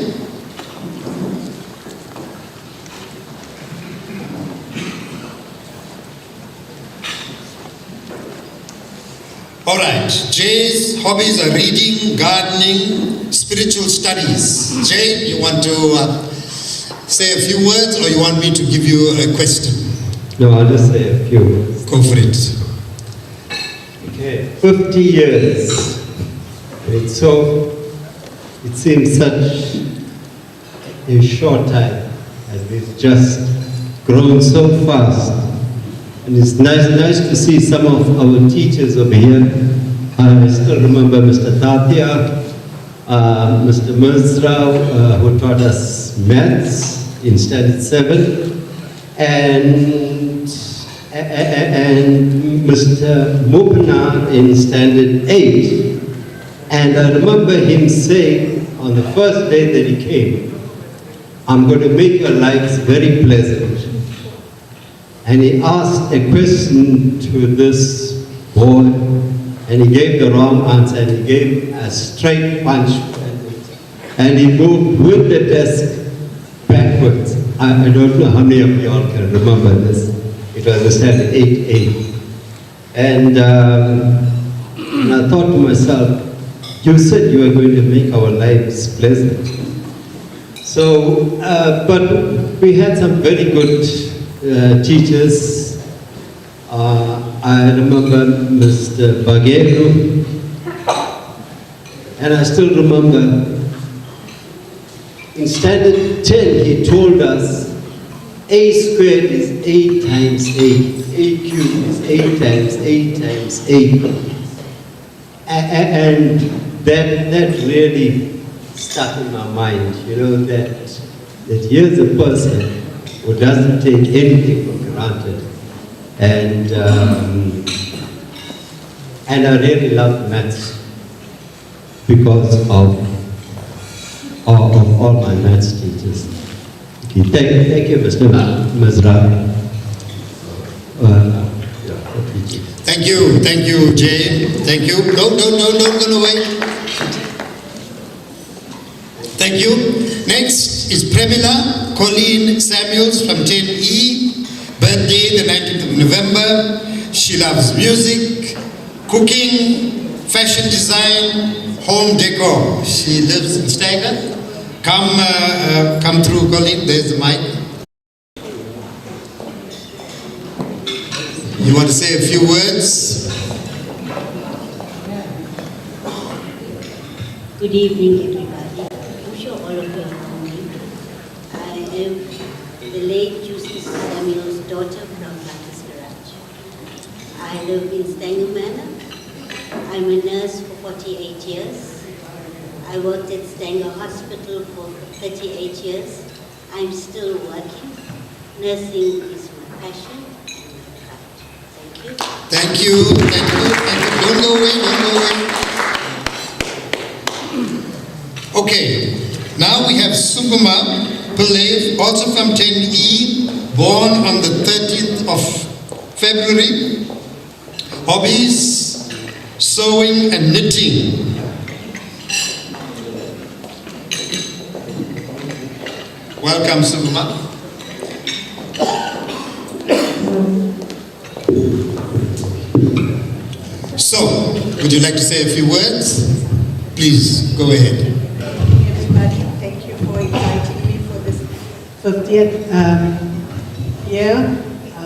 All right, Jay's hobbies are reading, gardening, spiritual studies. Jay, you want to say a few words, or you want me to give you a question? No, I'll just say a few words. Go for it. Okay, 50 years. Right, so It seems such a short time, and we've just grown so fast. And it's nice to see some of our teachers over here. I still remember Mr. Tatia, Mr. Mizra, who taught us maths in Standard 7, and Mr. Mupana in Standard 8. And I remember him saying on the first day that he came, "I'm going to make your lives very pleasant." And he asked a question to this boy, and he gave the wrong answer, and he gave a straight punch, and he moved with the desk backwards. I don't know how many of you all can remember this. It was the Standard 8A. And I thought to myself, you said you were going to make our lives pleasant. So, but we had some very good teachers. I remember Mr. Baguero, and I still remember in Standard 10 he told us A squared is 8 times 8, A cubed is 8 times 8 times 8. And that really stuck in my mind, you know, that here's a person who doesn't take anything for granted. And I really love maths because of all my maths teachers. Okay, thank you, Mr. Mizra. Thank you, Jay. Thank you. No, wait. Thank you. Next is Premila Colleen Samuels from 10E. Birthday, the 19th of November. She loves music, cooking, fashion design, home decor. She lives in Stanger. Come through, Colleen. There's the mic. You want to say a few words? Good evening, everybody. I'm sure all of you know me. I am the late Justice Samuel's daughter from Baptist Garage. I live in Stanger Manor. I'm a nurse for 48 years. I worked at Stanger Hospital for 38 years. I'm still working. Nursing is my passion. Thank you. Don't go away. Okay, now we have Sukuma Pillay, also from 10E, born on the 30th of February. Hobbies, sewing and knitting. Welcome, Sukuma. So, would you like to say a few words? Please, go ahead. Everybody, thank you for inviting me for this 50th year. I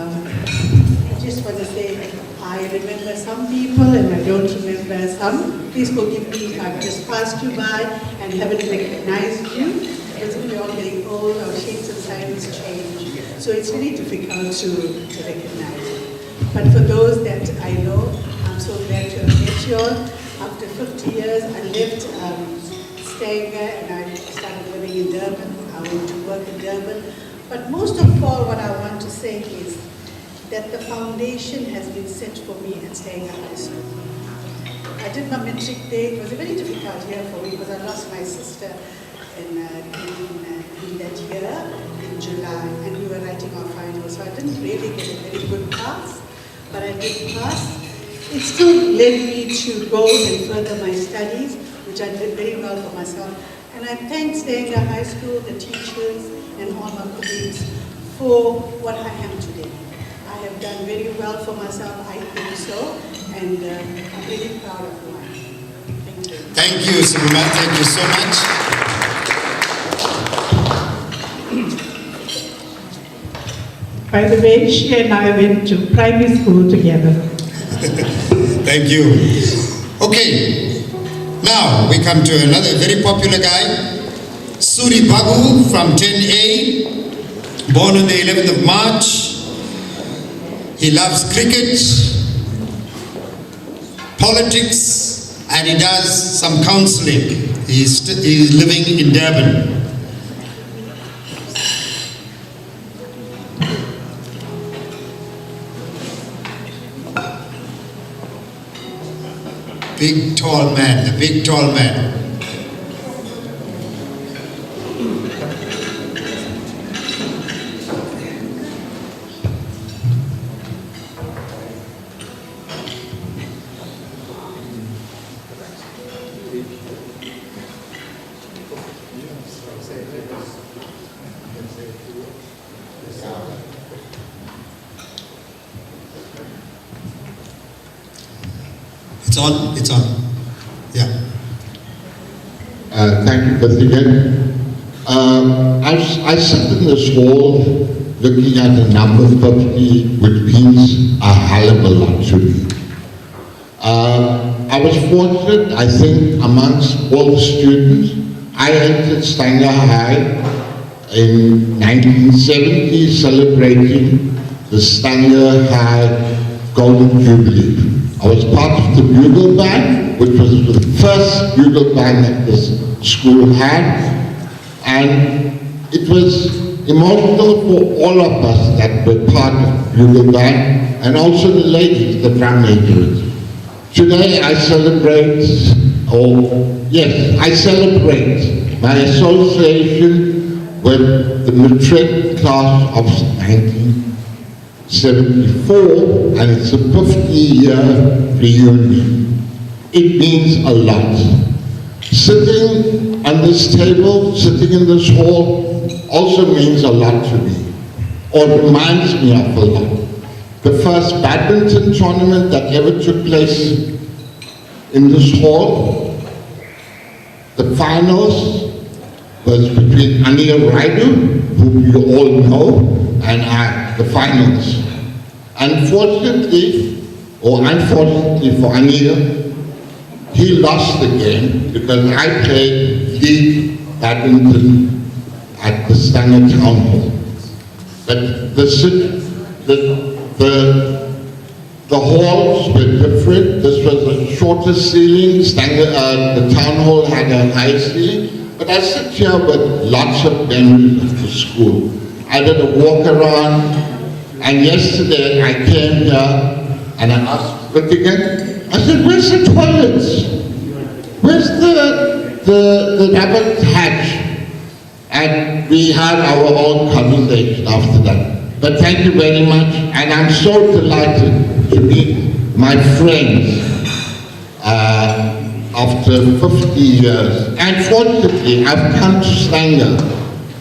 just want to say I remember some people and I don't remember some. Please forgive me if I've just passed you by and haven't recognized you. Because we're all getting old, our shapes and sizes change. So it's really difficult to recognize. But for those that I know, I'm so glad to have met you all. After 50 years, I left Stanger and I started living in Durban. I went to work in Durban. But most of all, what I want to say is that the foundation has been set for me at Stanger High School. I did my Matric day. It was a very difficult year for me because I lost my sister in that year, in July, and we were writing our finals. So I didn't really get a very good pass, but I did pass. It still led me to go and further my studies, which I did very well for myself. And I thank Stanger High School, the teachers, and all my colleagues for what I am today. I have done very well for myself, I think so, and I'm really proud of who I am. Thank you. Thank you, Sukuma. Thank you so much. By the way, she and I went to primary school together. Thank you. Okay, Now we come to another very popular guy, Suri Babu from 10A, born on the 11th of March. He loves cricket, politics, and he does some counseling. He's living in Durban. Big tall man, the big tall man. It's on, it's on. Yeah. Thank you, President. I sit in this hall looking at the number 50, which means a hell of a lot to me. I was fortunate, I think, amongst all the students. I entered Stanger High in 1970, celebrating the Stanger High Golden Jubilee. I was part of the bugle band, which was the first bugle band that this school had, and it was emotional for all of us that were part of the bugle band, and also the ladies, the drum majors. Today I celebrate my association with the Matric class of 1974, and it's a 50-year reunion. It means a lot. Sitting on this table, sitting in this hall, also means a lot to me, or reminds me of a lot. The first badminton tournament that ever took place in this hall, the finals was between Ania Raidu, whom you all know, and I, the finals. Unfortunately, or unfortunately for Ania, he lost the game because I played league badminton at the Stanger Town Hall. But the halls were different. This was a shorter ceiling. The town hall had a high ceiling. But I sit here with lots of memories of the school. I did a walk around, and yesterday I came here and I asked Ritigan, I said, where's the toilets? Where's the rabbit hatch? And we had our own conversation after that. But thank you very much, and I'm so delighted to meet my friends after 50 years. And fortunately, I've come to Stanger.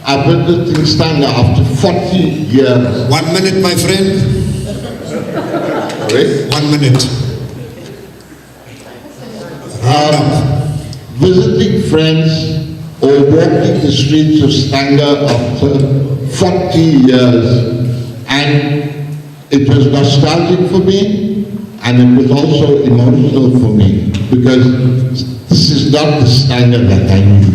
I've been visiting Stanger after 40 years. 1 minute, my friend. Sorry? 1 minute. Visiting friends or walking the streets of Stanger after 40 years. And it was nostalgic for me, and it was also emotional for me, because this is not the Stanger that I knew.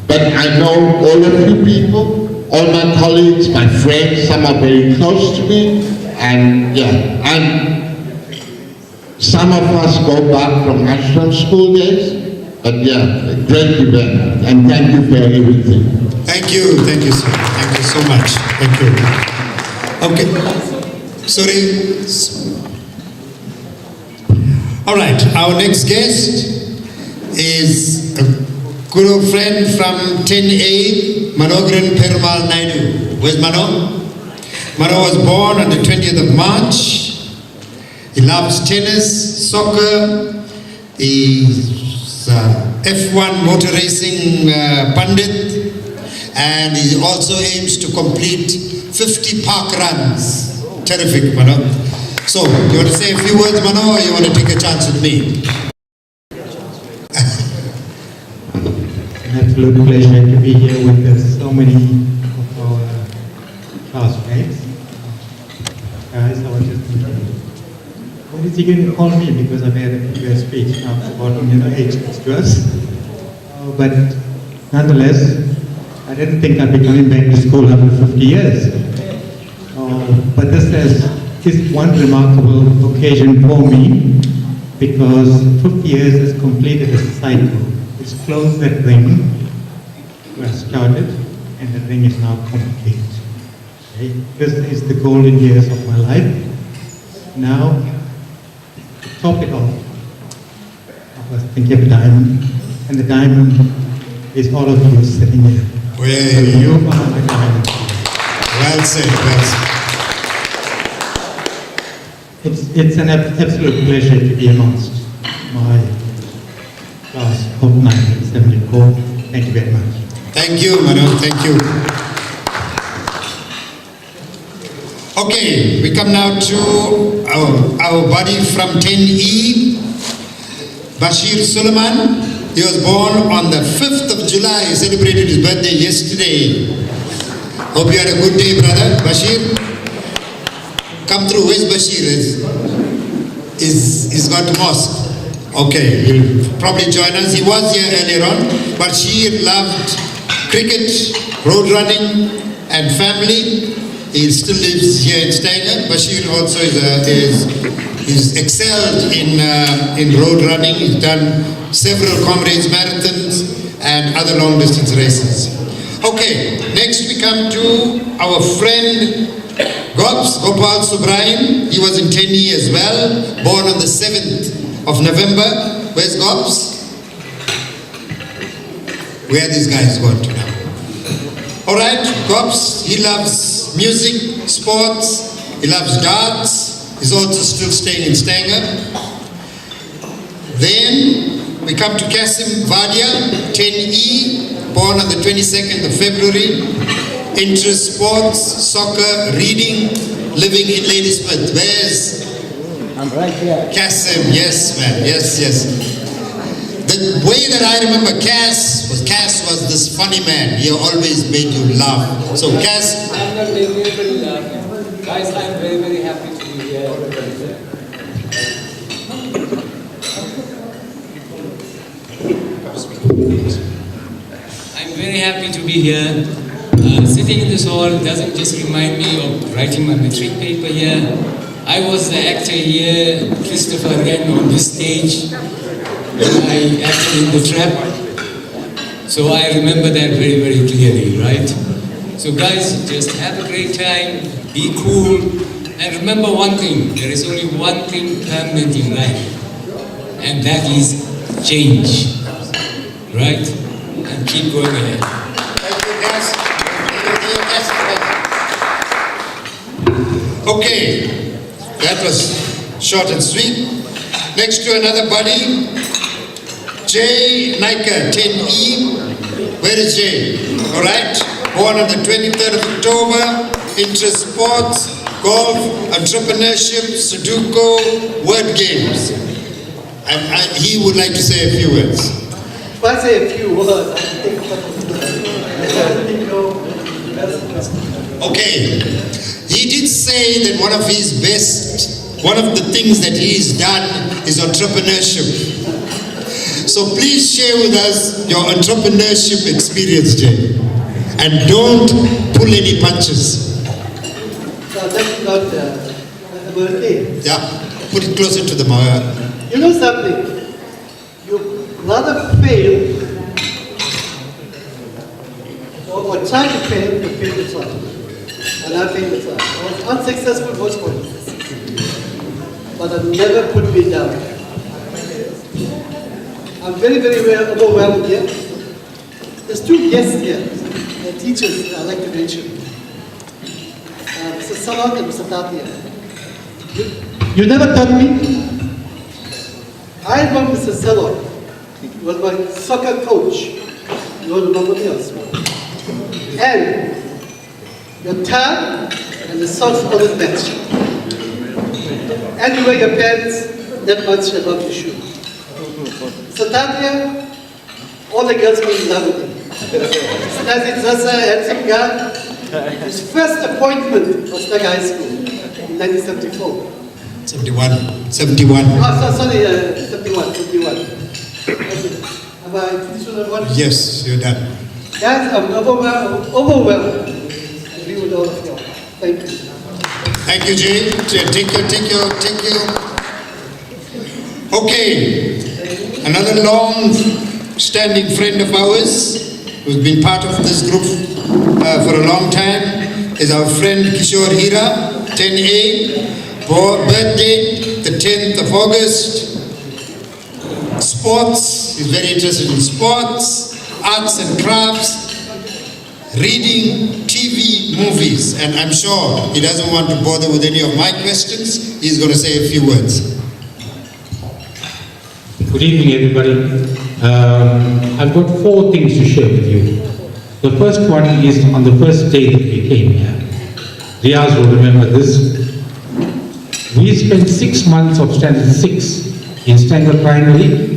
But I know all of you people, all my colleagues, my friends, some are very close to me, and yeah, and some of us go back from ashram school days, but yeah, a great event, and thank you for everything. Thank you, sir. Thank you so much. Thank you. Okay, sorry. All right, our next guest is a good friend from 10A, Manogran Perumal Naidu. Where's Mano? Mano was born on the 20th of March. He loves tennis, soccer. He's F1 motor racing pundit, and he also aims to complete 50 park runs. Terrific, Mano. So, you want to say a few words, Mano, or you want to take a chance with me? An absolute pleasure to be here with so many of our classmates. Guys, I was just is he going to call me because I made a previous speech now about age next to us. But nonetheless, I didn't think I'd be coming back to school after 50 years. But this is one remarkable occasion for me because 50 years has completed a cycle. It's closed that ring where I started, and the ring is now complete. Okay? This is the golden years of my life. Now, to top it off, I was thinking of a diamond, and the diamond is all of you sitting here. So you are my diamond. Well said, well said. It's an absolute pleasure to be amongst my class of 1974. Thank you very much. Thank you, Manu. Thank you. Okay, we come now to our buddy from 10E, Bashir Suleiman. He was born on the 5th of July. He celebrated his birthday yesterday. Hope you had a good day, brother. Bashir, come through. Where's Bashir? He's got to mosque. Okay, he'll probably join us. He was here earlier on. Bashir loved cricket, road running, and family. He still lives here in Stanger. Bashir also is excelled in road running. He's done several comrades marathons and other long distance races. Okay, next we come to our friend Gopal Subrahim. He was in 10E as well, born on the 7th of November. Where's Gops? Where are these guys going to now? Alright, Gops, he loves music, sports, he loves darts. He's also still staying in Stanger. Then we come to Kasim Vadia, 10E, born on the 22nd of February. Interest, sports, soccer, reading, living in Ladysmith. Where's? I'm right here. Kasim, yes man, yes. The way that I remember Cass was this funny man. He always made you laugh. So Cass. I'm not making anybody laugh. Guys, I'm very, very happy to be here. I'm very happy to be here. Sitting in this hall doesn't just remind me of writing my matric paper here. I was the actor here, Christopher Wren, on this stage. I acted in The Trap. So I remember that very, very clearly, right? So guys, just have a great time, be cool, and remember one thing, there is only one thing permanent in life, and that is change, right? And keep going ahead. Okay, that was short and sweet. Next to another buddy, Jay Nika, 10E. Where is Jay? All right, born on the 23rd of October, interest sports, golf, entrepreneurship, Sudoku, word games. And he would like to say a few words. If I say a few words, I think okay, he did say that one of the things that he's done is entrepreneurship. So please share with us your entrepreneurship experience, Jay. And don't pull any punches. So that's not a birthday. Yeah, put it closer to the mouth. You know something? You rather fail or try to fail to fail the try. And I failed the try. I was unsuccessful most points. But I never put me down. I'm very, very overwhelmed here. There's two guests here, teachers I'd like to mention. Mr. Salon and Mr. Tatia. You never taught me? I remember Mr. Salon. He was my soccer coach. You don't remember me also. And your tag and the socks always match. And you wear your pants, that much above your shoe. So Tatia, all the girls were in love with him. Snazzy Zasa, handsome guy. His first appointment was Naga High School in 1974. 71. 71. Sorry, 71. Have I finished with one? Yes, you're done. Yes, I'm overwhelmed. I agree with all of you. Thank you. Thank you, Jay. Take your. Okay. Another long-standing friend of ours who's been part of this group for a long time is our friend Kishore Hira, 10A, birthday, the 10th of August. Sports, he's very interested in sports, arts and crafts, reading, TV, movies, and I'm sure he doesn't want to bother with any of my questions. He's going to say a few words. Good evening, everybody. I've got 4 things to share with you. The first one is on the first day that we came here. Riaz will remember this. We spent 6 months of standard 6 in standard primary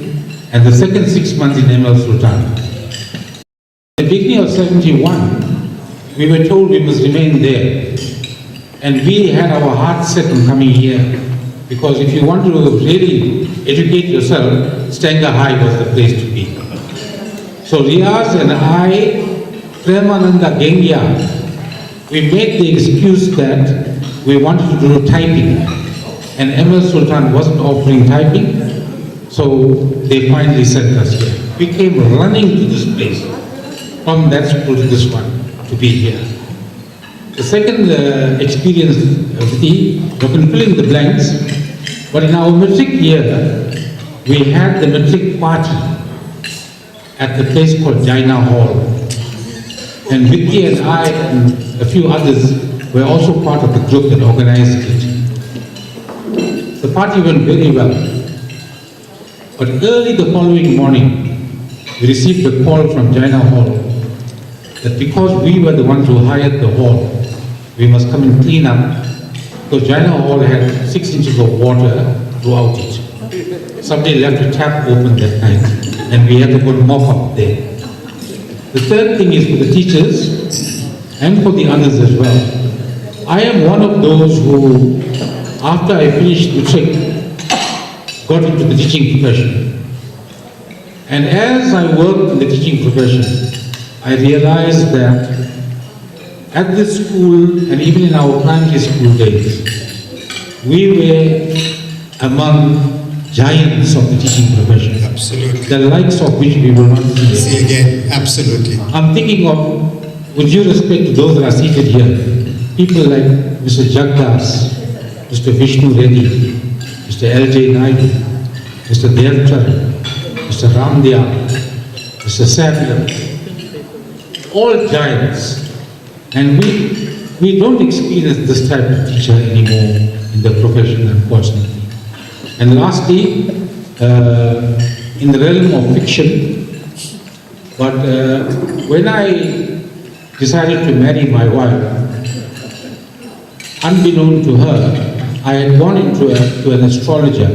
and the second 6 months in ML Sultan. At the beginning of 71, we were told we must remain there. And we had our hearts set on coming here because if you want to really educate yourself, Stanger High was the place to be. So Riaz and I, Premananda Gengya, we made the excuse that we wanted to do typing. And ML Sultan wasn't offering typing, so they finally sent us here. We came running to this place, from that school to this one, to be here. The second experience, you can fill in the blanks, but in our Matric year, we had the Matric party at the place called Jaina Hall. And Vicky and I and a few others were also part of the group that organized it. The party went very well. But early the following morning, we received a call from Jaina Hall that because we were the ones who hired the hall, we must come and clean up, because Jaina Hall had 6 inches of water throughout it. Somebody left a tap open that night, and we had to go mop up there. The third thing is for the teachers, and for the others as well. I am one of those who, after I finished Matric, got into the teaching profession. And as I worked in the teaching profession, I realized that at this school, and even in our primary school days, we were among giants of the teaching profession. Absolutely. The likes of which we will not see again. Absolutely. I'm thinking of, with due respect to those that are seated here, people like Mr. Jagdas, Mr. Vishnu Reddy, Mr. L.J. Naidu, Mr. Devchar, Mr. Ramdya, Mr. Samuel, all giants. And we don't experience this type of teacher anymore in the profession, unfortunately. And lastly, in the realm of fiction, but when I decided to marry my wife, unbeknown to her, I had gone to an astrologer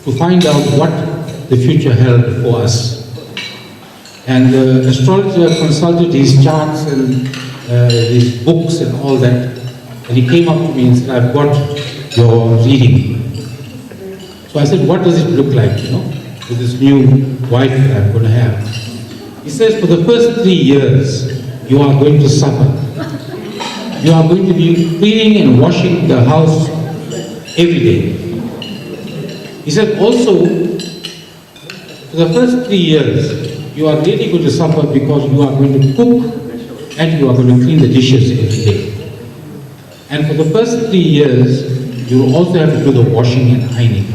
to find out what the future held for us. And the astrologer consulted his charts and his books and all that, and he came up to me and said, I've got your reading. So I said, what does it look like, with this new wife that I'm going to have? He says, for the first 3 years, you are going to suffer. You are going to be cleaning and washing the house every day. He said, also, for the first 3 years, you are really going to suffer because you are going to cook and you are going to clean the dishes every day. And for the first 3 years, you will also have to do the washing and ironing.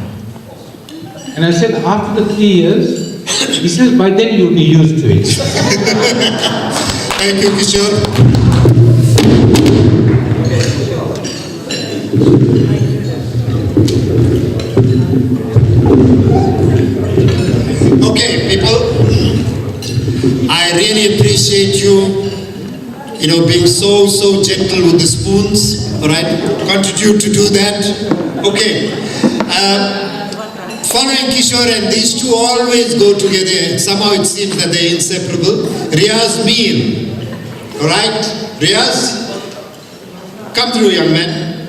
And I said, after the 3 years, he says, by then you'll be used to it. Thank you, Kishore. Okay, people, I really appreciate you, being so gentle with the spoons, all right? Continue to do that. Okay. Following Kishore and these two always go together. Somehow it seems that they're inseparable. Riaz Mir. All right? Riaz, come through, young man.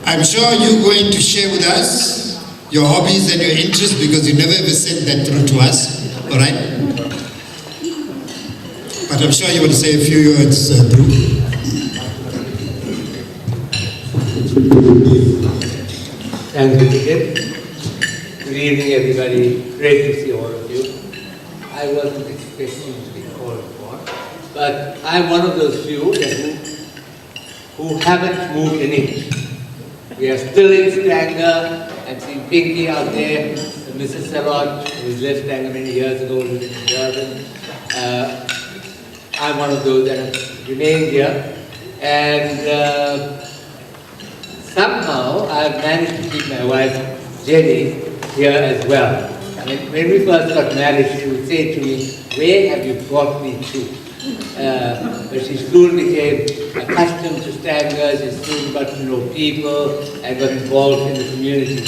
I'm sure you're going to share with us your hobbies and your interests because you never ever sent that through to us, all right? But I'm sure you want to say a few words, Drew. Thank you, Ticket. Good evening, everybody. Great to see all of you. I wasn't expecting to be called upon, but I'm one of those few who haven't moved an inch. We are still in Stanger. I'm seeing Pinky out there, Mrs. Sarot, who left Stanger many years ago, living in Durban. I'm one of those that have remained here. And somehow I've managed to keep my wife, Jenny, here as well. I mean, when we first got married, she would say to me, "Where have you brought me to?" But she soon became accustomed to Stanger, she soon got to know people and got involved in the community.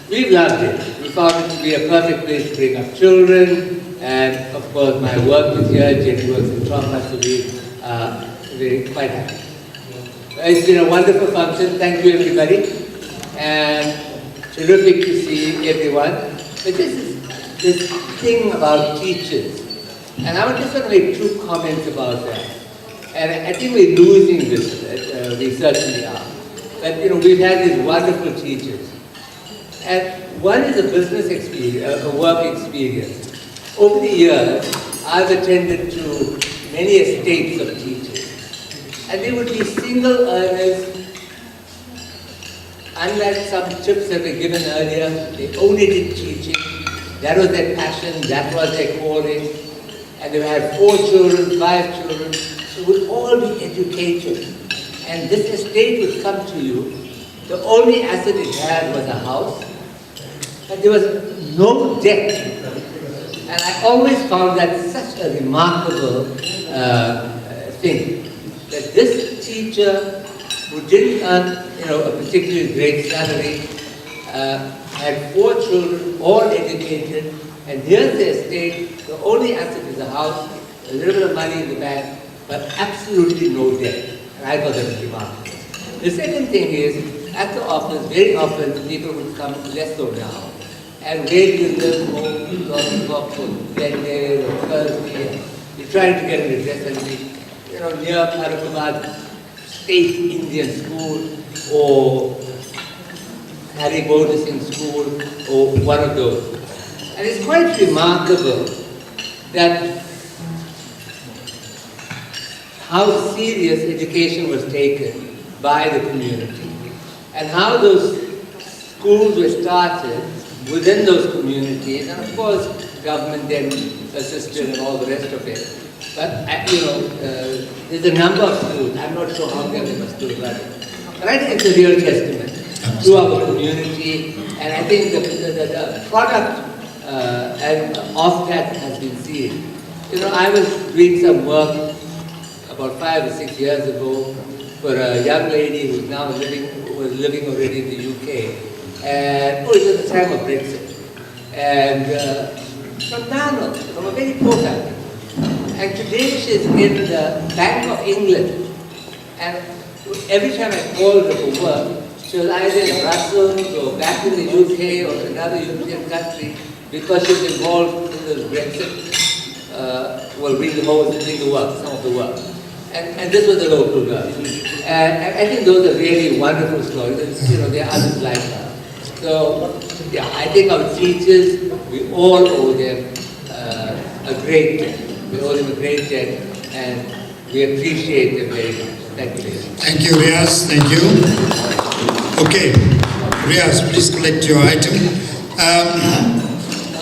We've loved it. We found it to be a perfect place to bring up children, and of course my work is here, Jenny works in Tromba, so we're quite happy. It's been a wonderful function, thank you everybody, and terrific to see everyone. But this thing about teachers, and I just want to make two comments about that. And I think we're losing this, we certainly are. But we've had these wonderful teachers. And one is a business experience, a work experience. Over the years, I've attended to many estates of teachers. And they would be single earners. Unlike some tips that were given earlier, they only did teaching. That was their passion, that was their calling. And they had 4 children, 5 children, who would all be educated. And this estate would come to you. The only asset it had was a house, and there was no debt. And I always found that such a remarkable thing, that this teacher who didn't earn a particularly great salary, had 4 children, all educated, and here's the estate, the only asset is a house, a little bit of money in the bank, but absolutely no debt. And I thought that was remarkable. The second thing is, at the office, very often people would come less so now, and where do you live, home, Wednesday or Thursday, you're trying to get an address and be, near Parakumad State Indian School, or Harry Bodison School, or one of those. And it's quite remarkable that how serious education was taken by the community, and how those schools were started within those communities, and of course government then assisted and all the rest of it. But there's a number of schools, I'm not sure how many are still running. But I think it's a real testament to our community, and I think the product and of that has been seen. I was doing some work about 5 or 6 years ago for a young lady who's now was living already in the UK. And it was the time of Brexit. And from Nano, from a very poor family. And today she's in the Bank of England. And every time I called her for work, she was either in Brussels or back in the UK or another European country, because she was involved in the Brexit, doing the work, some of the work. And this was a local girl. And I think those are really wonderful stories. There are others like that. So, yeah, I think our teachers, we all owe them a great debt. We owe them a great debt, and we appreciate them very much. Thank you. Thank you, Riaz. Thank you. Okay, Riaz, please collect your item.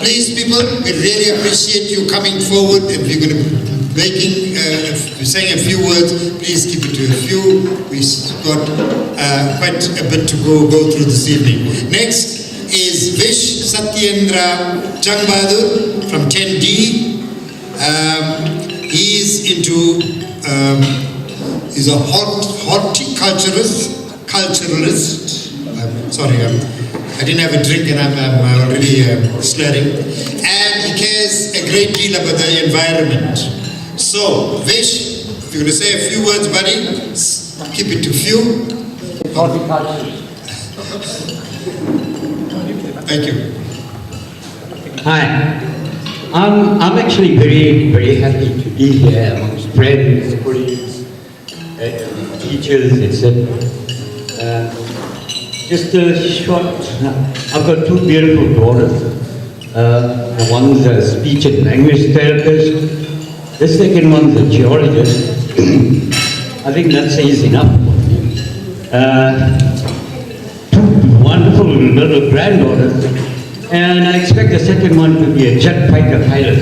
Please, people, we really appreciate you coming forward. If you're going to be saying a few words, please keep it to a few. We've got quite a bit to go through this evening. Next is Vish Satyendra Changbadur from 10D. He's he's a horticulturalist. I didn't have a drink and I'm already slurring. And he cares a great deal about the environment. So, Vish, if you're going to say a few words, buddy, keep it to few. horticulture. Thank you. Hi. I'm actually very, very happy to be here amongst friends, colleagues, teachers, etc. Just a short, I've got two beautiful daughters. The one's a speech and language therapist. The second one's a geologist. I think that says enough. Two wonderful little granddaughters. And I expect the second one to be a jet fighter pilot.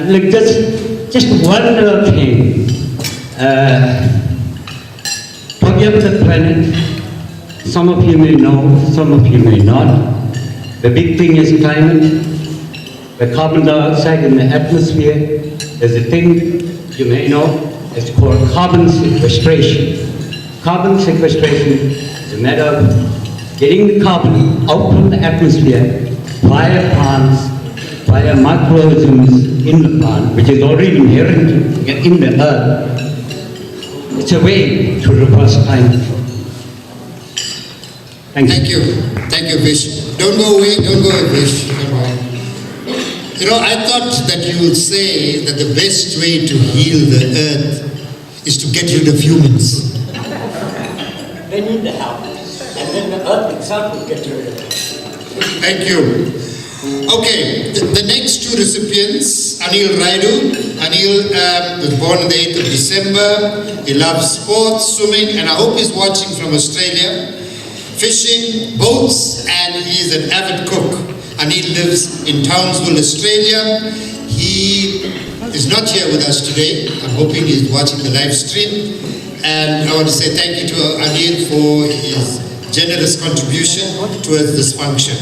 Look, just one little thing. Forgive the planet. Some of you may know, some of you may not. The big thing is climate. The carbon dioxide in the atmosphere. There's a thing you may know. It's called carbon sequestration. Carbon sequestration is a matter of getting the carbon out from the atmosphere via plants, via microorganisms in the plant, which is already inherent in the earth. It's a way to reverse climate. Thank you. Thank you, Vish. Don't go away, Vish. You know, I thought that you would say that the best way to heal the earth is to get rid of humans. They need the help. And then the earth itself will get rid of it. Thank you. Okay, the next two recipients, Anil Raidu. Anil was born on the 8th of December. He loves sports, swimming, and I hope he's watching from Australia. Fishing, boats, and he's an avid cook. Anil lives in Townsville, Australia. He is not here with us today. I'm hoping he's watching the live stream. And I want to say thank you to Anil for his generous contribution towards this function.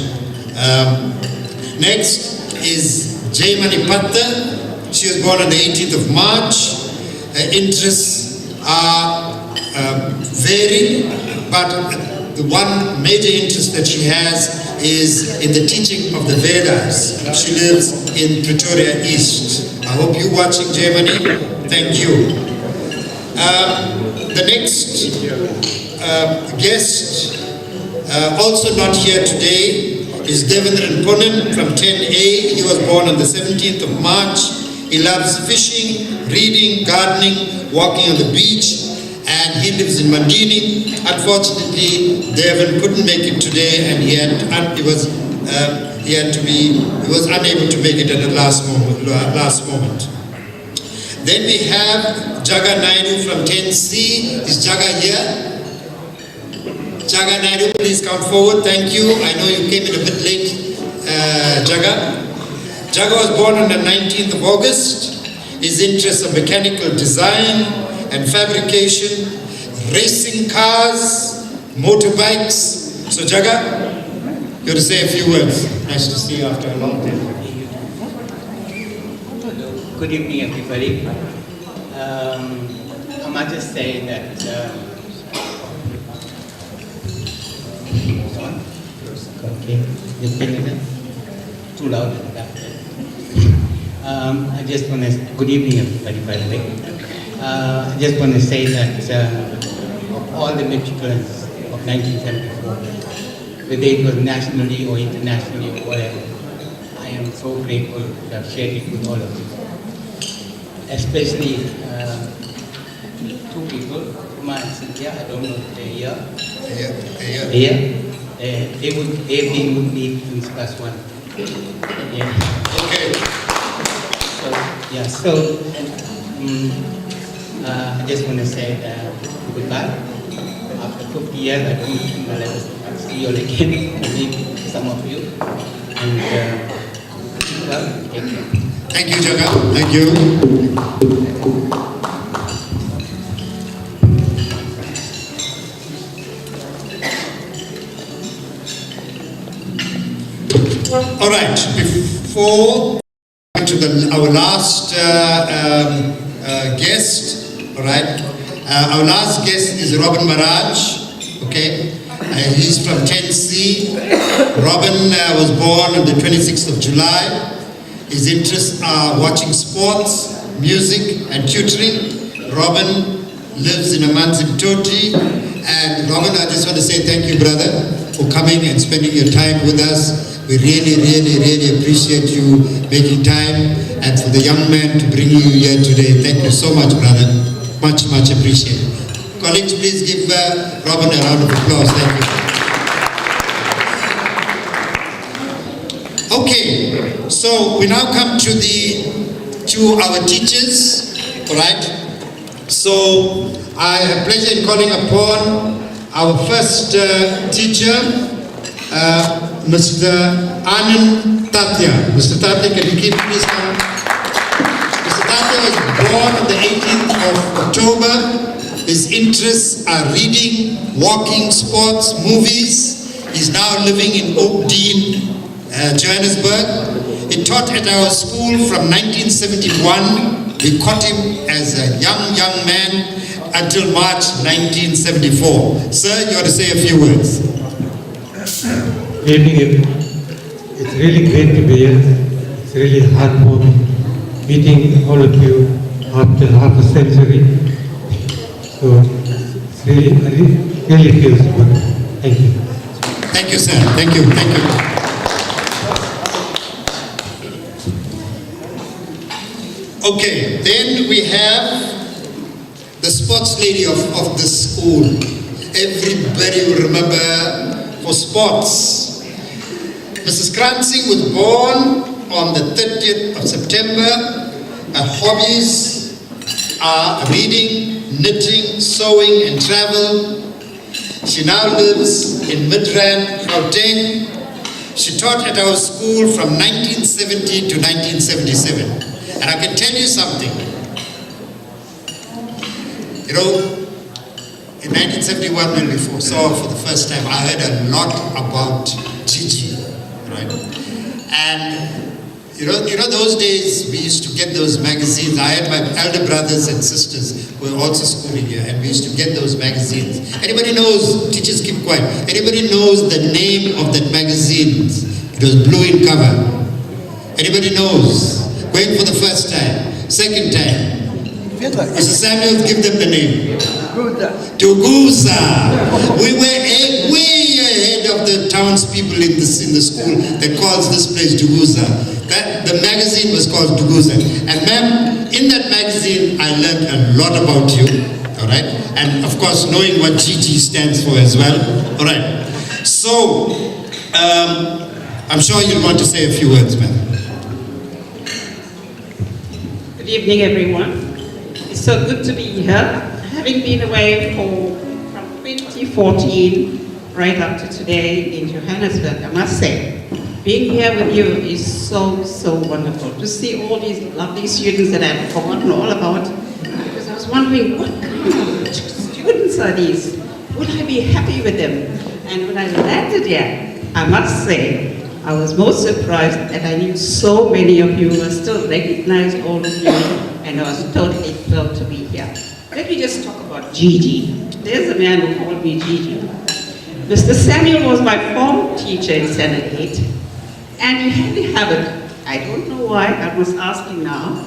Next is Jaymani Patta. She was born on the 18th of March. Her interests are varied, but the one major interest that she has is in the teaching of the Vedas. She lives in Pretoria East. I hope you're watching, Jaymani. Thank you. The next guest, also not here today, is Devendran Ponan from 10A. He was born on the 17th of March. He loves fishing, reading, gardening, walking on the beach, and he lives in Mandini. Unfortunately, Devan couldn't make it today, and he was unable to make it at the last moment. Then we have Jaga Naidu from 10C. Is Jaga here? Jaga Naidu, please come forward. Thank you. I know you came in a bit late, Jaga. Jaga was born on the 19th of August. His interests are mechanical design and fabrication, racing cars, motorbikes. So Jaga, you have to say a few words. Nice to see you after a long time. Good evening, everybody. I might just say that okay, too loud in the back. I just want to, good evening, everybody, by the way. I just want to say that of all the matriculants of 1974, whether it was nationally or internationally or whatever, I am so grateful to have shared it with all of you. Especially two people, Uma and Cynthia, I don't know if they're here. They've been with me since class 1. Yeah. Okay. So I just want to say goodbye. After 50 years, I don't think I'll ever see you all again. I meet some of you. And well, take care. Thank you, Jaga. Thank you. All right, before to our last guest, all right, our last guest is Robin Maraj, okay, he's from 10C. Robin was born on the 26th of July. His interests are watching sports, music, and tutoring. Robin lives in Amanzimtoti. And Robin, I just want to say thank you, brother, for coming and spending your time with us. We really, really, really appreciate you making time, and for the young man to bring you here today. Thank you so much, brother. Much, much appreciated. Colleagues, please give Robin a round of applause. Thank you. Okay, so we now come to our teachers, all right? So I have pleasure in calling upon our first teacher, Mr. Anand Tatya. Mr. Tatya, can you please come? Mr. Tatya was born on the 18th of October. His interests are reading, walking, sports, movies. He's now living in Oak Dean, Johannesburg. He taught at our school from 1971. We caught him as a young man until March 1974. Sir, you want to say a few words? Good evening. It's really great to be here. It's really heartwarming meeting all of you after half a century. So it's really feels good. Thank you. Thank you, sir. Thank you. Thank you. Okay, then we have the sports lady of the school. Everybody will remember for sports. Mrs. Kransing was born on the 30th of September. Her hobbies are reading, knitting, sewing, and travel. She now lives in Midrand, Gauteng. She taught at our school from 1970 to 1977. And I can tell you something. You know, in 1971 when we saw her for the first time, I heard a lot about Gigi, right? And you know those days we used to get those magazines. I had my elder brothers and sisters who were also schooling here, and we used to get those magazines. Anybody knows, teachers keep quiet, anybody knows the name of that magazine? It was blue in cover. Anybody knows? Going for the first time, second time. Mr. Samuel, give them the name. Tugusa. We were way ahead of the townspeople in the school that calls this place Tugusa. The magazine was called Tugusa. And ma'am, in that magazine, I learned a lot about you. All right? And of course, knowing what GG stands for as well. All right. So, I'm sure you'll want to say a few words, ma'am. Good evening, everyone. It's so good to be here. Having been away from 2014 right up to today in Johannesburg, I must say, being here with you is so wonderful. To see all these lovely students that I've forgotten all about, because I was wondering, what kind of students are these? Would I be happy with them? And when I landed here, I must say, I was most surprised that I knew so many of you. I still recognized all of you, and I was totally thrilled to be here. Let me just talk about Gigi. There's a man who called me Gigi. Mr. Samuel was my form teacher in Standard 8, and he had the habit, I don't know why, I must ask him now,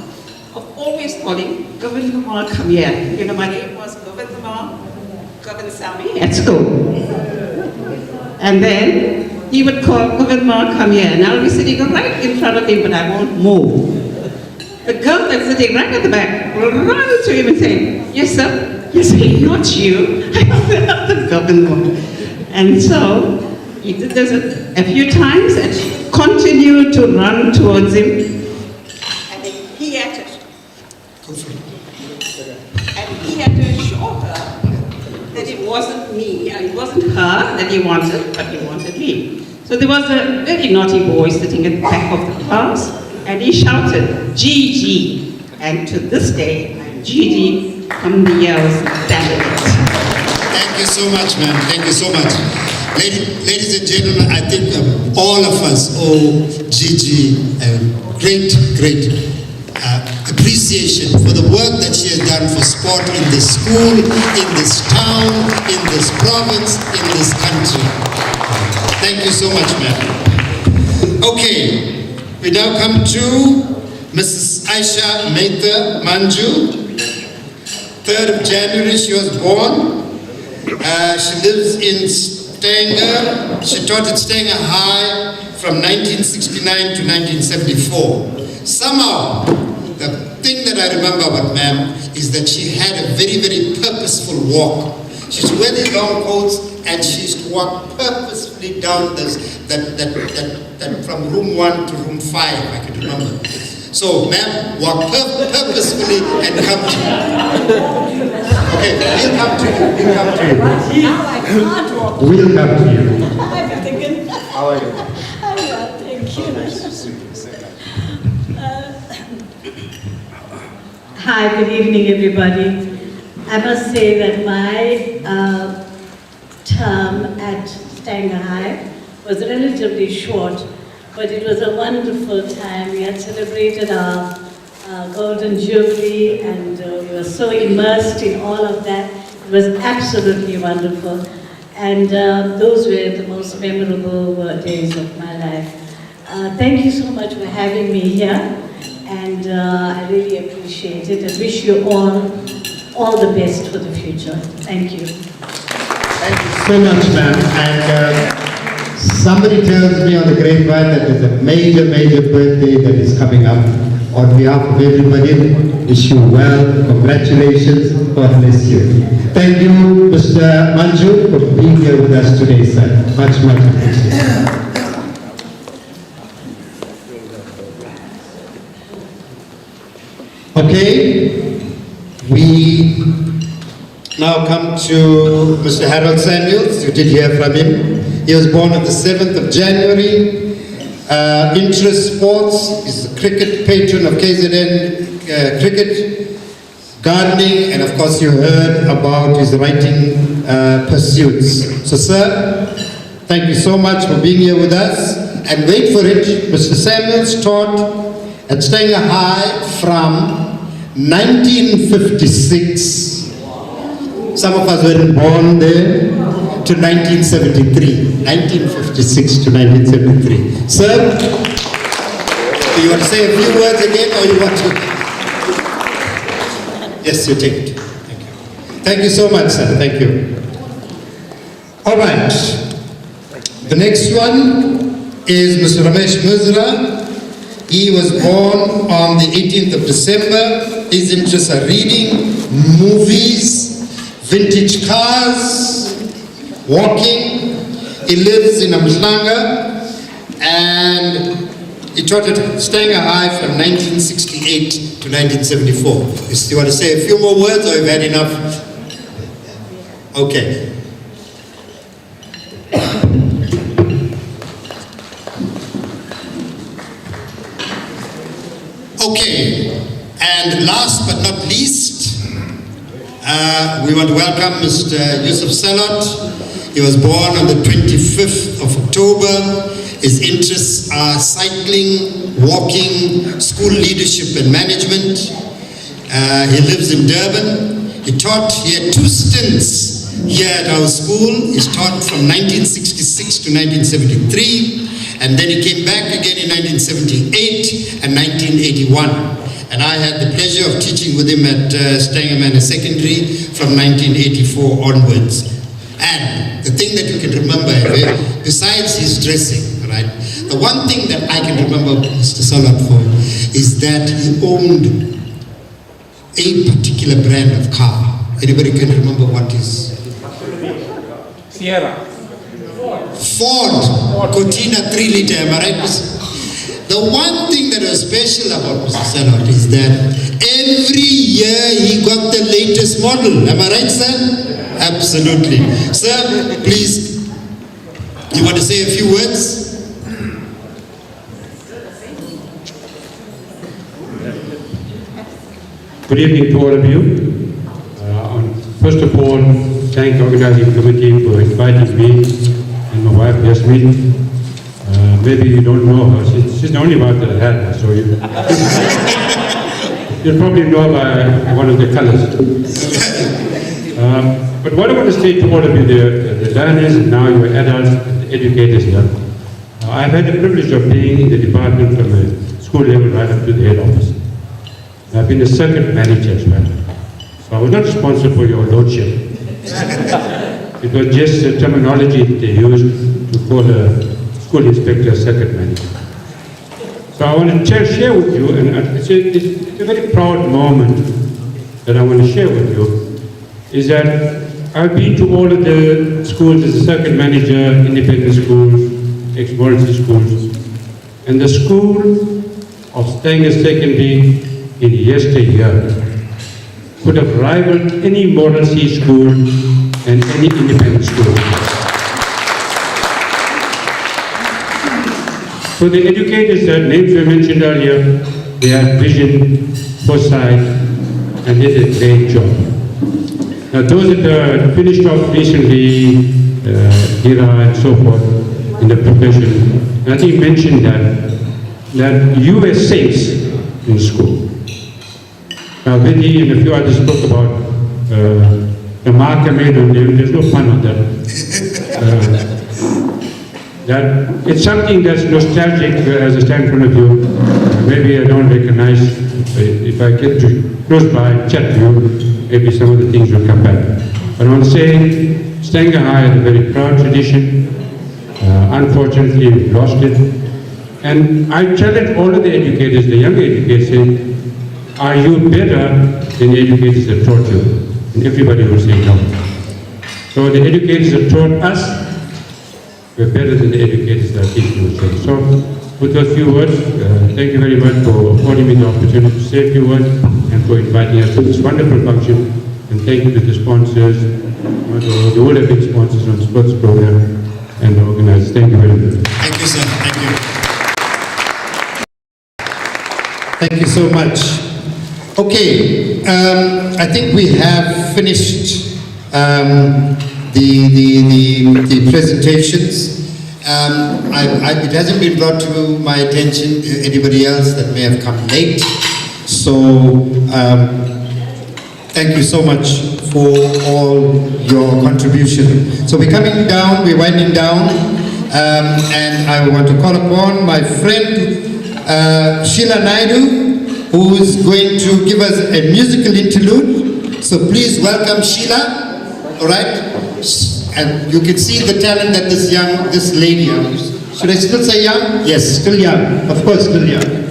of always calling Govindamar, come here. You know, my name was Govindamar Govindsamy at school. And then he would call, Govindamar, come here. And I'll be sitting right in front of him, but I won't move. The girl that's sitting right at the back will run to him and say, yes, sir. Yes, not you. I said, the Govindamar. And so he did this a few times, and she continued to run towards him. And then he had to assure her that it wasn't me, and it wasn't her that he wanted, but he wanted me. So there was a very naughty boy sitting at the back of the class, and he shouted, Gigi. And to this day, I'm Gigi from the years Standard 8. Thank you so much, ma'am. Thank you so much. Ladies and gentlemen, I think all of us owe Gigi a great appreciation for the work that she has done for sport in this school, in this town, in this province, in this country. Thank you so much, ma'am. Okay, we now come to Mrs. Aisha Mehta Manju. 3rd of January she was born. She lives in Stanger. She taught at Stanger High from 1969 to 1974. Somehow, the thing that I remember about ma'am is that she had a very, very purposeful walk. She used to wear these long coats and she used to walk purposefully down that from room 1 to room 5, I can remember. So, ma'am, walk purposefully and come to you. Okay, we'll come to you. We'll come to you. Now I can't walk. We'll come to you. I'm thinking. How are you? I'm well, thank you. Hi, good evening, everybody. I must say that my term at Stanger High was relatively short, but it was a wonderful time. We had celebrated our Golden Jubilee and we were so immersed in all of that. It was absolutely wonderful. And those were the most memorable days of my life. Thank you so much for having me here. And I really appreciate it and wish you all the best for the future. Thank you. Thank you so much, ma'am. And somebody tells me on the grapevine that there's a major, major birthday that is coming up. On behalf of everybody, wish you well. Congratulations. God bless you. Thank you, Mr. Manju, for being here with us today, sir. Much, much appreciated. Okay, we now come to Mr. Harold Samuels. You did hear from him. He was born on the 7th of January. Interest sports, he's the cricket patron of KZN cricket, gardening, and of course you heard about his writing pursuits. So sir, thank you so much for being here with us. And wait for it, Mr. Samuels taught at Stanger High from 1956, some of us weren't born there, to 1973, 1956 to 1973. Sir, do you want to say a few words again or you want to? Yes, you take it. Thank you. Thank you so much, sir. Thank you. All right. The next one is Mr. Ramesh Muzra. He was born on the 18th of December. His interests are reading, movies, vintage cars, walking. He lives in Amhlanga and he taught at Stanger High from 1968 to 1974. Do you want to say a few more words or you've had enough? Okay. Okay, and last but not least, we want to welcome Mr. Yusuf Salot. He was born on the 25th of October. His interests are cycling, walking, school leadership and management. He lives in Durban. He had 2 stints here at our school. He taught from 1966 to 1973. And then he came back again in 1978 and 1981. And I had the pleasure of teaching with him at Stanger Manor Secondary from 1984 onwards. And the thing that you can remember, besides his dressing, right, the one thing that I can remember Mr. Salat for is that he owned a particular brand of car. Anybody can remember what is? Sierra. Ford Cortina 3 liter, am I right? The one thing that was special about Mr. Salot is that every year he got the latest model. Am I right, sir? Absolutely. Sir, please, you want to say a few words? Good evening to all of you. First of all, thank the organizing committee for inviting me and my wife Yasmin. Maybe you don't know her. She's the only wife that I had, so you'll probably know by one of the colors. But what I want to say to all of you, the learners and now you're adults, the educators here, I've had the privilege of being in the department from the school level right up to the head office. I've been a circuit manager as well. So I was not responsible for your lordship. It was just the terminology that they used to call a school inspector a circuit manager. So I want to share with you, and it's a very proud moment that I want to share with you, is that I've been to all of the schools as a circuit manager, independent schools, ex-morality schools, and the school of Stanger Secondary in yesteryear could have rivaled any morality school and any independent school. So the educators, that names were mentioned earlier, they had vision, foresight, and did a great job. Now those that finished off recently, Hira and so forth, in the profession, I think mentioned that you were saints in school. Now Vinny and a few others spoke about the mark I made on them. There's no fun on that. That it's something that's nostalgic as I stand in front of you. Maybe I don't recognize, if I get to close by, chat to you, maybe some of the things will come back. But I want to say, Stanger High has a very proud tradition. Unfortunately, we've lost it. And I challenge all of the educators, the younger educators, saying, are you better than the educators that taught you? And everybody will say no. So the educators that taught us, we're better than the educators that are teaching us. So, with those few words, thank you very much for affording me the opportunity to say a few words and for inviting us to this wonderful function. And thank you to the sponsors, the all the big sponsors on the sports program and the organizers. Thank you very much. Thank you, sir. Thank you. Thank you so much. Okay, I think we have finished the presentations. It hasn't been brought to my attention, anybody else that may have come late. So thank you so much for all your contribution. So we're coming down, we're winding down, and I want to call upon my friend Sheila Naidu, who is going to give us a musical interlude. So please welcome Sheila, all right? And you can see the talent that this lady, should I still say young? Yes, still young, of course still young.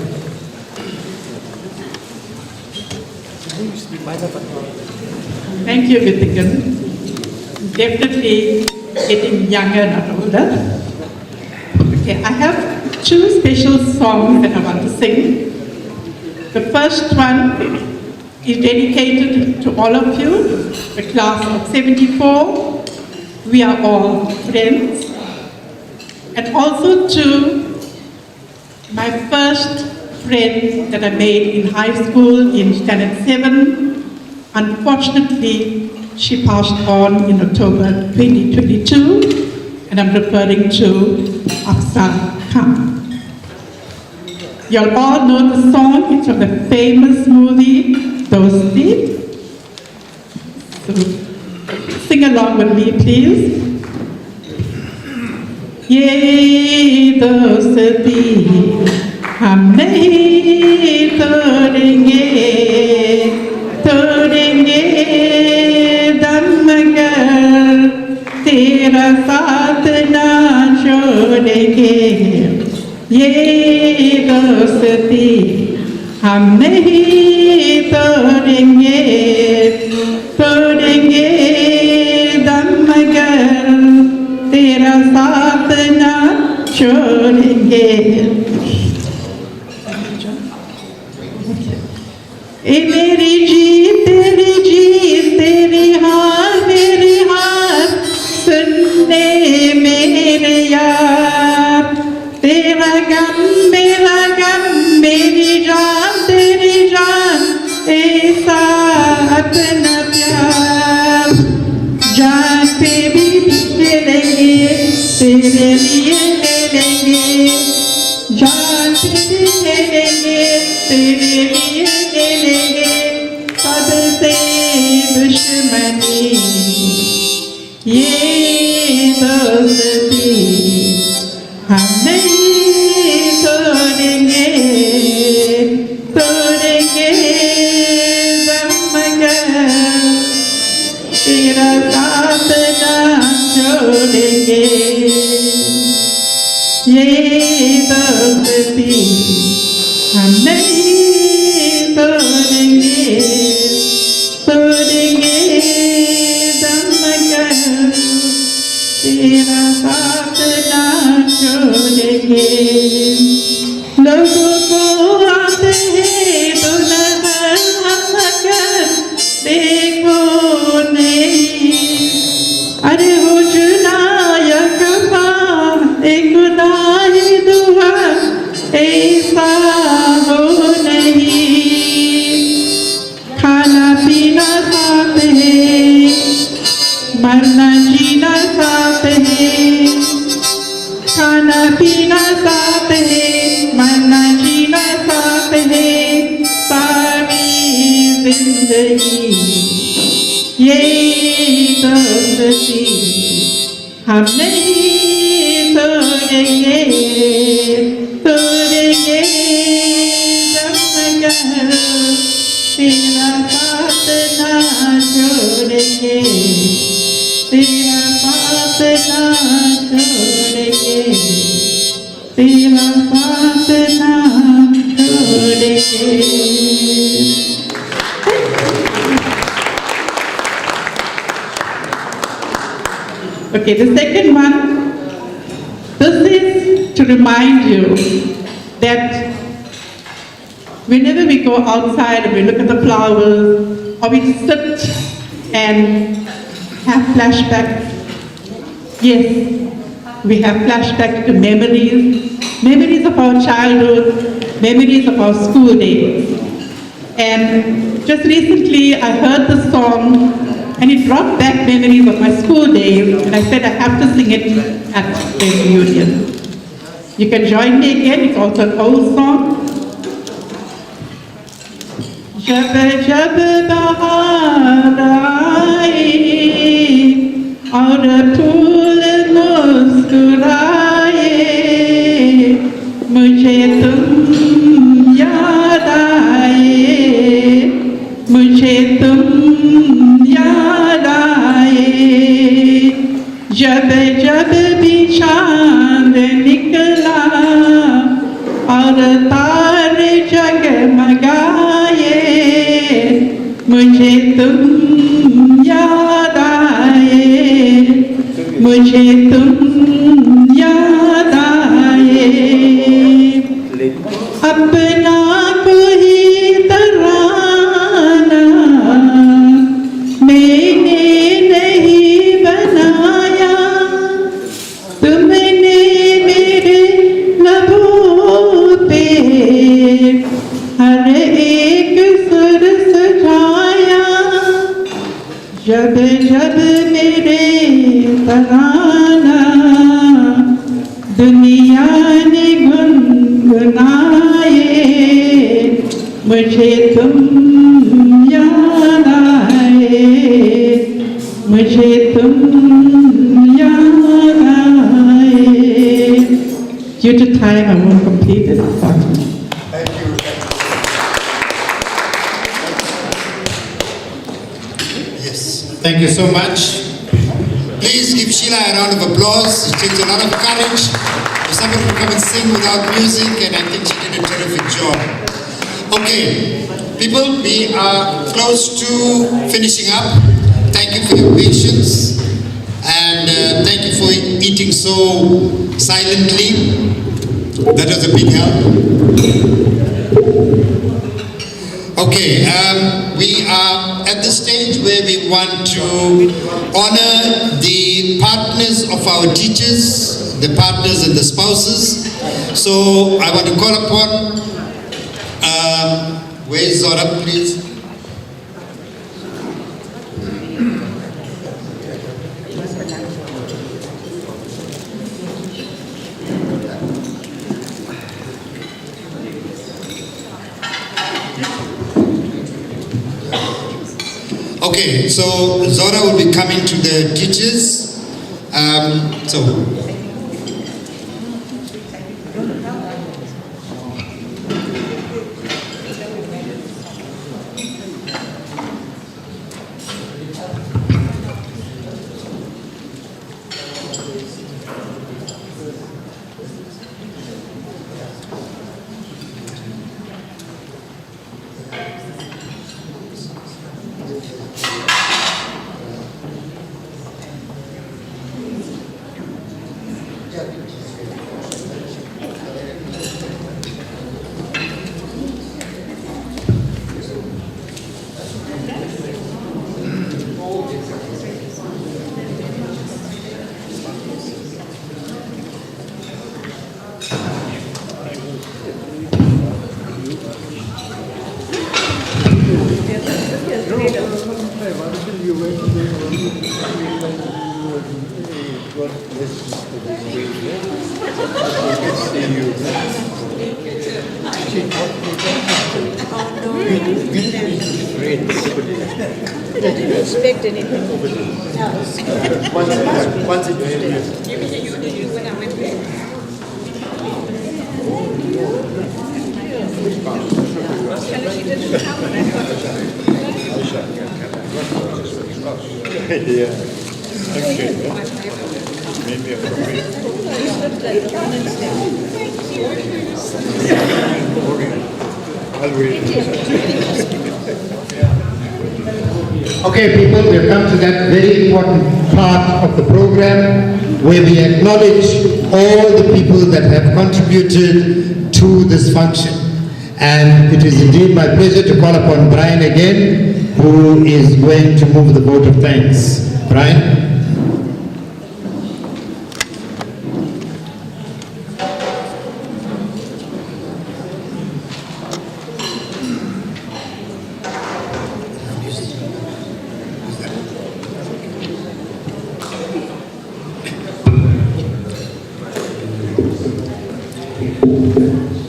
Thank you, Vitikan. Definitely getting younger, not older. Okay, I have two special songs that I want to sing. The first one is dedicated to all of you, the class of 74. We are all friends. And also to my first friend that I made in high school in Standard 7. Unfortunately, she passed on in October 2022, and I'm referring to Afsar Khan. You'll all know the song. It's from the famous movie, Dosti. So sing along with me, please. Ye dosti hum nahi todenge, todenge dam magar tera saath na chhodenge. ये दोस्ती हम नहीं तोड़ेंगे, तोड़ेंगे दम मगर तेरा साथ ना छोड़ेंगे। ए मेरी जीत तेरी हार मेरी हार, सुनने मेरे यार, तेरा गम मेरी जान तेरी जान, ऐसा अपना प्यार, जान पे भी ले लेंगे, तेरे लिए ले लेंगे, जान पे भी ले लेंगे, तेरे लिए ले लेंगे, सबसे दुश्मनी ये दोस्ती हम नहीं तोड़ेंगे, तोड़ेंगे दम मगर दोस्ती हम नहीं तोड़ेंगे तोड़ेंगे दम मगर तेरा साथ ना छोड़ेंगे लोगों को आते हैं तो नजर मगर देखो नहीं अरे हो जुनाया कफा एक गुनाही दुआ ऐसा हो नहीं खाना पीना साथ है मरना जीना साथ है खाना पीना साथ है मरना जीना साथ है सारी जिंदगी ये दोस्ती हम नहीं तोड़ेंगे तोड़ेंगे जब मगर तेरा साथ ना छोड़ेंगे तेरा साथ ना छोड़ेंगे तेरा साथ ना छोड़ेंगे Okay, the second one, this is to remind you that whenever we go outside and we look at the flowers, or we sit and have flashbacks, yes, we have flashbacks to memories, memories of our childhood, memories of our school days. And just recently I heard the song and it brought back memories of my school days, and I said I have to sing it at the reunion. You can join me again, it's also an old song. जब जब बहार आए और फूल मुस्कुराए मुझे तुम याद आए मुझे तुम याद आए जब जब भी चांद निकला और तारे जगमगाए मुझे तुम याद आए मुझे तुम याद आए अपना कोई तराना मैंने नहीं बनाया तुमने मेरे लबों पे हर एक सुर सजाया जब जब मेरे तराना दुनिया ने गुनगुनाए मुझे तुम याद आए मुझे तुम याद आए Due to time, I won't complete it. Thank you. Yes, thank you so much. Please give Sheila a round of applause. It takes a lot of courage for somebody to come and sing without music, and I think she did a terrific job. Okay, people, we are close to finishing up. Thank you for your patience, and thank you for eating so silently. That was a big help. Okay, we are at the stage where we want to honor the partners of our teachers, the partners and the spouses. So I want to call upon, where is Zora, please? Okay, so Zora will be coming to the teachers. Did you expect anything else? Once it When I went there. Yeah. Okay. Maybe Okay, people, we've come to that very important part of the program where we acknowledge all the people that have contributed to this function. And it is indeed my pleasure to call upon Brian again, who is going to move the vote of thanks. Brian?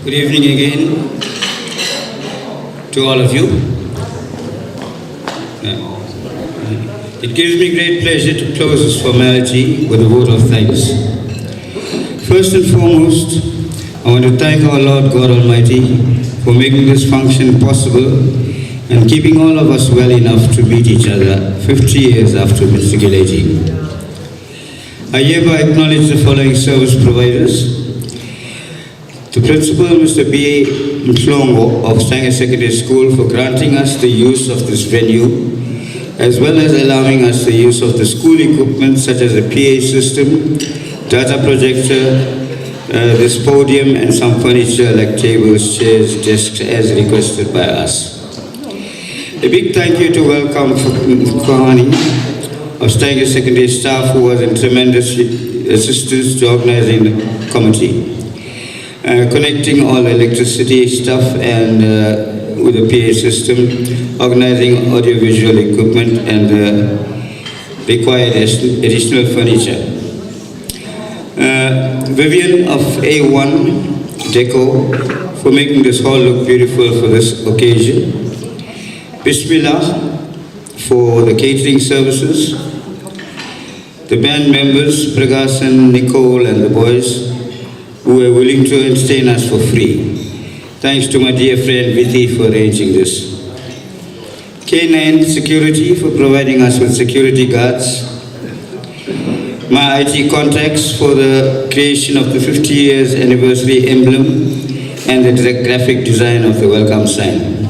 Good evening again to all of you. It gives me great pleasure to close this formality with a vote of thanks. First and foremost, I want to thank our Lord God Almighty for making this function possible and keeping all of us well enough to meet each other 50 years after matriculating. I hereby acknowledge the following service providers. The Principal, Mr. B. Mtlongo of Stanger Secondary School, for granting us the use of this venue, as well as allowing us the use of the school equipment such as a PA system, data projector, this podium, and some furniture like tables, chairs, desks, as requested by us. A big thank you to welcome Kohani of Stanger Secondary staff, who was in tremendous assistance to organizing the committee. Connecting all electricity stuff and with the PA system, organizing audiovisual equipment and required additional furniture. Vivian of A1 Deco for making this hall look beautiful for this occasion. Bismillah for the catering services. The band members, Pragasan, Nicole and the boys, who were willing to entertain us for free. Thanks to my dear friend Vithi for arranging this. K9 Security for providing us with security guards. My IT contacts for the creation of the 50 years anniversary emblem and the graphic design of the welcome sign.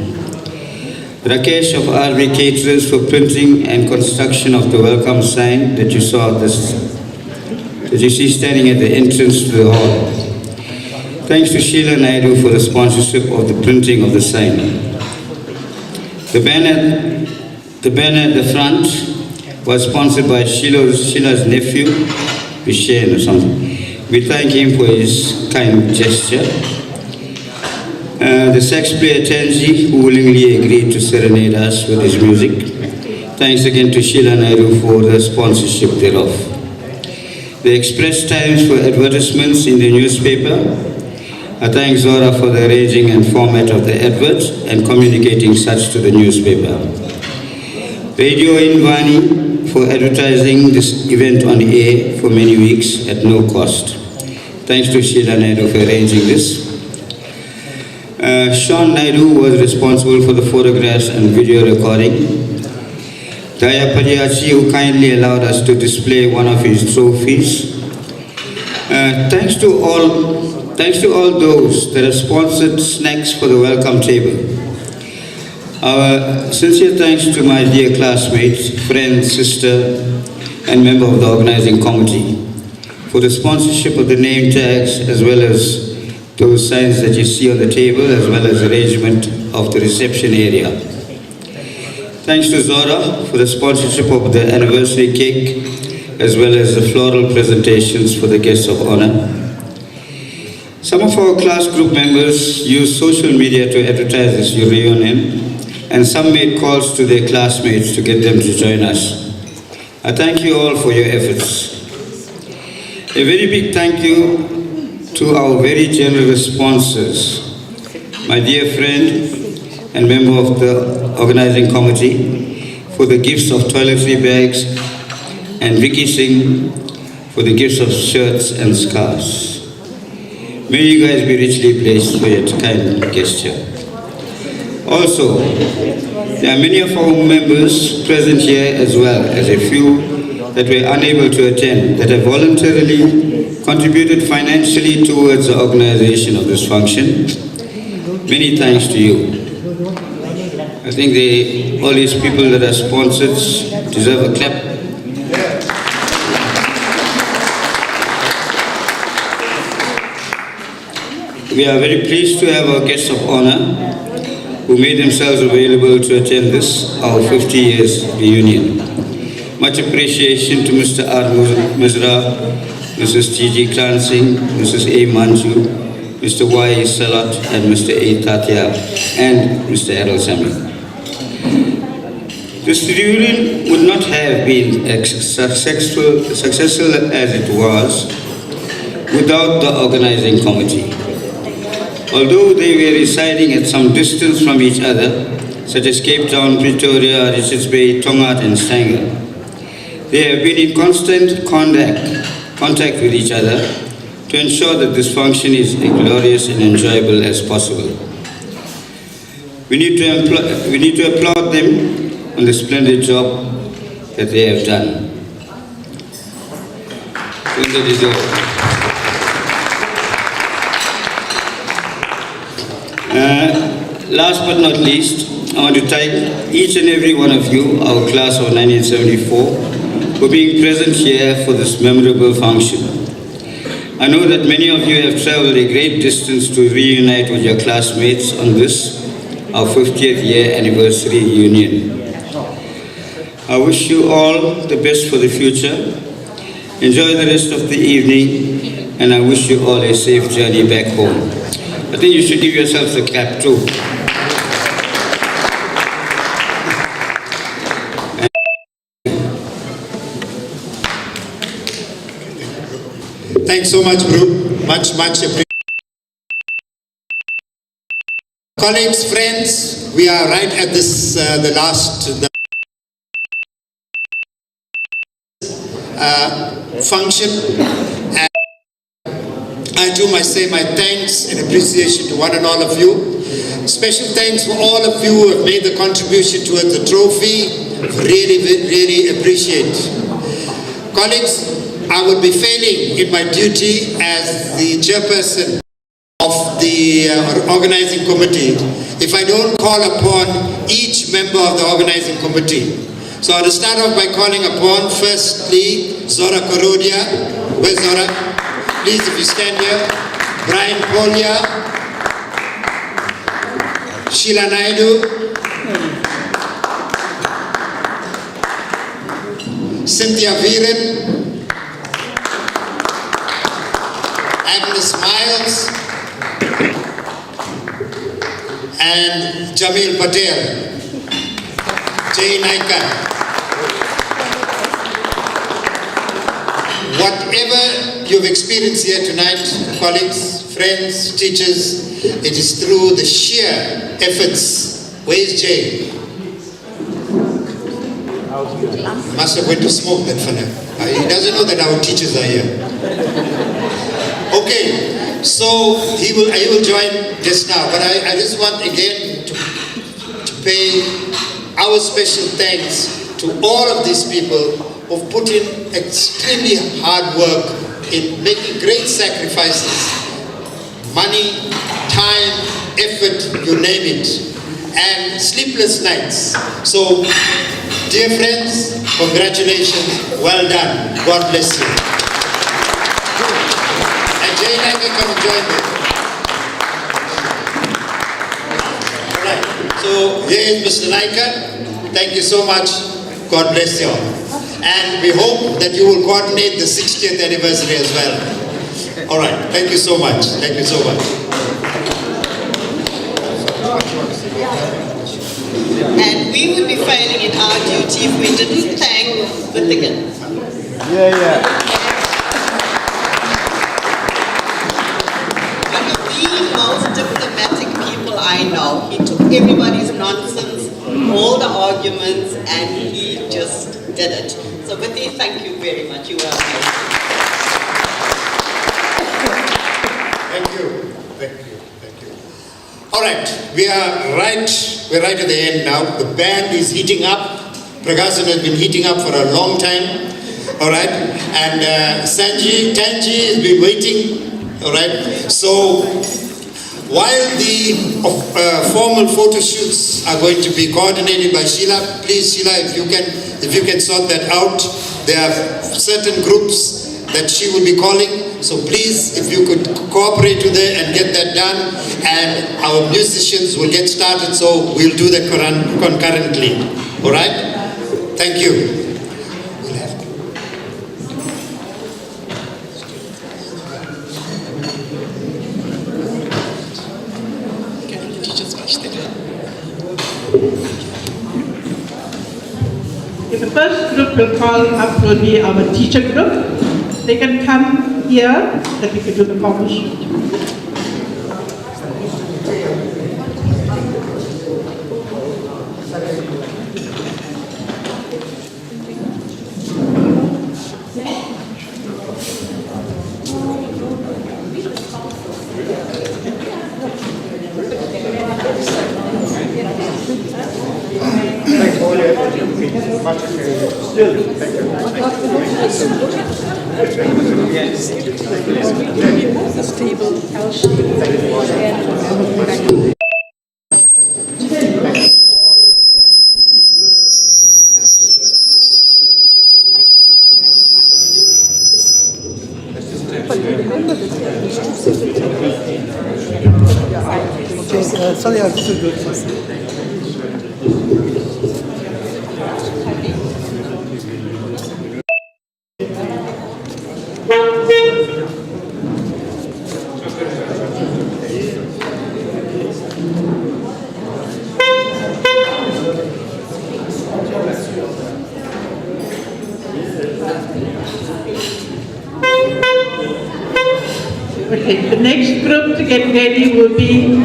Rakesh of RV Caterers for printing and construction of the welcome sign that you see standing at the entrance to the hall. Thanks to Sheila Naidu for the sponsorship of the printing of the sign. The banner at the front was sponsored by Sheila's nephew, Vishen or something. We thank him for his kind gesture. The sax player Tanji, who willingly agreed to serenade us with his music. Thanks again to Sheila Naidu for the sponsorship thereof. The express times for advertisements in the newspaper. I thank Zora for the arranging and format of the advert and communicating such to the newspaper. Radio Invani for advertising this event on air for many weeks at no cost. Thanks to Sheila Naidu for arranging this. Sean Naidu was responsible for the photographs and video recording. Daya Padiachi, who kindly allowed us to display one of his trophies. Thanks to all those that have sponsored snacks for the welcome table. Our sincere thanks to my dear classmates, friend, sister, and member of the organizing committee for the sponsorship of the name tags, as well as those signs that you see on the table, as well as arrangement of the reception area. Thanks to Zora for the sponsorship of the anniversary cake, as well as the floral presentations for the guests of honor. Some of our class group members used social media to advertise this reunion, and some made calls to their classmates to get them to join us. I thank you all for your efforts. A very big thank you to our very generous sponsors, my dear friend and member of the organizing committee, for the gifts of toiletry bags, and Vicky Singh for the gifts of shirts and scarves. May you guys be richly blessed for your kind gesture. Also, there are many of our members present here as well as a few that were unable to attend that have voluntarily contributed financially towards the organization of this function. Many thanks to you. I think all these people that are sponsors deserve a clap. We are very pleased to have our guests of honor who made themselves available to attend this, our 50 years reunion. Much appreciation to Mr. R. Mizra, Mrs. T.G. Klansing, Mrs. A. Manju, Mr. Y. Salat, and Mr. A. Tatya, and Mr. Errol Sami. This reunion would not have been as successful as it was without the organizing committee. Although they were residing at some distance from each other, such as Cape Town, Pretoria, Richards Bay, Tongaat, and Stanger, they have been in constant contact with each other to ensure that this function is as glorious and enjoyable as possible. We need to applaud them on the splendid job that they have done. They deserve it. Last but not least, I want to thank each and every one of you, our class of 1974, for being present here for this memorable function. I know that many of you have traveled a great distance to reunite with your classmates on this, our 50th year anniversary reunion. I wish you all the best for the future. Enjoy the rest of the evening, and I wish you all a safe journey back home. I think you should give yourselves a clap too. Thanks so much, Bru. Much appreciated. Colleagues, friends, we are right at this, the last function. And I too must say my thanks and appreciation to one and all of you. Special thanks for all of you who have made the contribution towards the trophy. Really appreciate. Colleagues, I would be failing in my duty as the chairperson of the organizing committee if I don't call upon each member of the organizing committee. So I'll start off by calling upon firstly Zora Korodia. Where's Zora? Please, if you stand here. Brian Polya, Sheila Naidu, Cynthia Viren, Agnes Miles, and Jamil Patel, Jay Naika. Whatever you've experienced here tonight, colleagues, friends, teachers, it is through the sheer efforts. Where's Jay? Must have went to smoke that fella. He doesn't know that our teachers are here. Okay, so he will join just now, but I just want again to pay our special thanks to all of these people who've put in extremely hard work in making great sacrifices, money, time, effort, you name it, and sleepless nights. So, dear friends, congratulations, well done, God bless you. And Jay Naika, come and join me. All right, so here is Mr. Naika. Thank you so much, God bless you all. And we hope that you will coordinate the 60th anniversary as well. All right, thank you so much. Thank you so much. And we would be failing in our duty if we didn't thank the Thiggins. Yeah. everybody's nonsense, all the arguments, and he just did it. So Vati, thank you very much. You are amazing. Thank you. Thank you. Thank you. All right, we're right at the end now. The band is heating up. Prakasan has been heating up for a long time. All right, and Tanji has been waiting. All right, so while the formal photo shoots are going to be coordinated by Sheila, please Sheila, if you can sort that out. There are certain groups that she will be calling, so please, if you could cooperate with her and get that done, and our musicians will get started, so we'll do that concurrently. All right? Thank you. The first group we'll call up will be our teacher group. They can come here, that we can do the photo shoot. Sorry, I have to go. Okay, the next group to get ready will be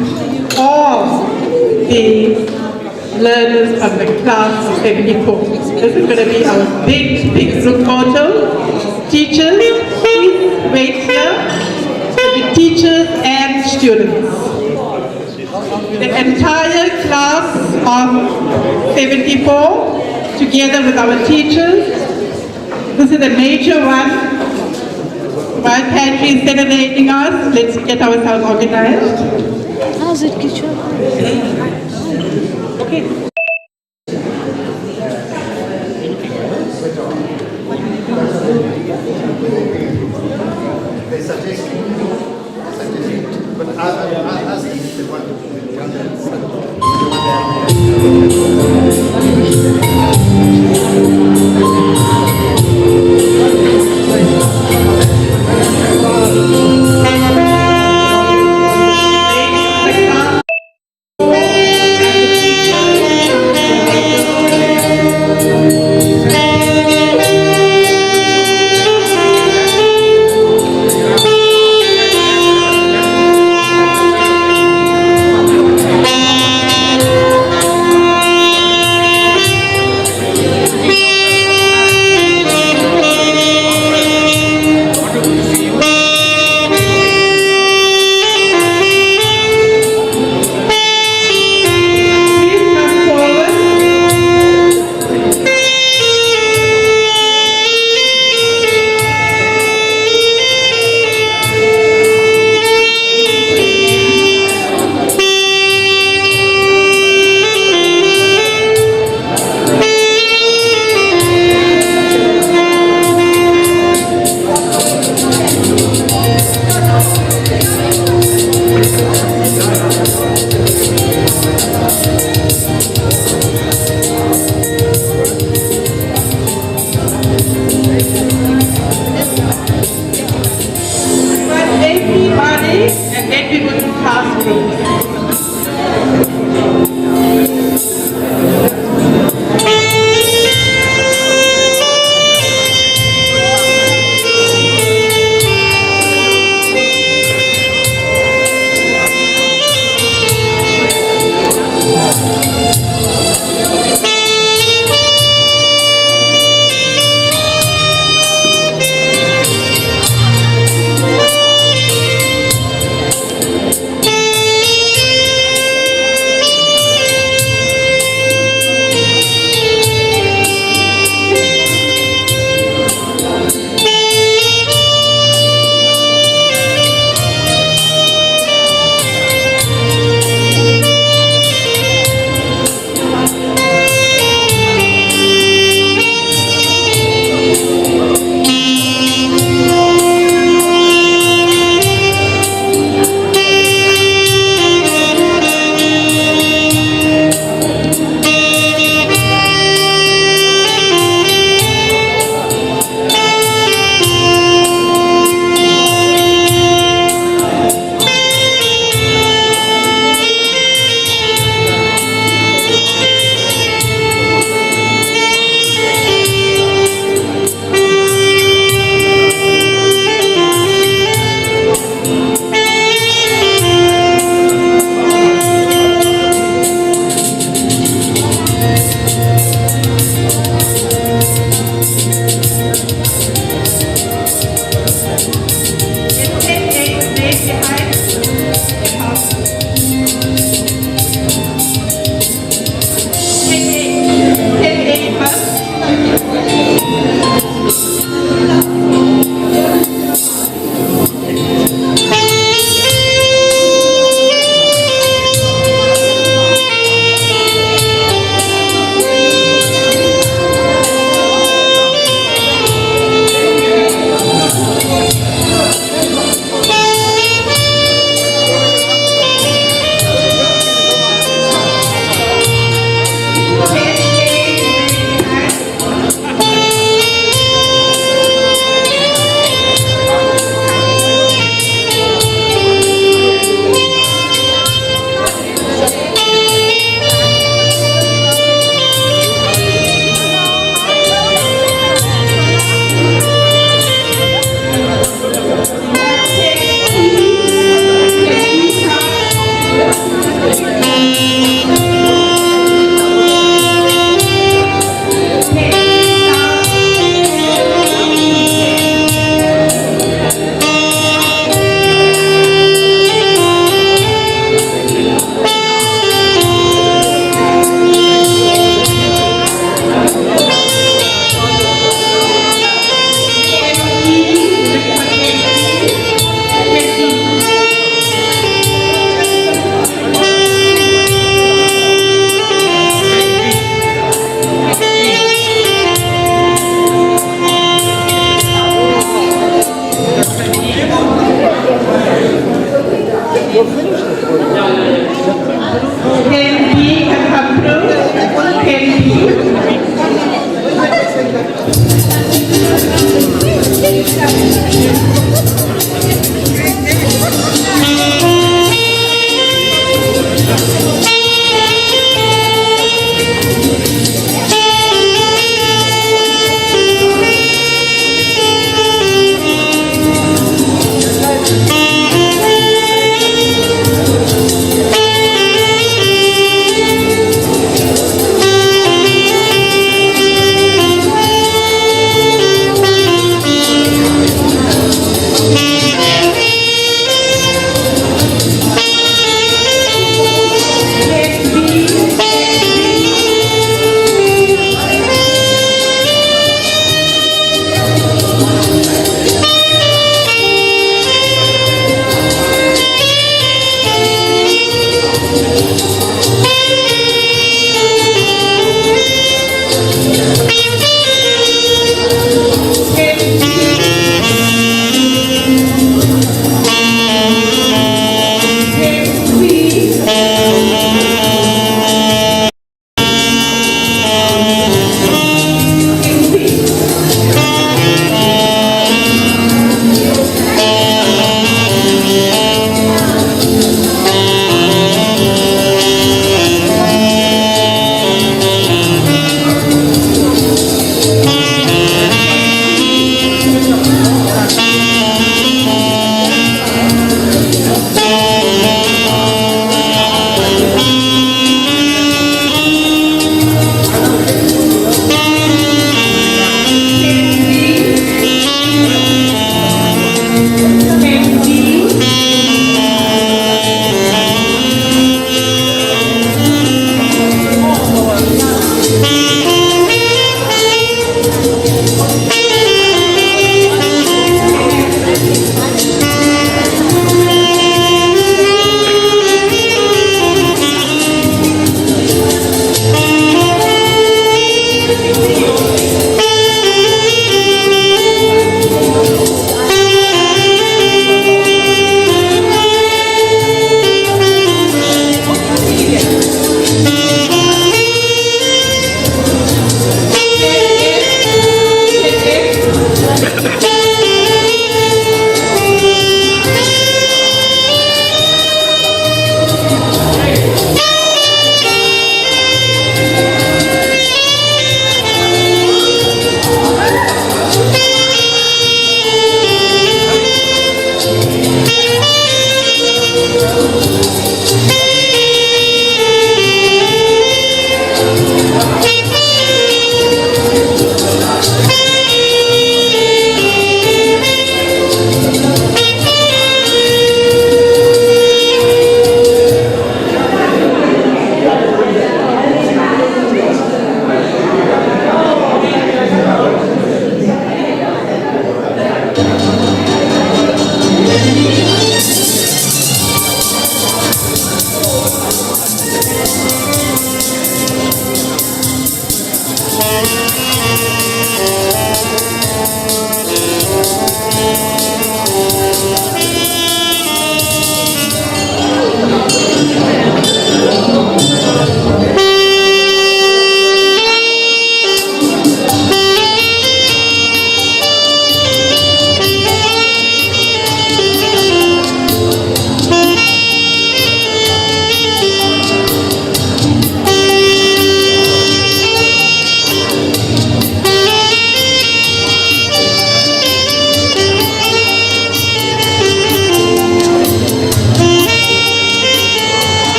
all the learners from the class of 74. This is going to be our big group photo. Teachers, please wait here. The teachers and students. The entire class of 74, together with our teachers. This is a major one. While Pantry is serenading us, let's get ourselves organized. How's it, Kichwa? Okay. They suggest, but I asked if they want to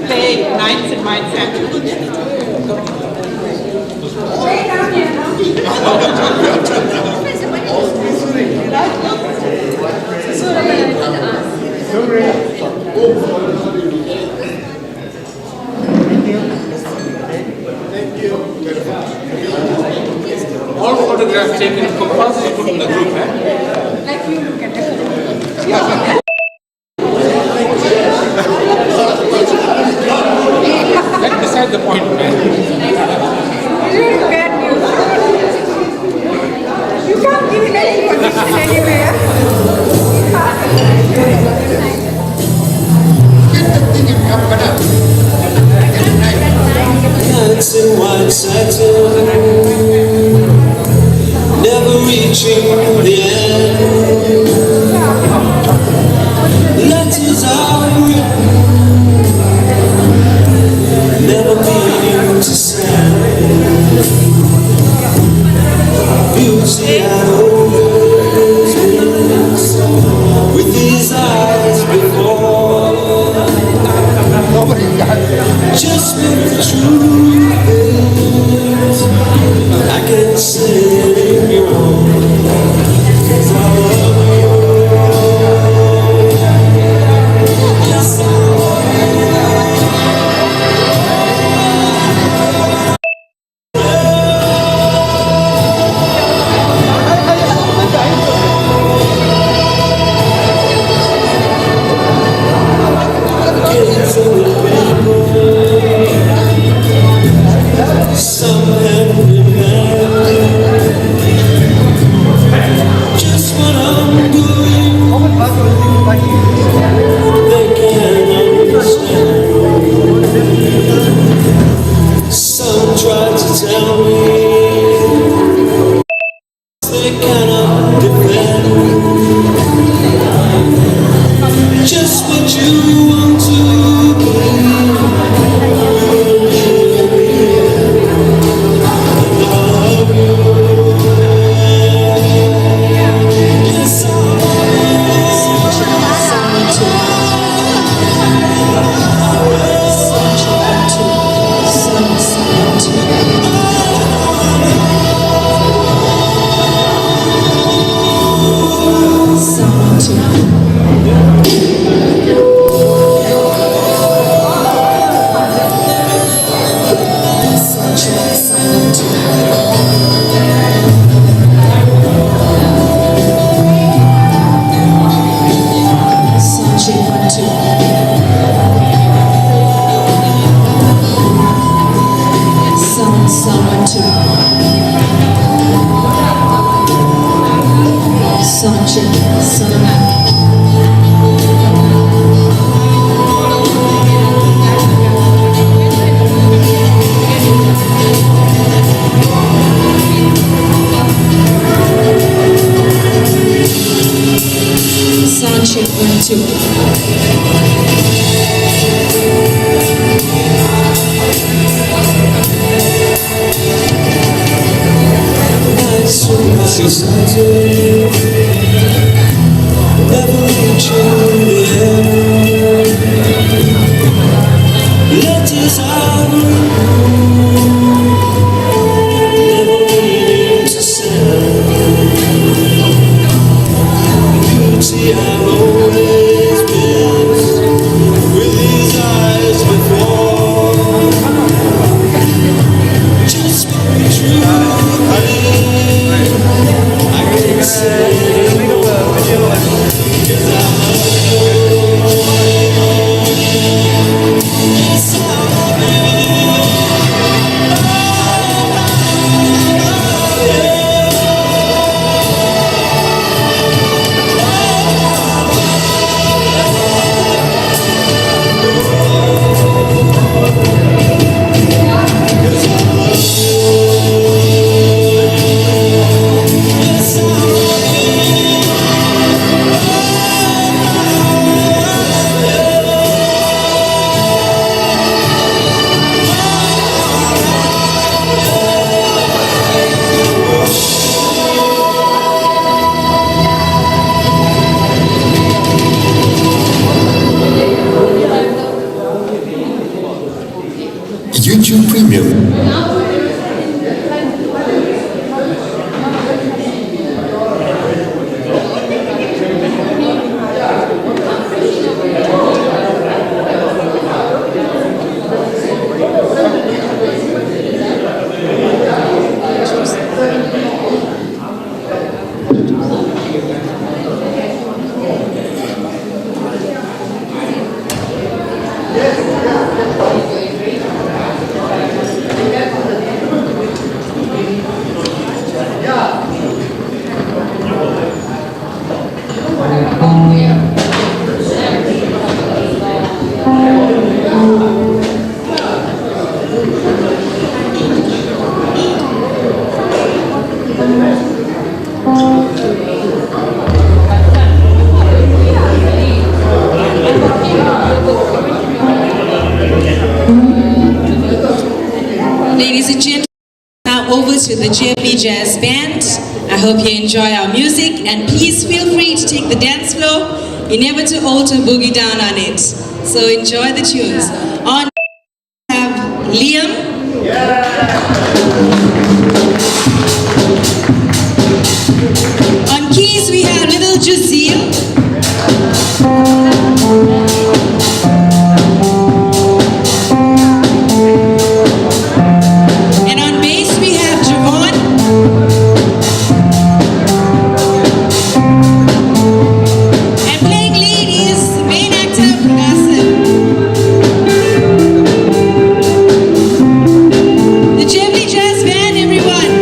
Play Nights in Mindset. All photographs taken compulsory put in the group, eh? Like you look at the That's beside the point, man. Look at you. You can't give it any position anywhere. Nights in white satin, never reaching the end. Letters are written, never meaning to send. Beauty I always miss, with these eyes before. Just what the truth is, I can't say anymore, 'cause I love you. Yes, I some every man, just what I'm doing, they can't understand. Some try to tell me they cannot defend just what you want to believe. YouTube Premium. Ladies and gentlemen, now over to the JP Jazz Band. I hope you enjoy our music, and please feel free to take the dance floor. You're never too old to boogie down on it. So enjoy the tunes. On we have Liam. On keys we have Little Jazeel. And on bass we have Javon. And playing lead is the main actor, Prakasan. The Jeffrey Jazz Band, everyone.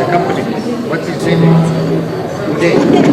The company. What's his name? Today.